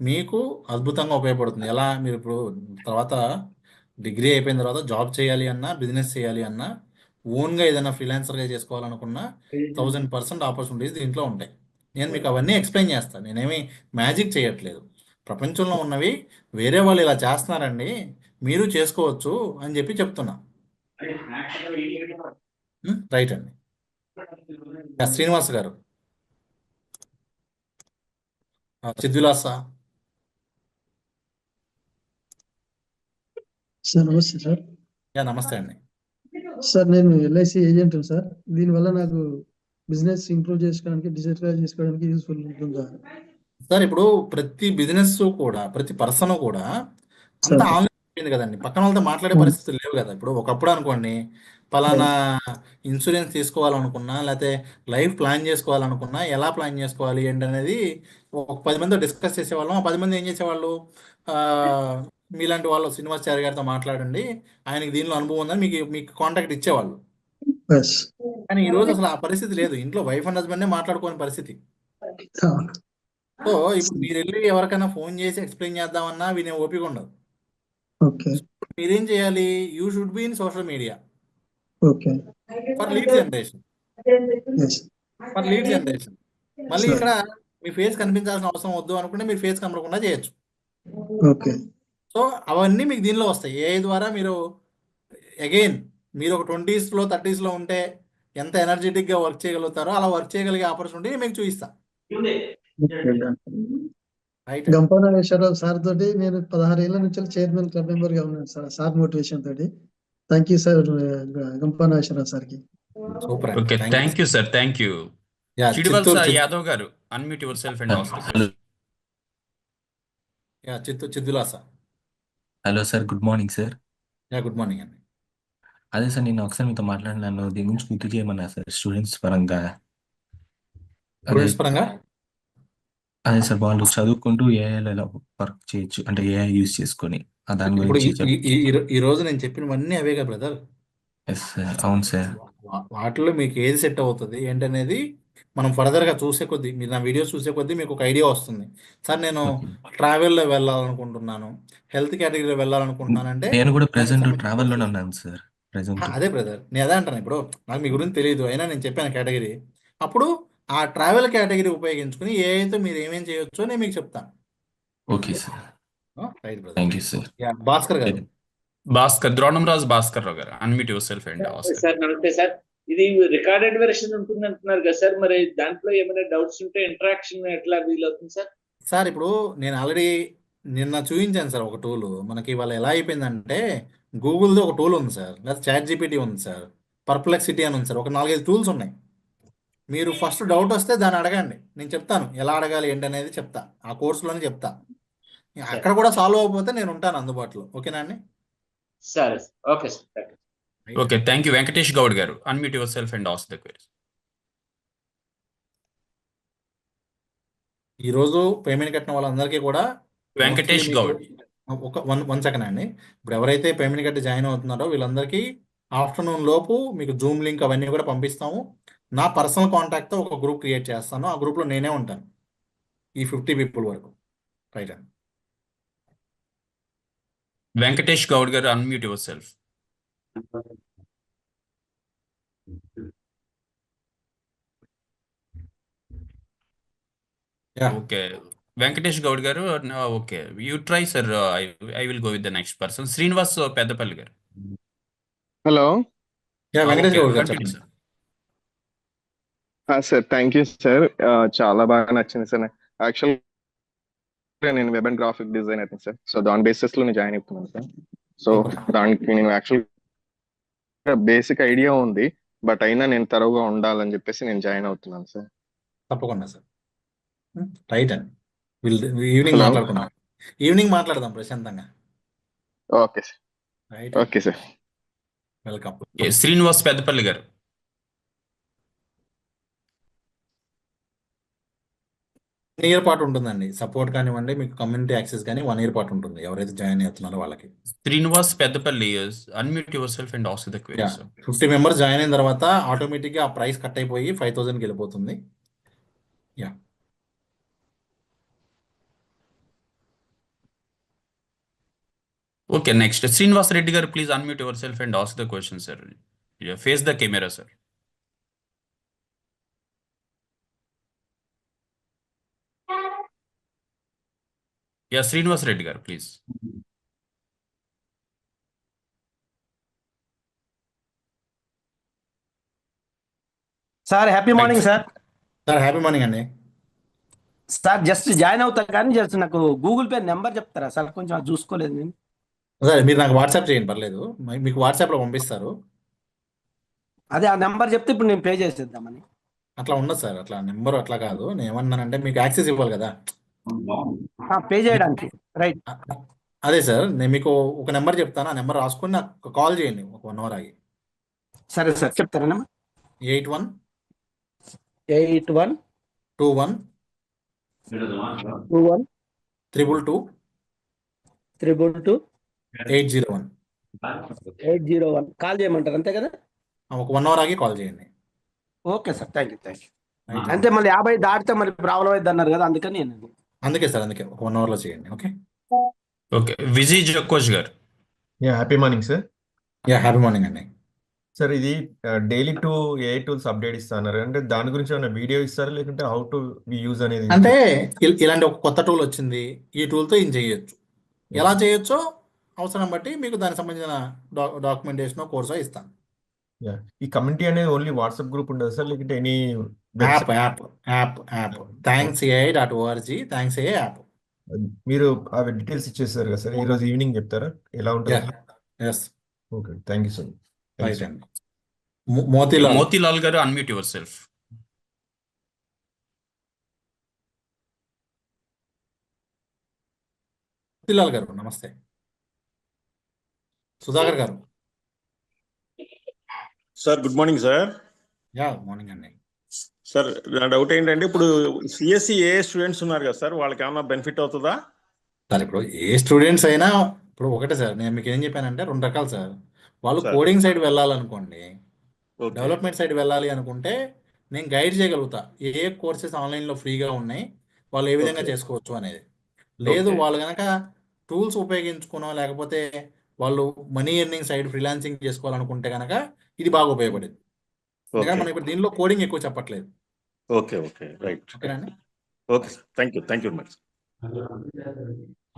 మీకు అద్భుతంగా ఉపయోగపడుతుంది. ఎలా మీరు ఇప్పుడు తర్వాత డిగ్రీ అయిపోయిన తర్వాత జాబ్ చేయాలి అన్నా, బిజినెస్ చేయాలి అన్నా, ఓన్గా ఏదైనా ఫ్రీలాన్సర్గా చేసుకోవాలనుకున్నా 1000% ఆపర్చునిటీస్ దీంట్లో ఉంటాయి. నేను మీకు అవన్నీ ఎక్స్ప్లెయిన్ చేస్తాను. నేనేమి మ్యాజిక్ చేయట్లేదు. ప్రపంచంలో ఉన్నవి వేరే వాళ్ళు ఇలా చేస్తున్నారండి, మీరు చేసుకోవచ్చు అని చెప్పి చెప్తున్నా. రైట్ అండి. శ్రీనివాస్ గారు, చిద్విలాస. సార్ నమస్తే సార్. నమస్తే అండి. సార్ నేను ఎల్ఐసి ఏజెంట్ సార్. దీనివల్ల నాకు బిజినెస్ ఇంప్రూవ్ చేసుకోవడానికి, డిజిటలైజ్ చేసుకోవడానికి యూస్ఫుల్ ఉంటుందా సార్? ఇప్పుడు ప్రతి బిజినెస్ కూడా, ప్రతి పర్సన్ కూడా అంత సార్? ఆన్లైన్ అయిపోయింది కదండి. పక్కన వాళ్ళతో మాట్లాడే పరిస్థితులు లేవు కదా. ఇప్పుడు ఒకప్పుడు అనుకోండి, పలానా ఇన్సూరెన్స్ తీసుకోవాలనుకున్నా, లేకపోతే లైఫ్ ప్లాన్ చేసుకోవాలనుకున్నా, ఎలా ప్లాన్ చేసుకోవాలి ఏంటనేది ఒక 10 మందితో డిస్కస్ చేసేవాళ్ళం. ఆ 10 మంది ఏం చేసేవాళ్ళు, ఆ, మీలాంటి వాళ్ళు శ్రీనివాసాచారి గారితో మాట్లాడండి, ఆయనకి దీనిలో అనుభవం ఉందని మీకు కాంటాక్ట్ ఇచ్చేవాళ్ళు. ఎస్. కానీ ఈ రోజు అసలు ఆ పరిస్థితి లేదు. ఇంట్లో వైఫ్ అండ్ హస్బెండే మాట్లాడుకోని పరిస్థితి. సో ఇప్పుడు మీరు వెళ్ళి ఎవరికైనా ఫోన్ చేసి ఎక్స్ప్లెయిన్ చేద్దామన్నా వినే ఓపిక ఉండదు. ఓకే మీరేం చేయాలి? You should be in social media okay for lead generation. Yes మళ్ళీ సార్. ఇక్కడ మీ ఫేస్ కనిపించాల్సిన అవసరం వద్దు అనుకుంటే మీరు ఫేస్ కనపడకుండా చేయొచ్చు. ఓకే సో అవన్నీ మీకు దీనిలో వస్తాయి. ఏఐ ద్వారా మీరు అగైన్ మీరు ఒక 20s లో 30s లో ఉంటే ఎంత ఎనర్జెటిక్ గా వర్క్ చేయగలుగుతారో అలా వర్క్ చేయగలిగే ఆపర్చునిటీ మీకు చూపిస్తా. రైట్. గంపా నాగేశ్వరరావు సార్ తోటి నేను 16 ఏళ్ల నుంచి చైర్మన్ క్లబ్ మెంబర్ గా ఉన్నాను సార్. సార్ మోటివేషన్ తోటి. Thank you sir Gampa Nageswararao సార్కి. సూపర్ ఓకే, అండి. Thank you sir, thank you. చిడివల్స యాదవ్ గారు, unmute yourself and ask. చిద్దులాస. Hello sir, good morning sir. Good morning అండి. అదే సార్, నేను ఒకసారి మీతో మాట్లాడినాను, దీని గురించి గుర్తు చేయమన్నా సార్. స్టూడెంట్స్ పరంగా అదే సార్, వాళ్ళు చదువుకుంటూ ఏఐలో ఎలా వర్క్ చేయొచ్చు అంటే ఏఐ యూజ్ చేసుకొని దాని ఇప్పుడు గురించి ఈ రోజు నేను చెప్పినవన్నీ అవే కదా బ్రదర్. ఎస్ సార్, అవును సార్. వాటిలో మీకు ఏది సెట్ అవుతుంది ఏంటనేది మనం ఫర్దర్గా చూసే కొద్దీ, మీరు నా వీడియోస్ చూసే కొద్దీ మీకు ఒక ఐడియా వస్తుంది. సార్ నేను ట్రావెల్లో వెళ్ళాలనుకుంటున్నాను, హెల్త్ కేటగిరీలో వెళ్ళాలనుకుంటున్నాను అంటే నేను కూడా ప్రెసెంట్ ట్రావెల్లోనే ఉన్నాను సార్. ప్రెసెంట్ అదే బ్రదర్, నేను అదే అంటాను. ఇప్పుడు నాకు మీ గురించి తెలియదు, అయినా నేను చెప్పాను కేటగిరీ. అప్పుడు ఆ ట్రావెల్ కేటగిరీ ఉపయోగించుకుని ఏఐతో మీరు ఏమేం చేయొచ్చో నేను మీకు చెప్తాను. Okay sir, right brother. Thank you sir. Bhaskar గారు. ద్రోణంరాజు భాస్కర్ రావు గారు, unmute yourself and ask. Sir నమస్తే సార్. ఇది రికార్డెడ్ వెర్షన్ ఉంటుంది అంటున్నారు కదా సార్, మరి దాంట్లో ఏమైనా డౌట్స్ ఉంటే ఇంటరాక్షన్ ఎట్లా వీలవుతుంది సార్? సార్ ఇప్పుడు నేను ఆల్రెడీ నిన్న చూపించాను సార్ ఒక టూల్. మనకి ఇవాళ ఎలా అయిపోయిందంటే, గూగుల్ది ఒక టూల్ ఉంది సార్, లేదా ChatGPT ఉంది సార్, పర్ప్లెక్సిటీ అని ఉంది సార్. ఒక 4-5 టూల్స్ ఉన్నాయి. మీరు ఫస్ట్ డౌట్ వస్తే దాన్ని అడగండి, నేను చెప్తాను ఎలా అడగాలి ఏంటనేది చెప్తా, ఆ కోర్సులోనే చెప్తా. అక్కడ కూడా సాల్వ్ అవ్వకపోతే నేను ఉంటాను అందుబాటులో. ఓకేనా అండి? సరే, okay sir. Okay, thank you. Venkatesh Goud గారు, unmute yourself and ask the query. ఈరోజు పేమెంట్ కట్టిన వాళ్ళందరికీ కూడా వెంకటేష్ గౌడ్, ఒక వన్ సెకండ్ అండి. ఇప్పుడు ఎవరైతే పేమెంట్ కట్టి జాయిన్ అవుతున్నారో వీళ్ళందరికీ ఆఫ్టర్నూన్ లోపు మీకు జూమ్ లింక్ అవన్నీ కూడా పంపిస్తాము. నా పర్సనల్ కాంటాక్ట్తో ఒక గ్రూప్ క్రియేట్ చేస్తాను. ఆ గ్రూప్లో నేనే ఉంటాను ఈ 50 పీపుల్ వరకు. రైట్ అండి. వెంకటేష్ గౌడ్ గారు, unmute yourself. Okay, Venkatesh Goud గారు okay you try sir. I will go with the next person Srinivas Peddapalli గారు. హలో వెంకటేష్ ఓకే గౌడ్ గారు కంటిన్యూ చెప్పండి. Sir. Sir thank you sir. చాలా బాగా నచ్చింది సార్. యాక్చువల్గా నేను వెబ్ అండ్ గ్రాఫిక్ డిజైన్ అవుతాను సార్. సో దాని బేసిస్ లో నేను జాయిన్ అవుతున్నాను సార్. సో దానికి నేను యాక్చువల్గా బేసిక్ ఐడియా ఉంది, బట్ అయినా నేను తరువుగా ఉండాలని చెప్పేసి నేను జాయిన్ అవుతున్నాను సార్. తప్పకుండా సార్. రైట్ అండి. ఈవినింగ్ హలో మాట్లాడుకుందాం. ఈవినింగ్ మాట్లాడదాం ప్రశాంతంగా. Okay sir. Right okay sir. Welcome. Srinivas Peddapalli గారు. ఇయర్ పాటు ఉంటుందండి. సపోర్ట్ కానివ్వండి, మీకు కమ్యూనిటీ యాక్సెస్ కానీ 1 year పాటు ఉంటుంది ఎవరైతే జాయిన్ అవుతున్నారో వాళ్ళకి. Srinivas Peddapalli unmute yourself and ask the query sir. 50 members join అయిన తర్వాత ఆటోమేటిక్గా ఆ ప్రైస్ కట్ అయిపోయి 5,000కి వెళ్ళిపోతుంది. Yeah okay next Srinivas Reddy గారు please unmute yourself and ask the question sir. Face the camera sir. Yeah Srinivas Reddy గారు please. Sir happy morning sir. Sir happy morning అండి. సార్ జస్ట్ జాయిన్ అవుతా కానీ జస్ట్ నాకు Google pay number చెప్తారా sir? కొంచెం అది చూసుకోలేదు నేను. సరే మీరు నాకు వాట్సాప్ చేయండి, పర్లేదు. మీకు వాట్సాప్లో పంపిస్తారు. అదే ఆ నెంబర్ చెప్తే ఇప్పుడు నేను పే చేసేద్దామని. అట్లా ఉండదు సార్, అట్లా నెంబర్ అట్లా కాదు. నేను ఏమన్నానంటే మీకు యాక్సెస్ ఇవ్వాలి కదా. పే చేయడానికి రైట్. అదే సార్, నేను మీకు ఒక నెంబర్ చెప్తాను. ఆ నెంబర్ రాసుకొని నాకు కాల్ చేయండి ఒక 1 hour ఆగి. సరే సార్ చెప్తారా నెంబర్? 81 81 21 21 222 322 801. 801 కాల్ చేయమంటారు అంతే కదా? ఒక 1 hour ఆగి కాల్ చేయండి. Okay sir thank you. అంటే మళ్ళీ 50 దాటితే మరి ప్రాబ్లం అవుతుంది అన్నారు కదా, అందుకని నేను అందుకే సార్, అందుకే ఒక 1 hour లో చేయండి. ఓకే ఓకే విజయ్ జకోష్ గారు. Happy morning sir. Happy morning అండి. సార్ ఇది డైలీ ఏఐ టూల్స్ అప్డేట్ ఇస్తున్నారు అంటే దాని గురించి ఏమైనా వీడియో ఇస్తారా లేకుంటే హౌ టు యూజ్ అనేది? అంటే ఇలాంటి ఒక కొత్త టూల్ వచ్చింది, ఈ టూల్తో ఏం చేయొచ్చు, ఎలా చేయొచ్చో అవసరం బట్టి మీకు దానికి సంబంధించిన డాక్యుమెంటేషన్ కోర్సో ఇస్తాను. ఈ కమ్యూనిటీ అనేది ఓన్లీ వాట్సాప్ గ్రూప్ ఉండదు సార్ లేకుంటే any app app app app thanksai.org thanksai app. మీరు అవి డీటెయిల్స్ ఇచ్చేస్తారు కదా సార్, ఈ రోజు ఈవినింగ్ చెప్తారా ఎలా ఉంటుంది? Yes okay thank you sir. Right అండి. మోతీలాల్ మోతీలాల్ గారు అన్మ్యూట్ యువర్ సెల్ఫ్. మోతీలాల్ గారు నమస్తే. సుధాకర్ గారు. Sir good morning sir. Morning అండి. సార్ నా డౌట్ ఏంటంటే ఇప్పుడు సిఎస్సి ఏ స్టూడెంట్స్ ఉన్నారు కదా సార్, వాళ్ళకి ఏమైనా బెనిఫిట్ అవుతుందా? సార్ ఇప్పుడు ఏ స్టూడెంట్స్ అయినా ఇప్పుడు ఒకటే సార్, నేను మీకు ఏం చెప్పానంటే 2 రకాలు సార్. వాళ్ళు కోడింగ్ సైడ్ వెళ్ళాలనుకోండి, డెవలప్మెంట్ సైడ్ వెళ్ళాలి అనుకుంటే నేను గైడ్ చేయగలుగుతా ఏ కోర్సెస్ ఆన్లైన్లో ఫ్రీగా ఉన్నాయి, వాళ్ళు ఏ విధంగా చేసుకోవచ్చు అనేది. లేదు వాళ్ళు కనుక టూల్స్ ఉపయోగించుకునో లేకపోతే వాళ్ళు మనీ ఎర్నింగ్ సైడ్ ఫ్రీలాన్సింగ్ చేసుకోవాలనుకుంటే కనుక ఇది బాగా ఉపయోగపడేది. ఎందుకంటే మనం ఇప్పుడు దీనిలో కోడింగ్ ఎక్కువ చెప్పట్లేదు. Okay right. ఓకేనండి. Okay sir thank you very much.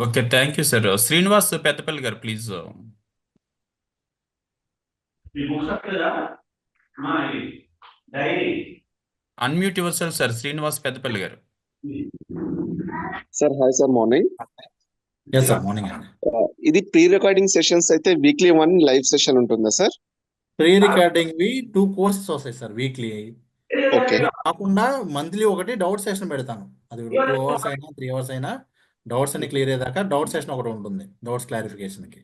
Okay thank you sir. Srinivas Peddapalli గారు please. Unmute yourself sir. Srinivas Peddapalli గారు. Sir hi sir, morning. Yes sir morning అండి. ఇది ప్రీ రికార్డింగ్ సెషన్స్ అయితే వీక్లీ 1 లైవ్ సెషన్ ఉంటుందా సార్? ప్రీ రికార్డింగ్ 2 కోర్సెస్ వస్తాయి sir weekly. Okay కాకుండా monthly ఒకటి డౌట్ సెషన్ పెడతాను. అది 2 hours అయినా 3 hours అయినా డౌట్స్ అన్ని క్లియర్ అయ్యేదాకా డౌట్ సెషన్ ఒకటి ఉంటుంది, డౌట్స్ క్లారిఫికేషన్ కి.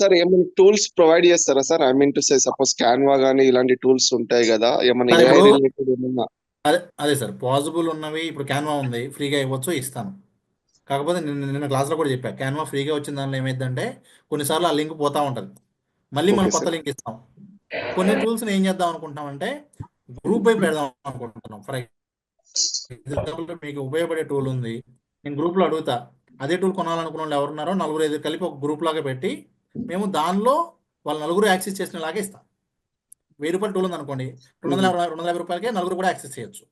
సార్ ఏమైనా టూల్స్ ప్రొవైడ్ చేస్తారా sir? I mean to say suppose Canva గానీ ఇలాంటి టూల్స్ ఉంటాయి కదా, ఏమైనా AI రిలేటెడ్ ఏమన్నా? అదే సార్ పాసిబుల్ ఉన్నవి. ఇప్పుడు క్యాన్వా ఉంది, ఫ్రీగా ఇవ్వచ్చు, ఇస్తాను. కాకపోతే నిన్న క్లాస్లో కూడా చెప్పా, క్యాన్వా ఫ్రీగా వచ్చిన దానిలో ఏమైందంటే కొన్నిసార్లు ఆ లింక్ పోతా ఉంటుంది, మళ్ళీ మనం కొత్త లింక్ ఇస్తాం. కొన్ని టూల్స్ ఏం చేద్దాం అనుకుంటున్నామంటే గ్రూప్ బై పెడదాం అనుకుంటున్నాం. ఫర్ ఎగ్జాంపుల్ మీకు ఉపయోగపడే టూల్ ఉంది, నేను గ్రూప్లో అడుగుతా, అదే టూల్ కొనాలనుకున్న వాళ్ళు ఎవరున్నారో 4-5 కలిపి ఒక గ్రూప్ లాగా పెట్టి మేము దానిలో వాళ్ళు 4 యాక్సెస్ చేసినలాగా ఇస్తాం. 1000 రూపాయల టూల్ ఉంది అనుకోండి, 250 రూపాయలకే 4 కూడా యాక్సెస్ చేయొచ్చు.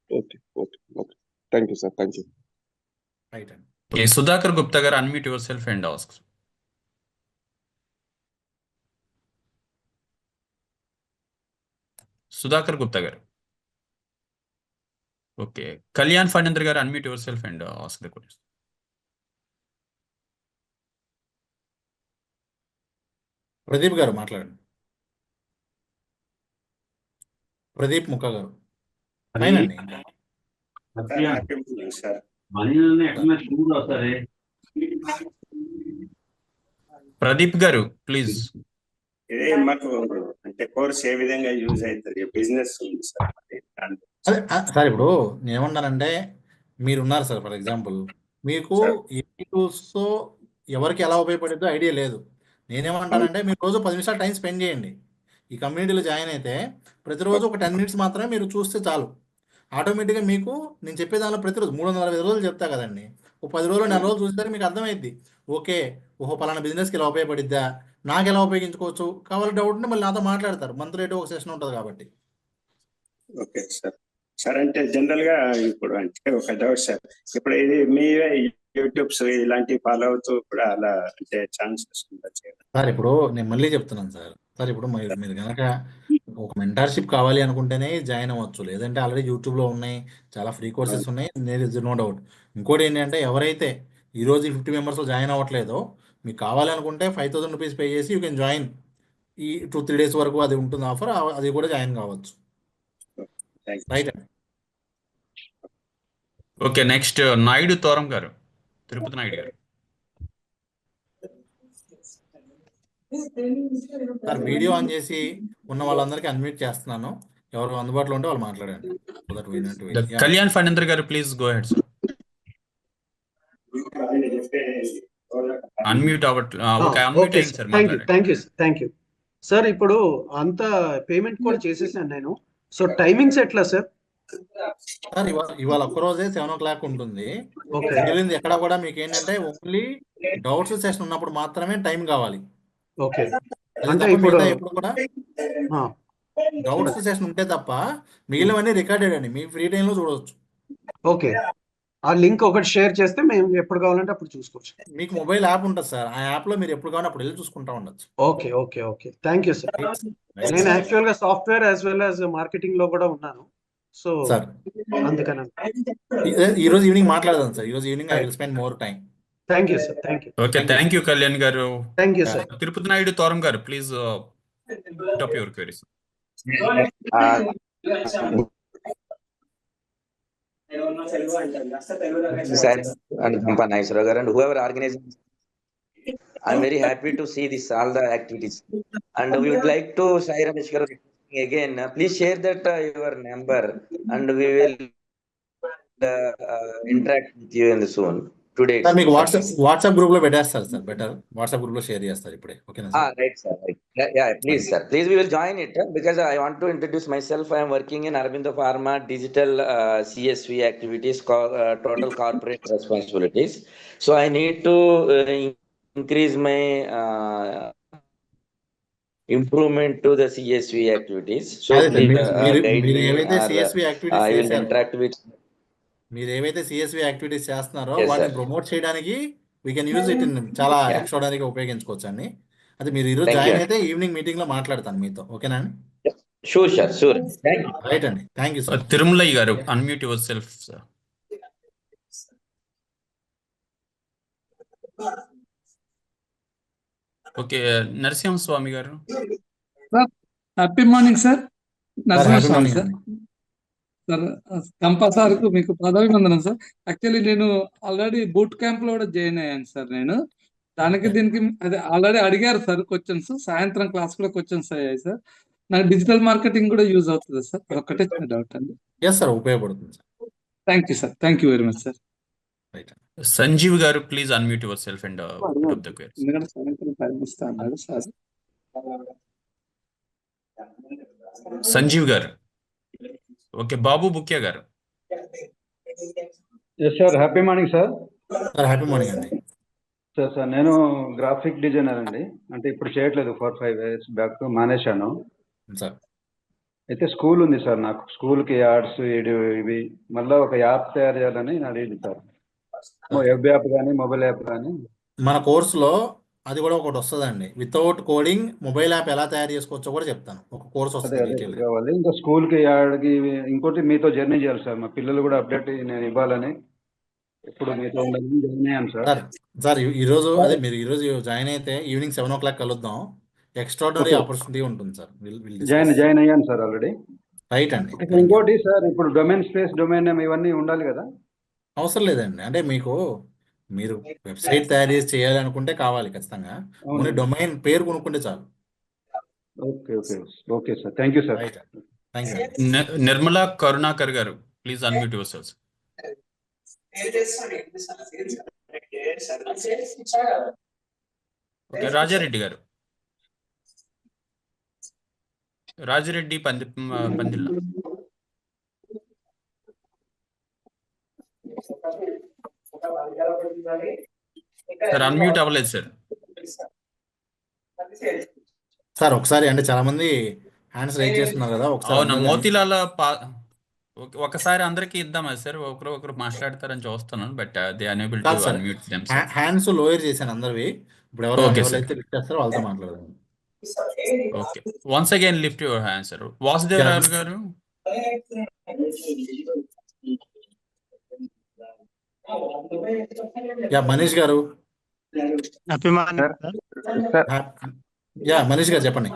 Okay thank you sir, thank you. Right అండి. ఓకే, సుధాకర్ గుప్తా గారు unmute yourself and ask. Sudhakar Gupta గారు. ఓకే, కళ్యాణ్ ఫణేంద్ర గారు unmute yourself and ask the question. Pradeep గారు మాట్లాడండి. ప్రదీప్ ముఖ గారు ఫైన్ అండి. ప్రదీప్ గారు ప్లీజ్. ఇదే మాకు అంటే కోర్స్ ఏ విధంగా యూజ్ అవుతుంది, బిజినెస్ ఉంది సార్. అదే సార్, ఇప్పుడు నేనేమన్నానంటే మీరున్నారు సార్, ఫర్ ఎగ్జాంపుల్ మీకు ఏ టూల్స్తో ఎవరికి ఎలా ఉపయోగపడుతుందో ఐడియా లేదు. నేనేమంటానంటే మీరు రోజు 10 నిమిషాలు టైం స్పెండ్ చేయండి. ఈ కమ్యూనిటీలో జాయిన్ అయితే ప్రతిరోజు ఒక 10 మినిట్స్ మాత్రమే మీరు చూస్తే చాలు. ఆటోమేటిక్గా మీకు నేను చెప్పే దానిలో ప్రతిరోజు 365 రోజులు చెప్తా కదండి. ఒక 10 రోజులు 4 రోజులు చూసేసరికి మీకు అర్థమైద్ది. ఓకే, ఓహో పలానా బిజినెస్కి ఎలా ఉపయోగపడిద్దా, నాకు ఎలా ఉపయోగించుకోవచ్చు, కావాలి డౌట్ ఉంటే మళ్ళీ నాతో మాట్లాడతారు. మంత్లీ ఒక సెషన్ ఉంటుంది కాబట్టి. Okay sir. సార్ అంటే జనరల్ గా ఇప్పుడు అంటే ఒక డౌట్ సార్, ఇప్పుడు ఇది మీవే యూట్యూబ్స్ ఇలాంటివి ఫాలో అవుతూ కూడా అలా అంటే ఛాన్సెస్ ఉండొచ్చు. సార్ ఇప్పుడు నేను మళ్ళీ చెప్తున్నాను సార్. సార్ ఇప్పుడు మీరు కనుక ఒక మెంటార్షిప్ కావాలి అనుకుంటేనే జాయిన్ అవ్వచ్చు, లేదంటే ఆల్రెడీ యూట్యూబ్లో ఉన్నాయి, చాలా ఫ్రీ కోర్సెస్ ఉన్నాయి, నో డౌట్. ఇంకోటి ఏంటంటే ఎవరైతే ఈరోజు 50 మెంబర్స్లో జాయిన్ అవ్వట్లేదో, మీకు కావాలనుకుంటే 5000 రూపీస్ పే చేసి యూ కెన్ జాయిన్. ఈ 2-3 డేస్ వరకు అది ఉంటుంది ఆఫర్, అది కూడా జాయిన్ కావచ్చు. రైట్ అండి. ఓకే, నెక్స్ట్ నాయుడు తోరం గారు, తిరుపతి నాయుడు గారు. సార్ వీడియో ఆన్ చేసి ఉన్న వాళ్ళందరికీ అన్మ్యూట్ చేస్తున్నాను. ఎవరు అందుబాటులో ఉంటే వాళ్ళు మాట్లాడండి. కళ్యాణ్ ఫణేంద్ర గారు please go head sir. Unmute unmute అయింది సార్, మాట్లాడండి. Thank you sir. ఇప్పుడు అంత పేమెంట్ కూడా చేసేసాను నేను. సో టైమింగ్స్ ఎట్లా సార్? సార్ ఇవాళ ఒక్కరోజే 7 o'clock ఉంటుంది. మిగిలింది ఎక్కడ కూడా మీకు ఏంటంటే ఓన్లీ డౌట్స్ సెషన్ ఉన్నప్పుడు మాత్రమే టైం కావాలి. ఓకే, అంటే ఇప్పుడు కూడా డౌట్స్ సెషన్ ఉంటే తప్ప మిగిలినవన్నీ రికార్డెడ్ అండి, మీ ఫ్రీ టైంలో చూడవచ్చు. ఓకే, ఆ లింక్ ఒకటి షేర్ చేస్తే మేము ఎప్పుడు కావాలంటే అప్పుడు చూసుకోవచ్చు. మీకు మొబైల్ యాప్ ఉంటుంది సార్, ఆ యాప్లో మీరు ఎప్పుడు కావాలంటే అప్పుడు వెళ్ళి చూసుకుంటా ఉండొచ్చు. Okay okay okay, thank you sir. నేను యాక్చువల్గా software as well as marketing లో కూడా ఉన్నాను. సో సార్ అందుకని ఈ రోజు ఈవినింగ్ మాట్లాడదాం సార్. ఈ రోజు evening I will spend more time. Thank you sir, thank you. Okay, thank you Kalyan గారు. Thank you sir. Tirupati Naidu Thoram గారు please tap your queries. Sir, and Gampa Nageswara garu and whoever organizing, I'm very happy to see this all the activities, and we would like to Sai Ramesh garu again, please share that your number, and we will interact with you in the soon today. Sir మీకు WhatsApp group లో పెట్టేస్తారు sir, better WhatsApp group లో share చేస్తారు ఇప్పుడే. ఓకేనా sir? Right sir, right. Yeah, please sir, please we will join it because I want to introduce myself. I am working in Aurobindo Pharma digital CSV activities, total corporate responsibilities. So I need to increase my improvement to the CSV activities. So I will interact with. మీరు ఏవైతే CSV activities చేస్తున్నారో వాటిని promote చేయడానికి we can use it in చాలా ఎక్స్ట్రాడనరీగా ఉపయోగించుకోవచ్చు అండి. అది మీరు ఈరోజు జాయిన్ అయితే ఈవినింగ్ మీటింగ్ లో మాట్లాడతాను మీతో. ఓకేనా అండి? Sure sir, sure. రైట్ అండి, థ్యాంక్ యూ సార్. తిరుమలయ్య గారు unmute yourself sir. Okay, Narasimha Swamy గారు. Happy morning sir. Narasimhaswamy sir. Sir Gampa సార్కు మీకు పదవివందనం సార్. యాక్చువల్లీ నేను ఆల్రెడీ బూట్ క్యాంప్ లో కూడా జాయిన్ అయ్యాను సార్. నేను దానికి దీనికి అదే ఆల్రెడీ అడిగారు సార్ క్వశ్చన్స్, సాయంత్రం క్లాస్ కూడా క్వశ్చన్స్ అయ్యాయి సార్. నాకు డిజిటల్ మార్కెటింగ్ కూడా యూజ్ అవుతుంది సార్, ఒకటే డౌట్ అండి. ఎస్ సార్, ఉపయోగపడుతుంది sir. Thank you sir, thank you very much sir. Sanjeev గారు please unmute yourself and tap the queries. ఎందుకంటే సాయంత్రం టైం ఇస్తా అన్నాడు సార్. సంజీవ్ గారు. ఓకే, బాబు బుక్యా గారు. Sir happy morning sir. Sir happy morning అండి. సార్ నేను గ్రాఫిక్ డిజైనర్ అండి. అంటే ఇప్పుడు చేయట్లేదు, 4-5 years బ్యాక్ మానేశాను. సార్ అయితే స్కూల్ ఉంది సార్, నాకు స్కూల్కి యాడ్స్ ఇవి మళ్ళీ ఒక యాప్ తయారు చేయాలని అడిగింది సార్. వెబ్ యాప్ కానీ మొబైల్ యాప్ కానీ. మన కోర్సులో అది కూడా ఒకటి వస్తుందండి. వితౌట్ కోడింగ్ మొబైల్ యాప్ ఎలా తయారు చేసుకోవచ్చో కూడా చెప్తాను. ఒక కోర్స్ అదే వస్తుంది అదే డీటెయిల్ గా. కావాలి. ఇంకా స్కూల్కి యాడ్కి ఇంకోటి మీతో జర్నీ చేయాలి సార్. మా పిల్లలు కూడా అప్డేట్ నేను ఇవ్వాలని ఇప్పుడు మీతో ఉండాలని జాయిన్ అయ్యాను సార్. సార్ ఈరోజు అదే మీరు ఈరోజు జాయిన్ అయితే ఈవినింగ్ 7 o'clock కలుద్దాం. Extraordinary okay. ఆపర్చునిటీ ఉంటుంది సార్. Will join discuss. అయ్యాను సార్ ఆల్రెడీ. రైట్ అండి. ఇప్పుడు ఇంకోటి సార్, ఇప్పుడు డొమైన్ స్పేస్, డొమైన్ నేమ్ ఇవన్నీ ఉండాలి కదా? అవసరం లేదండి. అంటే మీరు వెబ్సైట్ తయారు చేసి చేయాలనుకుంటే కావాలి ఖచ్చితంగా. అవును. ఓన్లీ డొమైన్ పేరు కొనుక్కుంటే చాలు. Okay okay okay sir, thank you sir. Right. Thank you. Nirmala Karunakar గారు, please unmute yourselves. Okay, Rajareddy గారు. రాజిరెడ్డి పందిళ్ళ. సార్ అన్మ్యూట్ అవ్వలేదు సార్. సార్ ఒకసారి అంటే చాలా మంది హ్యాండ్స్ రైజ్ చేస్తున్నారు కదా, ఒకసారి అవునా, అందరూ మోతీలాల ఒకసారి అందరికి ఇద్దామా సార్? ఒకరు మాట్లాడతారని చూస్తున్నాను, బట్ దే అనేబుల్ టు కాదు sir, unmute them self. Hands lower చేశాను అందరివి. ఇప్పుడు ఓకే సార్. ఎవరైతే లిఫ్ట్ చేస్తారో వాళ్ళతో మాట్లాడదాం. Okay, once again lift your hand sir. Vasudev Rao గారు. మనీష్ గారు. మనీష్ గారు చెప్పండి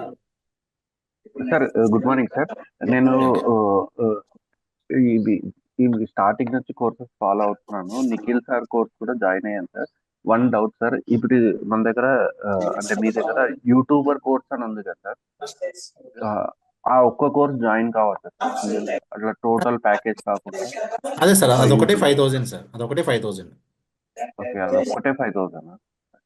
సార్. Good morning sir. నేను ఇది స్టార్టింగ్ నుంచి కోర్సెస్ ఫాలో అవుతున్నాను. నిఖిల్ సార్ కోర్స్ కూడా జాయిన్ అయ్యాను సార్. వన్ డౌట్ సార్, ఇప్పుడు మన దగ్గర అంటే మీ దగ్గర యూట్యూబర్ కోర్స్ అని ఉంది కదా సార్, ఆ ఒక్క కోర్స్ జాయిన్ కావచ్చు సార్, అట్లా టోటల్ ప్యాకేజ్ కాకుండా? అదే సార్, అదొకటి 5,000 సార్. అదొకటి 5,000. ఓకే, అదొకటే 5,000.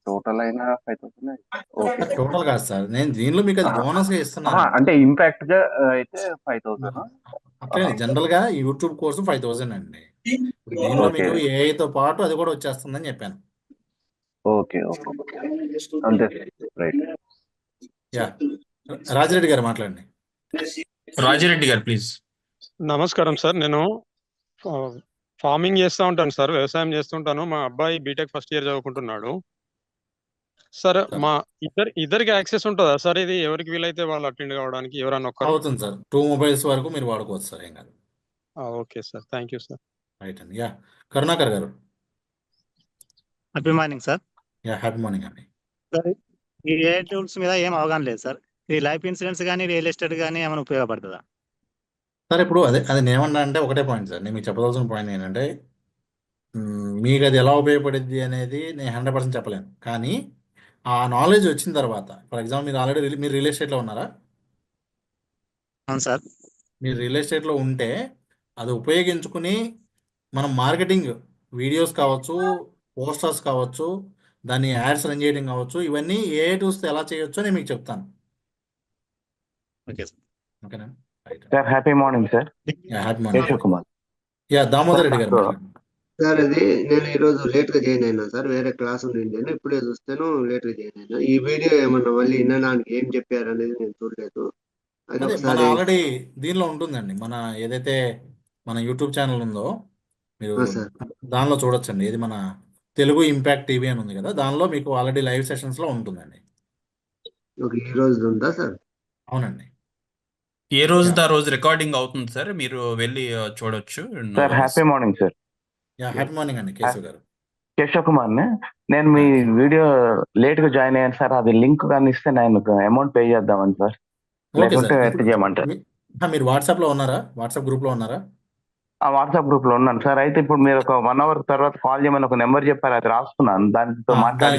టోటల్ అయినా 5,000? ఓకే, టోటల్ కాదు సార్, నేను దీనిలో మీకు అది బోనస్ గా ఇస్తున్నాను. అంటే ఇంపాక్ట్ గా అయితే 5,000. అట్లే జనరల్ గా యూట్యూబ్ కోర్సు 5,000 అండి. దీనిలో మీకు AI తో పాటు అది కూడా వచ్చేస్తుందని చెప్పాను. ఓకే ఓకే, అంతే రైట్. రాజిరెడ్డి గారు మాట్లాడండి. రాజిరెడ్డి గారు ప్లీజ్. నమస్కారం సార్. నేను ఫార్మింగ్ చేస్తూ ఉంటాను సార్, వ్యవసాయం చేస్తుంటాను. మా అబ్బాయి బీటెక్ ఫస్ట్ ఇయర్ చదువుకుంటున్నాడు సార్. మా ఇద్దరికి యాక్సెస్ ఉంటుందా సార్? ఇది ఎవరికి వీలైతే వాళ్ళు అటెండ్ కావడానికి ఎవరన్నా ఒక్కరు? అవుతుంది సార్. 2 మొబైల్స్ వరకు మీరు వాడుకోవచ్చు సార్, ఏం కాదు. Okay sir, thank you sir. Right అండి. కరుణాకర్ గారు. Happy morning sir. Happy morning అండి. సార్, ఈ AI టూల్స్ మీద ఏం అవగాహన లేదు సార్. ఈ లైఫ్ ఇన్సూరెన్స్ కానీ రియల్ ఎస్టేట్ కానీ ఏమైనా ఉపయోగపడుతుందా సార్? ఇప్పుడు అది నేను ఏమన్నా అంటే ఒకటే పాయింట్ సార్, నేను మీకు చెప్పదలసిన పాయింట్ ఏంటంటే, మీకు అది ఎలా ఉపయోగపడుద్ది అనేది నేను 100% చెప్పలేను. కానీ ఆ నాలెడ్జ్ వచ్చిన తర్వాత, ఫర్ ఎగ్జాంపుల్ మీరు ఆల్రెడీ మీరు రియల్ ఎస్టేట్లో ఉన్నారా? అవును సార్. మీరు రియల్ ఎస్టేట్లో ఉంటే అది ఉపయోగించుకుని మనం మార్కెటింగ్ వీడియోస్ కావచ్చు, పోస్టర్స్ కావచ్చు, దాన్ని యాడ్స్ రన్ చేయడం కావచ్చు, ఇవన్నీ AI టూల్స్తో ఎలా చేయొచ్చో నేను మీకు చెప్తాను. Okay sir. ఓకేనా? Sir happy morning sir. Happy morning. Keshav Kumar. Damodar Reddy గారు మాట్లాడండి. సార్, అది నేను ఈరోజు లేట్ గా జాయిన్ అయినా సార్. వేరే క్లాస్ ఉండింది, ఇప్పుడే చూస్తాను లేట్ గా జాయిన్ అయినా. ఈ వీడియో ఏమన్నా మళ్ళీ వినడానికి ఏం చెప్పారు అనేది నేను చూడలేదు. అది మన ఒకసారి. ఆల్రెడీ దీనిలో ఉంటుందండి, మన ఏదైతే మన యూట్యూబ్ ఛానల్ ఉందో మీరు సార్. దానిలో చూడొచ్చండి. ఇది మన తెలుగు ఇంపాక్ట్ టీవీ అని ఉంది కదా, దానిలో మీకు ఆల్రెడీ లైవ్ సెషన్స్ లో ఉంటుందండి. ఓకే, ఈ రోజు ఉందా సార్? అవునండి. ఏ రోజు ఆ రోజు రికార్డింగ్ అవుతుంది సార్, మీరు వెళ్ళి చూడొచ్చు. Sir happy morning sir. Happy morning అండి కేశవ్ గారు. కేశవ్ కుమార్ నేను మీ వీడియో లేట్ గా జాయిన్ అయ్యాను సార్. అది లింక్ కానీ ఇస్తే నేను అమౌంట్ పే చేద్దామని సార్, లేకుంటే ఎట్ చేయమంటారు? మీరు వాట్సాప్ లో ఉన్నారా? వాట్సాప్ గ్రూప్ లో ఉన్నారా? ఆ వాట్సాప్ గ్రూప్ లో ఉన్నాను సార్. అయితే ఇప్పుడు మీరు ఒక 1 hour తర్వాత కాల్ చేయమని ఒక నెంబర్ చెప్పారు, అది రాసుకున్నాను. దానితో మాట్లాడి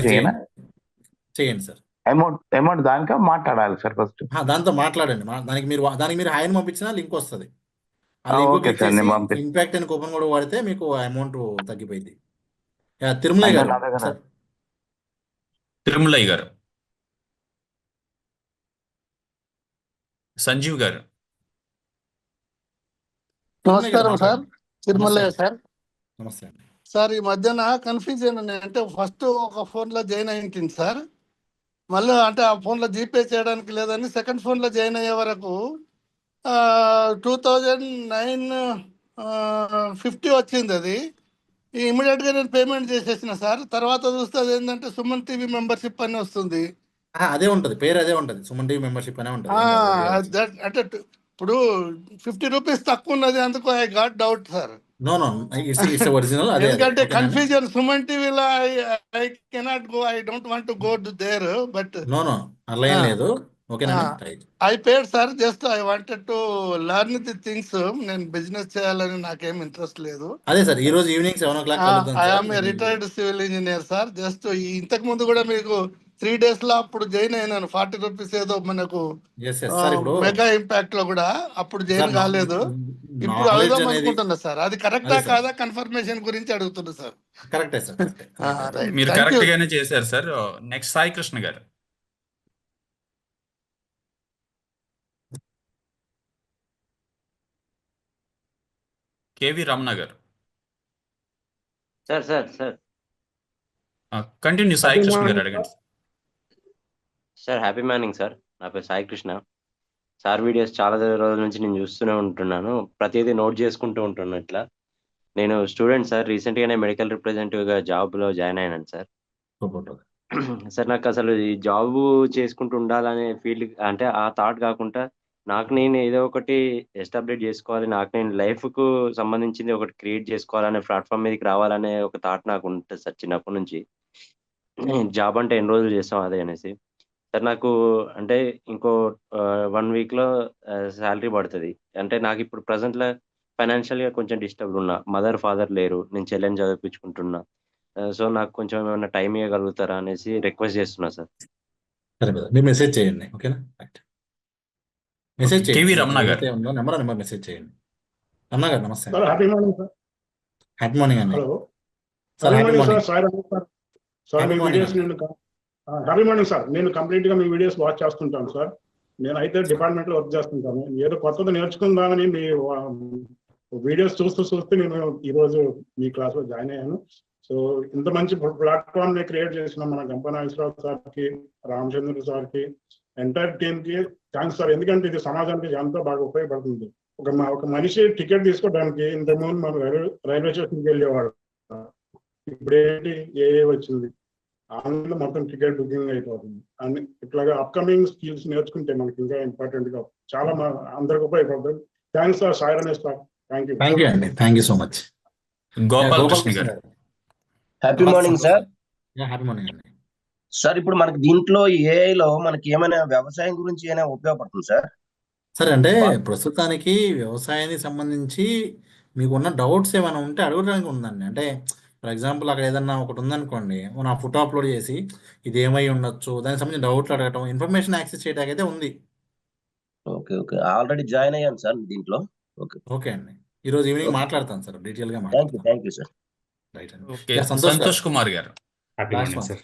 చేయండి సార్. అమౌంట్ దానికా మాట్లాడాలి సార్ ఫస్ట్? దాంతో మాట్లాడండి. దానికి మీరు హాయిని పంపించినా లింక్ వస్తుంది. ఆ లింక్ ఓకే క్లిక్ సార్, నేను చేసి పంపిస్తాను. ఇంపాక్ట్ అని కూపన్ కూడా వాడితే మీకు అమౌంట్ తగ్గిపోయింది. తిరుమలయ్య అంటే గారు నా దగ్గర సార్. తిరుమలయ్య గారు. సంజీవ్ గారు. నమస్కారం సార్. తిరుమలయ్య సార్. నమస్తే అండి. సార్, ఈ మధ్యన కన్ఫ్యూజన్ అంటే ఫస్ట్ ఒక ఫోన్ లో జాయిన్ అయింది సార్. మళ్ళీ అంటే ఆ ఫోన్ లో జీపే చేయడానికి లేదని సెకండ్ ఫోన్ లో జాయిన్ అయ్యే వరకు 2009 50 వచ్చింది అది. ఇమీడియట్గా నేను పేమెంట్ చేసేసిన సార్. తర్వాత చూస్తే అది ఏంటంటే సుమన్ టీవీ మెంబర్షిప్ అని వస్తుంది. అదే ఉంటుంది, పేరు అదే ఉంటుంది, సుమన్ టీవీ మెంబర్షిప్ అనే ఉంటుంది. అంటే ఇప్పుడు 50 రూపీస్ తక్కువ ఉన్నది, అందుకు I got doubt sir. No no, it's original. అదే ఎందుకంటే కన్ఫ్యూజన్ సుమన్ టీవీలో I cannot go, I don't want to go there, but no no అలా ఏం లేదు. ఓకేనా? I paid sir, just I wanted to learn the things. నేను business చేయాలని నాకేం ఇంట్రెస్ట్ లేదు. అదే సార్, ఈ రోజు evening 7 o'clock I am a retired civil engineer sir. Just ఇంతకు ముందు కూడా మీకు 3 days లో అప్పుడు జాయిన్ అయినాను. 40 రూపీస్ ఏదో మనకు మెగా ఇంపాక్ట్ లో కూడా అప్పుడు జాయిన్ కాలేదు. ఇప్పుడు అడుగుదాం అనుకుంటున్నా సార్. అది కరెక్టా కాదా కన్ఫర్మేషన్ గురించి అడుగుతున్నా సార్. కరెక్టే సార్. మీరు కరెక్ట్ గానే చేశారు సార్. నెక్స్ట్ సాయి కృష్ణ గారు. కేవి రమణ గారు. సార్ కంటిన్యూ సాయి కృష్ణ గారు అడగండి. Sir happy morning sir. నా పేరు సాయి కృష్ణ. సార్ వీడియోస్ చాలా రోజుల నుంచి నేను చూస్తూనే ఉంటున్నాను, ప్రతిదీ నోట్ చేసుకుంటూ ఉంటున్నాను. ఇట్లా నేను స్టూడెంట్ సార్, రీసెంట్గానే మెడికల్ రిప్రజెంటేటివ్గా జాబ్లో జాయిన్ అయినాను సార్. సార్ నాకు అసలు ఈ జాబ్ చేసుకుంటూ ఉండాలనే ఫీల్డ్ అంటే ఆ థాట్ కాకుండా నాకు నేను ఏదో ఒకటి ఎస్టాబ్లిష్ చేసుకోవాలి, నాకు నేను లైఫ్కు సంబంధించింది ఒకటి క్రియేట్ చేసుకోవాలనే ప్లాట్ఫామ్ మీదకి రావాలనే ఒక థాట్ నాకు ఉంటుంది సార్ చిన్నప్పటి నుంచి. జాబ్ అంటే ఎన్ని రోజులు చేస్తాం అదే అనేసి సార్. నాకు అంటే ఇంకో 1 weekలో శాలరీ పడుతుంది. అంటే నాకు ఇప్పుడు ప్రజెంట్లో ఫైనాన్షియల్గా కొంచెం డిస్టర్బ్ ఉన్నా, మదర్ ఫాదర్ లేరు, నేను చెల్లెని చదివించుకుంటున్నా. సో నాకు కొంచెం ఏమైనా టైం ఇవ్వగలుగుతారా అనేసి రిక్వెస్ట్ చేస్తున్నా సార్. మీరు మెసేజ్ చేయండి. ఓకేనా? మెసేజ్ కేవి రమణ గారు. నెంబర్ మెసేజ్ చేయండి. రమణ గారు నమస్తే. Happy morning sir. Happy morning అండి. Hello sir happy morning. Sir మీ వీడియోస్ హ్యాపీ మార్నింగ్ సార్. నేను కంప్లీట్ గా మీ వీడియోస్ వాచ్ చేస్తుంటాను సార్. నేనైతే డిపార్ట్మెంట్ లో వర్క్ చేస్తుంటాను. ఏదో కొత్తది నేర్చుకుందామని మీ వీడియోస్ చూస్తూ నేను ఈ రోజు మీ క్లాస్ లో జాయిన్ అయ్యాను. సో ఇంత మంచి ప్లాట్ఫామ్ ని క్రియేట్ చేసిన మన గంప నాగేశ్వరరావు సార్కి, రామచంద్ర సార్కి, ఎంటైర్ టీమ్ కి థ్యాంక్స్ సార్. ఎందుకంటే ఇది సమాజానికి ఎంతో బాగా ఉపయోగపడుతుంది. ఒక మనిషి టికెట్ తీసుకోవడానికి ఇంతకుముందు మనం రైల్వే స్టేషన్కి వెళ్ళేవాడు. ఇప్పుడు ఏంటి ఏ వచ్చింది, ఆన్లైన్ మొత్తం టికెట్ బుకింగ్ అయిపోతుంది. అన్ని ఇట్లాగా అప్కమింగ్ స్కిల్స్ నేర్చుకుంటే మనకి ఇంకా ఇంపార్టెంట్ గా చాలా అందరికి ఉపయోగపడుతుంది. Thanks sir. Sai Ramesh sir. Thank you అండి. Thank you so much. Gopal Krishna గారు. Happy morning sir. Happy morning అండి. సార్ ఇప్పుడు మనకి దీంట్లో ఏఐలో మనకి ఏమైనా వ్యవసాయం గురించి ఏమైనా ఉపయోగపడుతుంది సార్? సరే, అంటే ప్రస్తుతానికి వ్యవసాయానికి సంబంధించి మీకున్న డౌట్స్ ఏమైనా ఉంటే అడగడానికి ఉందండి. అంటే ఫర్ ఎగ్జాంపుల్ అక్కడ ఏదన్నా ఒకటి ఉందనుకోండి, మనం ఫోటో అప్లోడ్ చేసి ఇది ఏమై ఉండొచ్చు, దానికి సంబంధించి డౌట్లు అడగటం, ఇన్ఫర్మేషన్ యాక్సెస్ చేయడానికి అయితే ఉంది. ఓకే ఓకే, ఆల్రెడీ జాయిన్ అయ్యాను సార్ దీంట్లో. ఓకే ఓకే అండి. ఈ రోజు ఈవినింగ్ మాట్లాడతాను సార్, డీటెయిల్ గా థ్యాంక్ యూ సార్. రైట్ అండి. ఓకే, సంతోష్ కుమార్ గారు. Happy morning sir.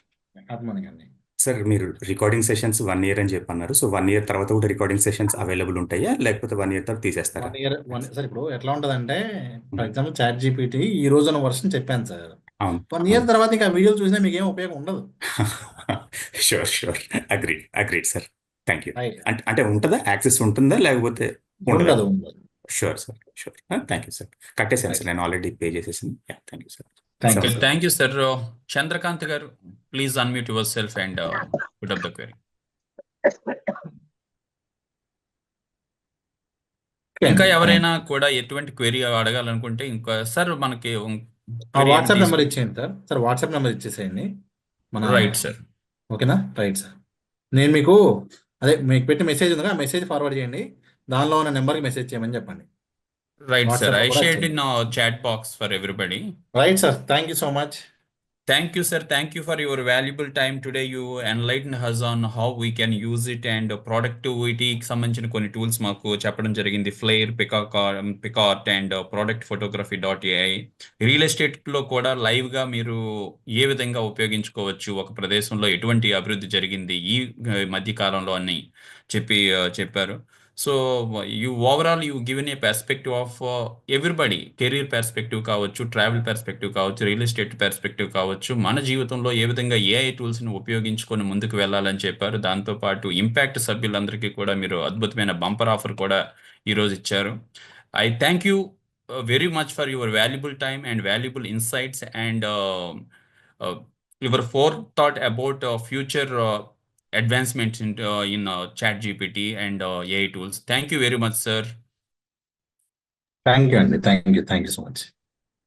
Happy morning అండి. సార్ మీరు రికార్డింగ్ సెషన్స్ 1 year అని చెప్పన్నారు. సో 1 year తర్వాత కూడా రికార్డింగ్ సెషన్స్ అవైలబుల్ ఉంటాయా, లేకపోతే 1 year తర్వాత తీసేస్తారా? 1 year సార్. ఇప్పుడు ఎట్లా ఉంటదంటే, ఫర్ ఎగ్జాంపుల్ చాట్ జీపీటీ ఈ రోజు ఉన్న వర్షన్ చెప్పాను సార్. 1 year తర్వాత ఇంకా వీడియోలు చూసినా మీకు ఏం ఉపయోగం ఉండదు. Sure agreed sir. Thank you. అంటే ఉంటుందా, యాక్సెస్ ఉంటుందా లేకపోతే ఉండదు? Sure sir. Thank you sir. కట్టేసాను సార్, నేను ఆల్రెడీ పే చేసేసాను. Thank you sir. Thank you sir. Chandrakant గారు, please unmute yourself and put up the query. ఇంకా ఎవరైనా కూడా ఎటువంటి క్వెరీ అడగాలనుకుంటే ఇంకా సార్ మనకి వాట్సాప్ నెంబర్ ఇచ్చేయండి సార్. వాట్సాప్ నెంబర్ ఇచ్చేసేయండి. Right sir. ఓకేనా? Right sir. నేను మీకు మీకు పెట్టి మెసేజ్ ఉందిగా, ఆ మెసేజ్ ఫార్వర్డ్ చేయండి. దానిలో ఉన్న నెంబర్కి మెసేజ్ చేయమని చెప్పండి. Right, sir. I shared in our chat box for everybody. Right, sir. Thank you so much. Thank you, sir. Thank you for your valuable time today. You enlightened us on how we can use it and productivity కి సంబంధించిన కొన్ని tools మాకు చెప్పడం జరిగింది. Flair, పికార్ట్ and product photography AI. Real ఎస్టేట్లో కూడా లైవ్గా మీరు ఏ విధంగా ఉపయోగించుకోవచ్చు, ఒక ప్రదేశంలో ఎటువంటి అభివృద్ధి జరిగింది ఈ మధ్య కాలంలో అని చెప్పారు. So you given a perspective of everybody, career perspective కావచ్చు, ట్రావెల్ పర్స్పెక్టివ్ కావచ్చు, రియల్ ఎస్టేట్ పర్స్పెక్టివ్ కావచ్చు, మన జీవితంలో ఏ విధంగా ఏఐ టూల్స్ని ఉపయోగించుకొని ముందుకు వెళ్ళాలని చెప్పారు. దాంతోపాటు ఇంపాక్ట్ సభ్యులందరికీ కూడా మీరు అద్భుతమైన బంపర్ ఆఫర్ కూడా ఈరోజు ఇచ్చారు. I thank you very much for your valuable time and valuable insights and your forethought about future advancements in ChatGPT and AI tools. Thank you very much, sir. Thank you అండి, thank you so much.